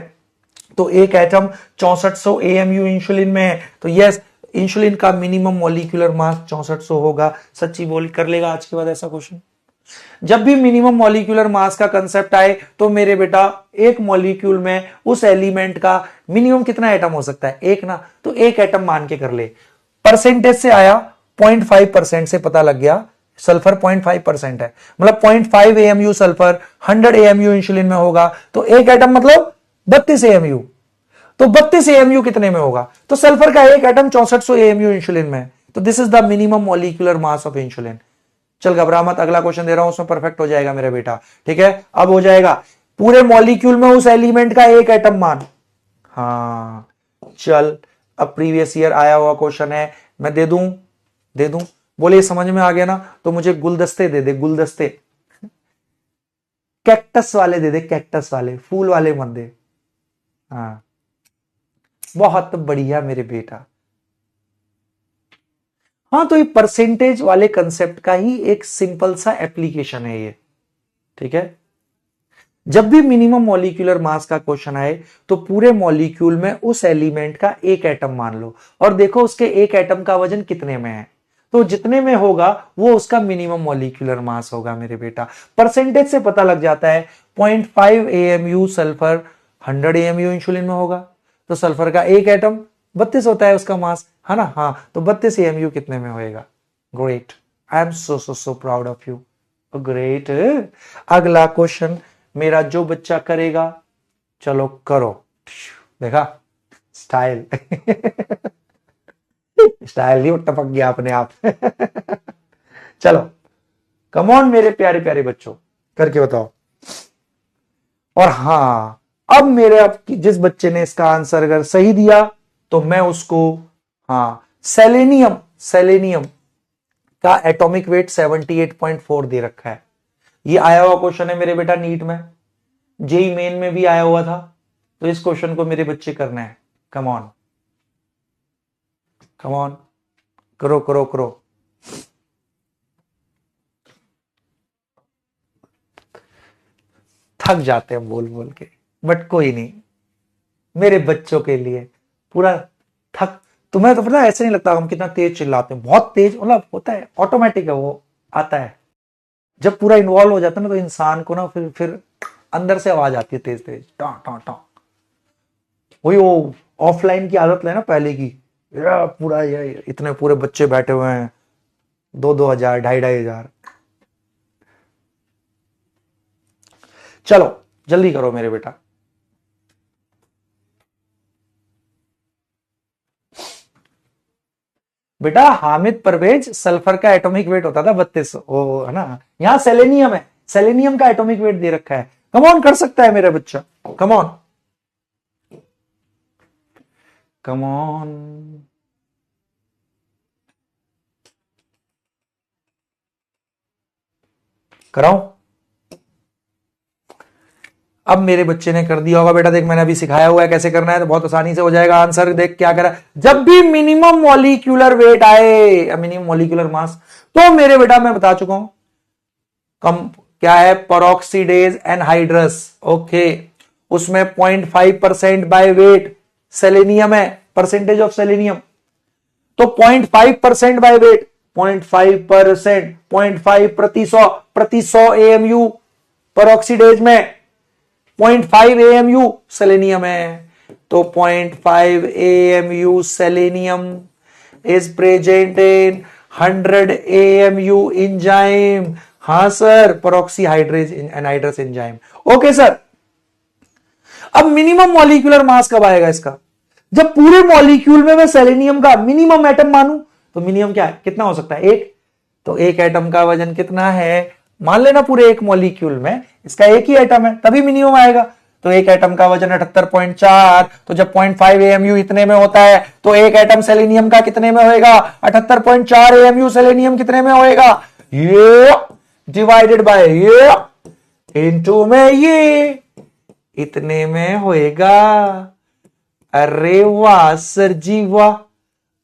तो एक एटम 6400 एएमयू इंसुलिन में है। तो यस, इंसुलिन का मिनिमम मॉलिक्यूलर मास 6400 होगा। सच्ची बोल कर लेगा आज के बाद ऐसा क्वेश्चन। जब भी मिनिमम मॉलिक्यूलर मास का कंसेप्ट आए तो मेरे बेटा एक मॉलिक्यूल में उस एलिमेंट का मिनिमम कितना एटम हो सकता है, एक ना, तो एक एटम मान के कर ले। परसेंटेज से आया 0.5% से पता लग गया सल्फर 0.5% है, मतलब 0.5 एएमयू सल्फर 100 एएमयू इंसुलिन में होगा, तो एक एटम मतलब 32 एएमयू। तो 32 एएमयू कितने में होगा, तो सल्फर का एक एटम 6400 एएमयू इंसुलिन में। तो this is the minimum molecular mass of insulin. चल घबरा मत, अगला क्वेश्चन दे रहा हूं उसमें परफेक्ट हो जाएगा मेरा बेटा, ठीक है। अब हो जाएगा पूरे मॉलिक्यूल में उस एलिमेंट का एक एटम मान। हाँ चल, अब प्रीवियस ईयर आया हुआ क्वेश्चन है, मैं दे दूं बोले समझ में आ गया ना, तो मुझे गुलदस्ते दे दे, गुलदस्ते कैक्टस वाले दे दे, कैक्टस वाले, फूल वाले मत दे। हाँ बहुत बढ़िया मेरे बेटा। हाँ, तो ये परसेंटेज वाले कंसेप्ट का ही एक सिंपल सा एप्लीकेशन है ये, ठीक है। जब भी मिनिमम मॉलिक्यूलर मास का क्वेश्चन आए तो पूरे मॉलिक्यूल में उस एलिमेंट का एक एटम मान लो और देखो उसके एक एटम का वजन कितने में है, तो जितने में होगा वो उसका मिनिमम मॉलिक्यूलर मास होगा मेरे बेटा। परसेंटेज से पता लग जाता है 0.5 AMU सल्फर 100 AMU इंसुलिन में होगा, तो सल्फर का एक एटम 32 होता है उसका मास, है ना। हाँ, तो 32 AMU कितने में होएगा। Great, I am so so so proud of you, great. अगला क्वेश्चन मेरा जो बच्चा करेगा, चलो करो। देखा स्टाइल स्टाइल नहीं, टपक गया अपने आप चलो कम ऑन मेरे प्यारे प्यारे बच्चों, करके बताओ। और हाँ, अब मेरे अब जिस बच्चे ने इसका आंसर अगर सही दिया तो मैं उसको, हाँ, सेलेनियम, सेलेनियम का एटॉमिक वेट 78.4 दे रखा है। ये आया हुआ क्वेश्चन है मेरे बेटा नीट में, जेई मेन में भी आया हुआ था, तो इस क्वेश्चन को मेरे बच्चे करना है। कम ऑन कम ऑन, करो करो करो। थक जाते हैं बोल बोल के, बट कोई नहीं, मेरे बच्चों के लिए पूरा थक। तुम्हें तो पता है ऐसे नहीं लगता हम कितना तेज चिल्लाते हैं, बहुत तेज, मतलब होता है, ऑटोमेटिक है, वो आता है। जब पूरा इन्वॉल्व हो जाता है ना तो इंसान को ना फिर अंदर से आवाज आती है तेज तेज, टा टा टा। वही वो ऑफलाइन की आदत है ना पहले की, पूरा ये इतने पूरे बच्चे बैठे हुए हैं, 2-2 हजार, 2,500 चलो जल्दी करो मेरे बेटा। बेटा हामिद परवेज, सल्फर का एटॉमिक वेट होता था 32, वो है ना। यहां सेलेनियम है, सेलेनियम का एटॉमिक वेट दे रखा है। कम ऑन, कर सकता है मेरा बच्चा, कम ऑन कम ऑन। कराओ। अब मेरे बच्चे ने कर दिया होगा बेटा, देख मैंने अभी सिखाया हुआ है कैसे करना है, तो बहुत आसानी से हो जाएगा आंसर। देख क्या करा, जब भी मिनिमम मॉलिक्यूलर वेट आए, मिनिमम मॉलिक्यूलर मास, तो मेरे बेटा मैं बता चुका हूं, कम क्या है, पेरोक्सीडेज एनहाइड्रस, ओके। उसमें 0.5% बाय वेट सेलेनियम है, परसेंटेज ऑफ सेलेनियम, तो 0.5% बाय वेट, 0.5%, 0.5 प्रति 100 AMU पेरोक्सीडेज में 0.5 AMU सेलेनियम है, तो 0.5 AMU selenium is present in 100 AMU enzyme. हाँ sir, peroxyhydrase anhydrous enzyme, okay sir. अब मिनिमम मॉलिक्यूलर मास कब आएगा इसका, जब पूरे मॉलिक्यूल में मैं सेलेनियम का मिनिमम एटम मानूं, तो मिनिमम क्या है, कितना हो सकता है, एक, तो एक एटम का वजन कितना है, मान लेना पूरे एक मॉलिक्यूल में इसका एक ही एटम है, तभी मिनिमम आएगा। तो एक एटम का वजन 78.4, तो जब 0.5 AMU इतने में होता है तो एक एटम सेलेनियम का कितने में होएगा, 78.4 AMU सेलेनियम कितने में होएगा, ये डिवाइडेड बाय ये इनटू में ये इतने में होएगा। अरे वाह सर जी वाह,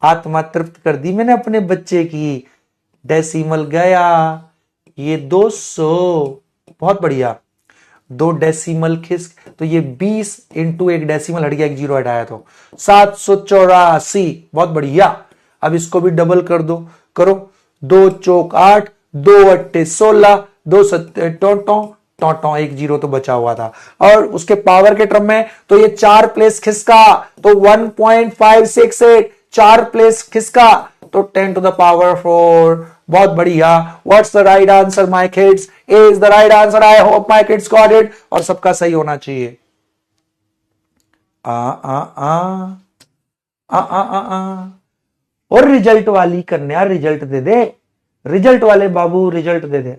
आत्मा तृप्त कर दी मैंने अपने बच्चे की। डेसिमल गया, ये 200, बहुत बढ़िया, 2 डेसिमल खिसक, तो ये 20 इंटू एक डेसिमल हट गया, एक जीरो हटाया तो 784, बहुत बढ़िया। अब इसको भी डबल कर दो, करो, 2 चौक 8, 2 अट्टे 16, 2 सत्ते टोटो, एक जीरो तो बचा हुआ था, और उसके पावर के टर्म में तो ये 4 प्लेस खिसका, तो 1.568, 4 प्लेस खिसका, तो 10 to the power 4, बहुत बढ़िया। What's the right answer my kids, A is the right answer, I hope my kids got it, और सबका सही होना चाहिए। आ आ आ आ आ आ आ और रिजल्ट वाली कन्या रिजल्ट दे दे, रिजल्ट वाले बाबू रिजल्ट दे दे,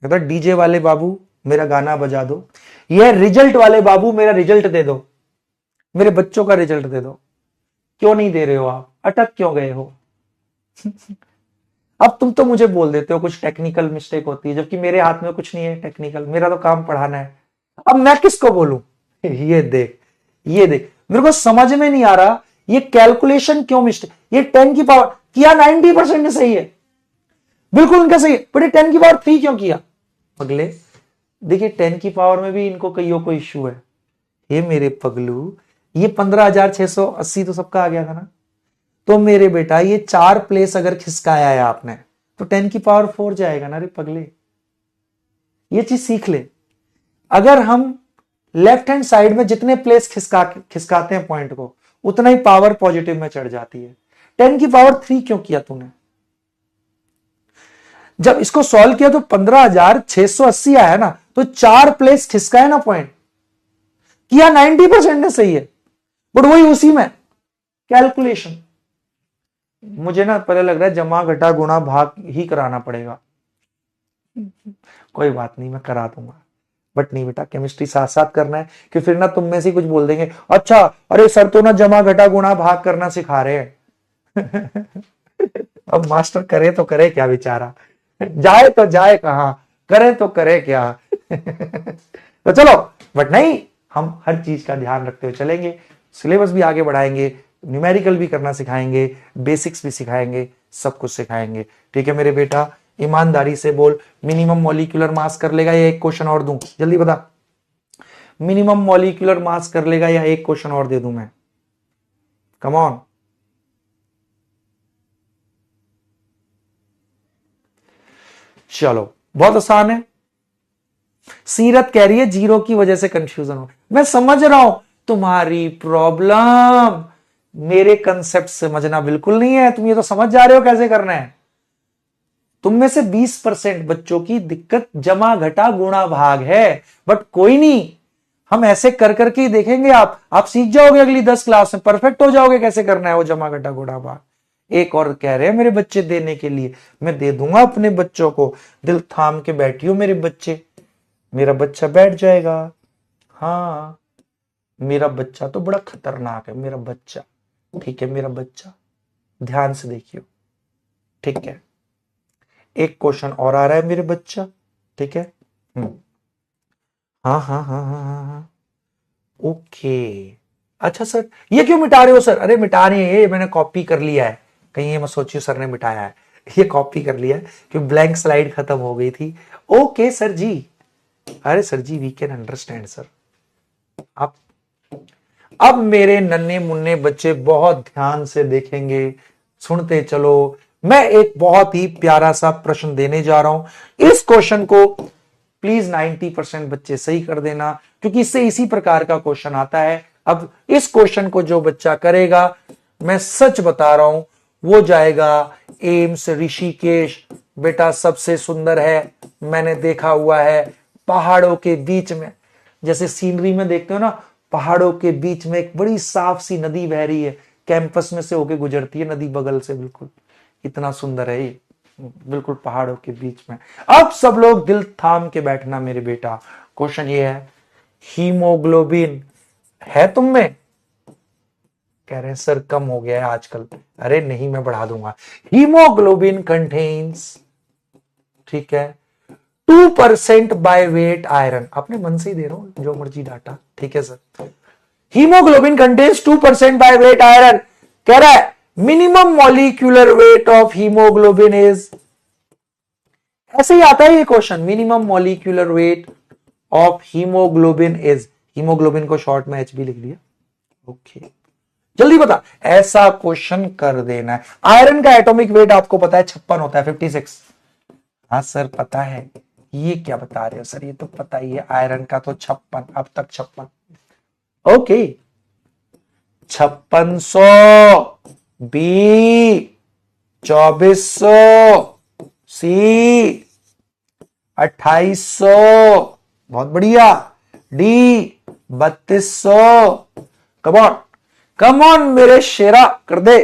तो डीजे वाले बाबू मेरा गाना बजा दो, ये रिजल्ट वाले बाबू मेरा रिजल्ट दे दो, मेरे बच्चों का रिजल्ट दे दो। क्यों नहीं दे रहे हो आप, अटक क्यों गए हो अब तुम तो मुझे बोल देते हो कुछ टेक्निकल मिस्टेक होती है, जबकि मेरे हाथ में कुछ नहीं है टेक्निकल, मेरा तो काम पढ़ाना है। अब मैं किसको बोलूं ये देख, ये देख, मेरे को समझ में नहीं आ रहा ये कैलकुलेशन क्यों मिस्टेक, ये 10 की पावर किया 90% ने सही है, बिल्कुल उनका सही है। बेटे 10 की पावर 3 क्यों किया? अगले देखिए 10 की पावर में भी इनको कईयों को इश्यू है। ये मेरे पगलू, ये 15,680 तो सबका आ गया था ना। तो मेरे बेटा ये 4 प्लेस अगर खिसकाया है आपने तो 10 की पावर 4 जाएगा ना रे पगले। ये चीज सीख ले। अगर हम लेफ्ट हैंड साइड में जितने प्लेस खिसकाते हैं पॉइंट को, उतना ही पावर पॉजिटिव में चढ़ जाती है। 10 की पावर 3 क्यों किया तूने? जब इसको सॉल्व किया तो 15,680 आया ना, तो 4 प्लेस खिसकाया ना पॉइंट, किया 90% ने सही है। बट वही उसी में कैलकुलेशन, मुझे ना पहले लग रहा है जमा घटा गुणा भाग ही कराना पड़ेगा। कोई बात नहीं, मैं करा दूंगा। बट नहीं बेटा, केमिस्ट्री साथ साथ करना है, कि फिर ना तुम में से कुछ बोल देंगे, अच्छा अरे सर तो ना जमा घटा गुणा भाग करना सिखा रहे हैं। अब मास्टर करे तो करे क्या बेचारा, जाए तो जाए कहां, करे तो करे क्या। तो चलो, बट नहीं, हम हर चीज का ध्यान रखते हुए चलेंगे, सिलेबस भी आगे बढ़ाएंगे, न्यूमेरिकल भी करना सिखाएंगे, बेसिक्स भी सिखाएंगे, सब कुछ सिखाएंगे। ठीक है मेरे बेटा, ईमानदारी से बोल, मिनिमम मॉलिक्यूलर मास कर लेगा या एक क्वेश्चन और दूं? जल्दी बता, मिनिमम मॉलिक्यूलर मास कर लेगा या एक क्वेश्चन और दे दूं मैं? Come on. चलो बहुत आसान है। सीरत कह रही है 0 की वजह से कंफ्यूजन हो। मैं समझ रहा हूं तुम्हारी प्रॉब्लम, मेरे कंसेप्ट समझना बिल्कुल नहीं है, तुम ये तो समझ जा रहे हो कैसे करना है। तुम में से 20% बच्चों की दिक्कत जमा घटा गुणा भाग है, बट कोई नहीं, हम ऐसे कर करके ही देखेंगे। आप सीख जाओगे, अगली 10 क्लास में परफेक्ट हो जाओगे कैसे करना है वो जमा घटा गुणा भाग। एक और कह रहे हैं मेरे बच्चे देने के लिए, मैं दे दूंगा अपने बच्चों को, दिल थाम के बैठियो मेरे बच्चे, मेरा बच्चा बैठ जाएगा। हाँ, मेरा बच्चा तो बड़ा खतरनाक है, मेरा बच्चा, ठीक है मेरा बच्चा, ध्यान से देखियो। ठीक है, एक क्वेश्चन और आ रहा है मेरे बच्चा, ठीक है। हाँ हाँ हाँ हाँ हाँ हाँ, ओके। अच्छा सर, ये क्यों मिटा रहे हो सर? अरे मिटा नहीं है, ये मैंने कॉपी कर लिया है, कहीं ये मत सोचियो सर ने मिटाया है। ये कॉपी कर लिया है क्योंकि ब्लैंक स्लाइड खत्म हो गई थी। ओके सर जी, अरे sir ji we can understand sir. आप अब मेरे नन्हे मुन्ने बच्चे बहुत ध्यान से देखेंगे, सुनते चलो। मैं एक बहुत ही प्यारा सा प्रश्न देने जा रहा हूं, इस क्वेश्चन को प्लीज 90% बच्चे सही कर देना, क्योंकि इससे इसी प्रकार का क्वेश्चन आता है। अब इस क्वेश्चन को जो बच्चा करेगा, मैं सच बता रहा हूं, वो जाएगा एम्स ऋषिकेश। बेटा सबसे सुंदर है, मैंने देखा हुआ है, पहाड़ों के बीच में, जैसे सीनरी में देखते हो ना, पहाड़ों के बीच में एक बड़ी साफ सी नदी बह रही है, कैंपस में से होके गुजरती है नदी बगल से, बिल्कुल इतना सुंदर है ये, बिल्कुल पहाड़ों के बीच में। अब सब लोग दिल थाम के बैठना मेरे बेटा, क्वेश्चन ये है, हीमोग्लोबिन है तुम में? कह रहे हैं सर कम हो गया है आजकल। अरे नहीं, मैं बढ़ा दूंगा। हीमोग्लोबिन कंटेन्स, ठीक है, 2% बाय वेट आयरन। अपने मन से ही दे रहा हूं, जो मर्जी डाटा, ठीक है sir. Haemoglobin contains 2% by weight iron. कह रहा है minimum molecular weight of haemoglobin is, ऐसे ही आता है ये question, minimum molecular weight of haemoglobin is, haemoglobin को शॉर्ट में एच भी लिख दिया। ओके, जल्दी बता, ऐसा क्वेश्चन कर देना है। आयरन का एटॉमिक वेट आपको पता है 56 होता है, 56। हाँ सर पता है, ये क्या बता रहे हो सर, ये तो पता ही है, आयरन का तो 56, अब तक 56। ओके, 5600 बी, 2400 सी, 2800, बहुत बढ़िया, डी 3200। कमॉन कमॉन मेरे शेरा, कर दे।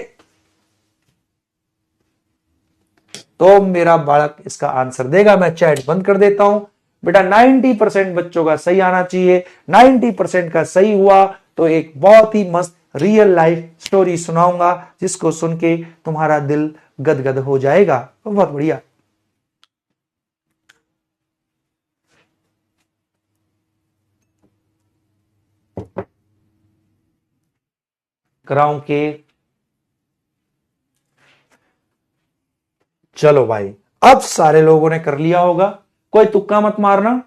तो मेरा बालक इसका आंसर देगा, मैं चैट बंद कर देता हूं। बेटा 90% बच्चों का सही आना चाहिए, 90% का सही हुआ तो एक बहुत ही मस्त रियल लाइफ स्टोरी सुनाऊंगा, जिसको सुन के तुम्हारा दिल गदगद हो जाएगा। तो बहुत बढ़िया। कराऊं के चलो भाई, अब सारे लोगों ने कर लिया होगा, कोई तुक्का मत मारना।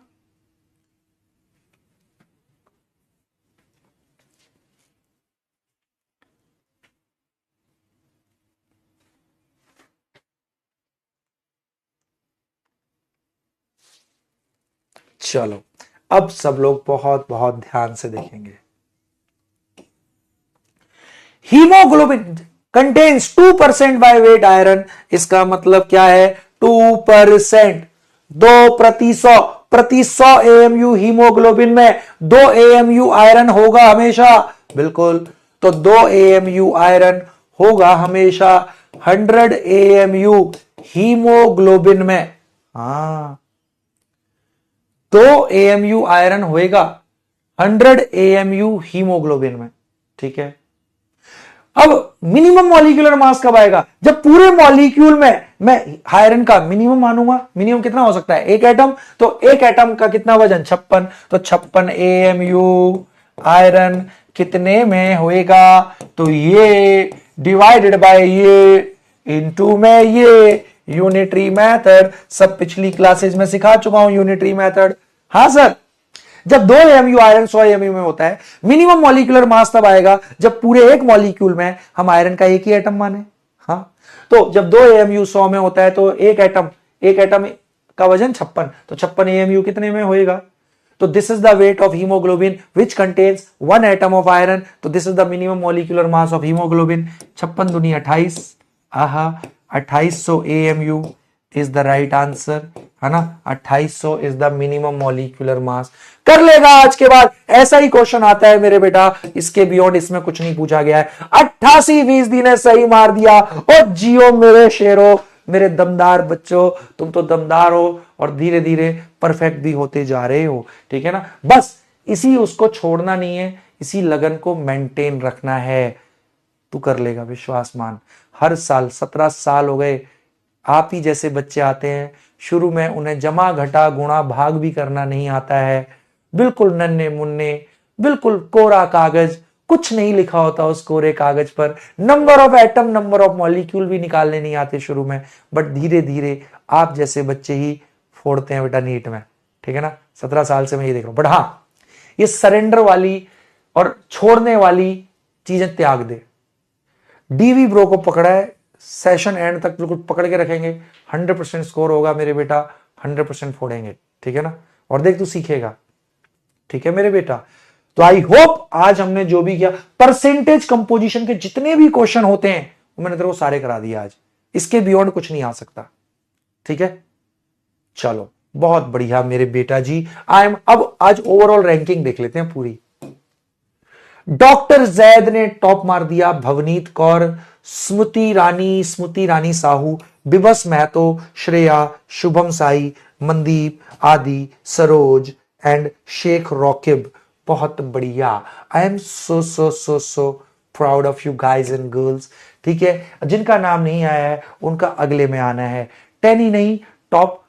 चलो, अब सब लोग बहुत बहुत ध्यान से देखेंगे। Haemoglobin contains 2% by weight iron, इसका मतलब क्या है? 2%, 2 प्रति 100 एएमयू हीमोग्लोबिन में 2 एएमयू आयरन होगा हमेशा। बिल्कुल, तो 2 एएमयू आयरन होगा हमेशा 100 एएमयू हीमोग्लोबिन में। हाँ, 2 एएमयू आयरन होएगा 100 एएमयू हीमोग्लोबिन में। ठीक है, अब मिनिमम मॉलिक्यूलर मास कब आएगा? जब पूरे मॉलिक्यूल में मैं आयरन का मिनिमम मानूंगा। मिनिमम कितना हो सकता है? एक एटम, तो एक एटम का कितना वजन? 56, तो 56 एएमयू आयरन कितने में होएगा? तो ये डिवाइडेड बाय ये इनटू में ये, यूनिटरी मेथड सब पिछली क्लासेस में सिखा चुका हूं, यूनिटरी मेथड। हाँ सर, जब 2 एमयू आयरन 100 एमयू में होता है, मिनिमम मॉलिक्यूलर मास तब आएगा जब पूरे एक मॉलिक्यूल में हम आयरन का एक ही एटम माने। हाँ, तो जब 2 एमयू 100 में होता है तो एक एटम का वजन 56, तो 56 एमयू कितने में होएगा? तो this is the weight of haemoglobin which contains 1 atom of iron, तो this is the minimum molecular mass of haemoglobin. 56 दूनी 28, आहा 2800 AMU is the right answer, है ना। 2800 is the minimum molecular mass. कर लेगा आज के बाद, ऐसा ही क्वेश्चन आता है मेरे बेटा, इसके बियॉन्ड इसमें कुछ नहीं पूछा गया है। 88% ने सही मार दिया। और जियो मेरे शेरों, मेरे दमदार बच्चों, तुम तो दमदार हो और धीरे धीरे परफेक्ट भी होते जा रहे हो। ठीक है ना, बस इसी उसको छोड़ना नहीं है, इसी लगन को मेंटेन रखना है। तू कर लेगा, विश्वास मान। हर साल 17 साल हो गए, आप ही जैसे बच्चे आते हैं, शुरू में उन्हें जमा घटा गुणा भाग भी करना नहीं आता है, बिल्कुल नन्हे मुन्ने, बिल्कुल कोरा कागज, कुछ नहीं लिखा होता उस कोरे कागज पर, number of atom number of molecule भी निकालने नहीं आते शुरू में, बट धीरे धीरे आप जैसे बच्चे ही फोड़ते हैं बेटा नीट में। ठीक है ना, 17 साल से मैं ये देख रहा हूं। बट हाँ, ये सरेंडर वाली और छोड़ने वाली चीजें त्याग दे। डीवी ब्रो को पकड़ा है, सेशन एंड तक बिल्कुल पकड़ के रखेंगे, 100% स्कोर होगा मेरे बेटा, 100% फोड़ेंगे। ठीक है ना, और देख तू सीखेगा। ठीक है मेरे बेटा, तो आई होप आज हमने जो भी किया, परसेंटेज कंपोजिशन के जितने भी क्वेश्चन होते हैं वो मैंने तेरे को सारे करा दिए आज, इसके बियॉन्ड कुछ नहीं आ सकता। ठीक है, चलो बहुत बढ़िया मेरे बेटा जी। अब आज ओवरऑल रैंकिंग देख लेते हैं पूरी। डॉक्टर जैद ने टॉप मार दिया, भवनीत कौर, स्मृति रानी साहू, बिबस महतो, श्रेया, शुभम साई, मनदीप, आदि, सरोज एंड शेख रॉकिब। बहुत बढ़िया, आई am so so so so proud of you guys and girls. ठीक है, जिनका नाम नहीं आया है उनका अगले में आना है। 10 ही नहीं, टॉप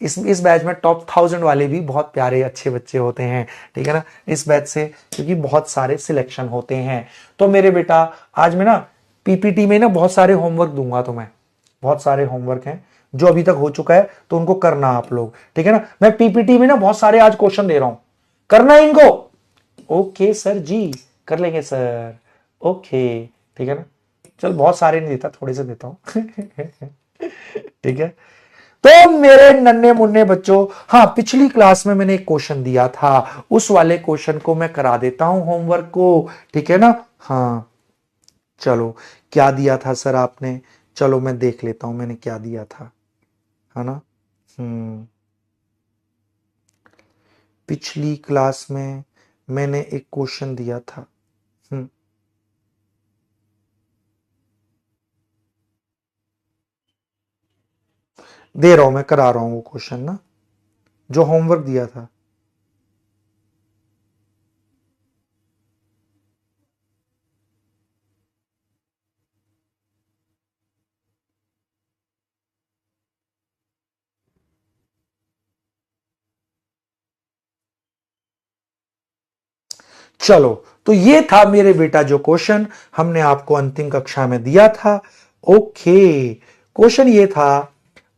इस बैच में टॉप 1000 वाले भी बहुत प्यारे अच्छे बच्चे होते हैं। ठीक है ना, इस बैच से, क्योंकि बहुत सारे सिलेक्शन होते हैं। तो मेरे बेटा आज मैं ना पीपीटी में ना बहुत सारे होमवर्क दूंगा तुम्हें, बहुत सारे होमवर्क हैं जो अभी तक हो चुका है, तो उनको करना आप लोग। ठीक है ना, मैं पीपीटी में ना बहुत सारे आज क्वेश्चन दे रहा हूं, करना है इनको। ओके सर जी, कर लेंगे सर, ओके। ठीक है ना, चल बहुत सारे नहीं देता, थोड़े से देता हूं। ठीक है, तो मेरे नन्हे मुन्ने बच्चों, हाँ पिछली क्लास में मैंने एक क्वेश्चन दिया था, उस वाले क्वेश्चन को मैं करा देता हूं होमवर्क को। ठीक है ना, हाँ चलो, क्या दिया था सर आपने? चलो मैं देख लेता हूं मैंने क्या दिया था, है ना। पिछली क्लास में मैंने एक क्वेश्चन दिया था। दे रहा हूं, मैं करा रहा हूं वो क्वेश्चन ना, जो होमवर्क दिया था। चलो, तो ये था मेरे बेटा जो क्वेश्चन हमने आपको अंतिम कक्षा में दिया था। ओके, क्वेश्चन ये था,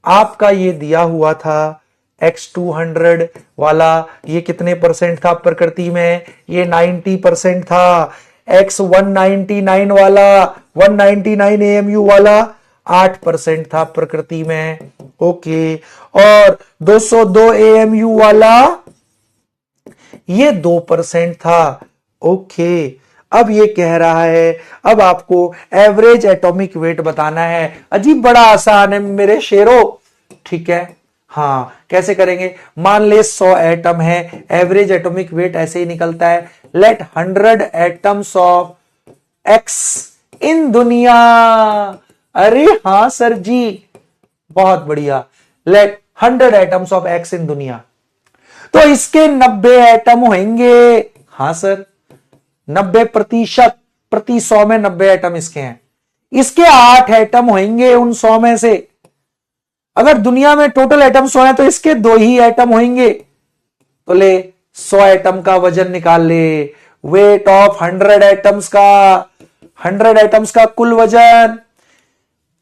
आपका ये दिया हुआ था X200 वाला, ये कितने परसेंट था प्रकृति में? ये 90% था। X199 वाला, 199 AMU वाला 8% था प्रकृति में। ओके, और 202 AMU वाला ये 2% था। ओके, अब ये कह रहा है अब आपको एवरेज एटॉमिक वेट बताना है। अजीब बड़ा आसान है मेरे शेरों, ठीक है। हाँ, कैसे करेंगे? मान ले 100 एटम है, एवरेज एटॉमिक वेट ऐसे ही निकलता है, लेट 100 एटम्स ऑफ एक्स इन दुनिया। अरे हाँ सर जी, बहुत बढ़िया। लेट 100 एटम्स ऑफ एक्स इन दुनिया, तो इसके 90 एटम होंगे। हाँ सर, 90% प्रति 100 में 90 एटम इसके हैं। इसके 8 एटम होंगे उन 100 में से। अगर दुनिया में टोटल एटम 100 है तो इसके 2 ही एटम होंगे। तो ले 100 एटम का वजन निकाल ले, वेट ऑफ 100 एटम्स का, 100 एटम्स का कुल वजन।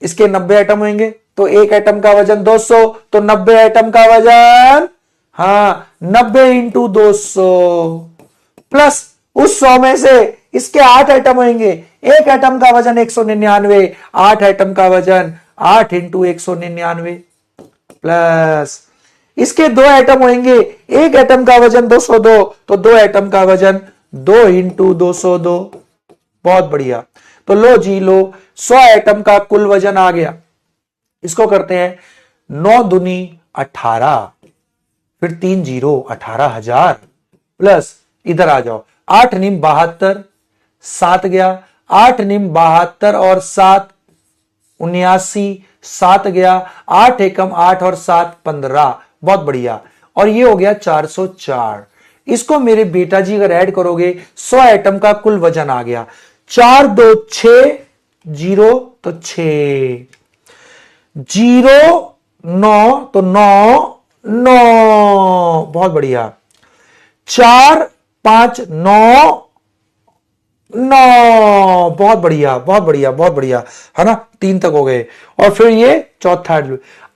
इसके 90 एटम होंगे तो एक एटम का वजन 200, तो 90 एटम का वजन, हाँ 90 इंटू 200 प्लस उस 100 में से इसके 8 एटम होंगे, एक एटम का वजन 199, 8 एटम का वजन 8 इंटू 199 प्लस इसके 2 एटम होंगे, एक एटम का वजन 202, तो 2 एटम का वजन 2 इंटू 202। बहुत बढ़िया। तो लो जी लो, 100 एटम का कुल वजन आ गया। इसको करते हैं 9 दूनी 18, फिर 3 जीरो 18,000 प्लस इधर आ जाओ 8 निम 72, 7 गया, 8 निम 72 और 7 79, 7 गया, 8 एकम 8 और 7 15। बहुत बढ़िया। और ये हो गया 404। इसको मेरे बेटा जी अगर ऐड करोगे 100 एटम का कुल वजन आ गया 4 2 6 0 तो 6 0 9 तो 9 9। बहुत बढ़िया। 4 5 9 9। बहुत बढ़िया बहुत बढ़िया बहुत बढ़िया, है ना। 3 तक हो गए। और फिर ये चौथा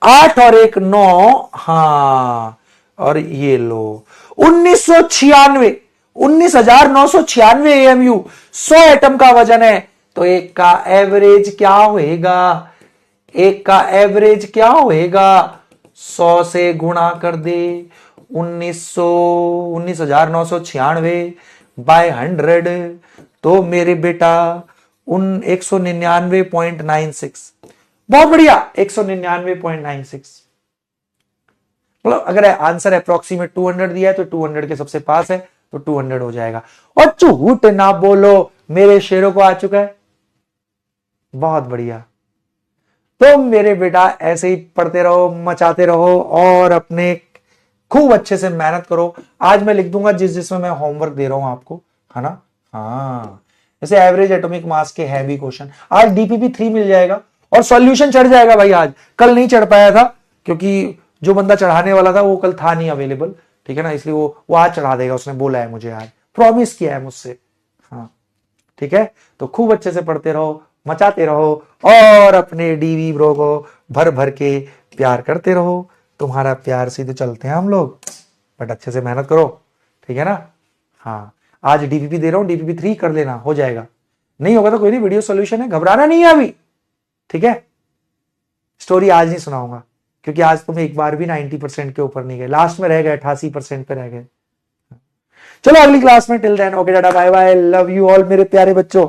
8 और 1 9। हाँ, और ये लो 1996, 19,996 AMU 100 एटम का वजन है। तो एक का एवरेज क्या होएगा? एक का एवरेज क्या होएगा? 100 से गुणा कर दे 19,996 बाय 100, तो मेरे बेटा 199.96। बहुत बढ़िया, 199.96। मतलब अगर आंसर अप्रोक्सीमेट 200 दिया है तो 200 के सबसे पास है, तो 200 हो जाएगा। और झूठ ना बोलो, मेरे शेरों को आ चुका है। बहुत बढ़िया। तो मेरे बेटा ऐसे ही पढ़ते रहो, मचाते रहो और अपने खूब अच्छे से मेहनत करो। आज मैं लिख दूंगा जिसमें मैं होमवर्क दे रहा हूं आपको, है ना। हाँ, जैसे एवरेज एटॉमिक मास के है भी क्वेश्चन, आज DPP 3 मिल जाएगा और सॉल्यूशन चढ़ जाएगा भाई। आज कल नहीं चढ़ पाया था क्योंकि जो बंदा चढ़ाने वाला था वो कल था नहीं अवेलेबल, ठीक है ना, इसलिए वो आज चढ़ा देगा। उसने बोला है मुझे, आज प्रॉमिस किया है मुझसे। हाँ ठीक है, तो खूब अच्छे से पढ़ते रहो, मचाते रहो और अपने DV ब्रो को भर भर के प्यार करते रहो। तुम्हारा प्यार से तो चलते हैं हम लोग, बट अच्छे से मेहनत करो, ठीक है ना। हाँ, आज DPP दे रहा हूं, DPP 3 कर लेना, हो जाएगा। नहीं होगा तो कोई नहीं, वीडियो सॉल्यूशन है, घबराना नहीं है अभी, ठीक है। स्टोरी आज नहीं सुनाऊंगा क्योंकि आज तुम एक बार भी 90% के ऊपर नहीं गए, लास्ट में रह गए 88% पे रह गए। चलो अगली क्लास में, till then okay tata bye bye, love you all मेरे प्यारे बच्चों।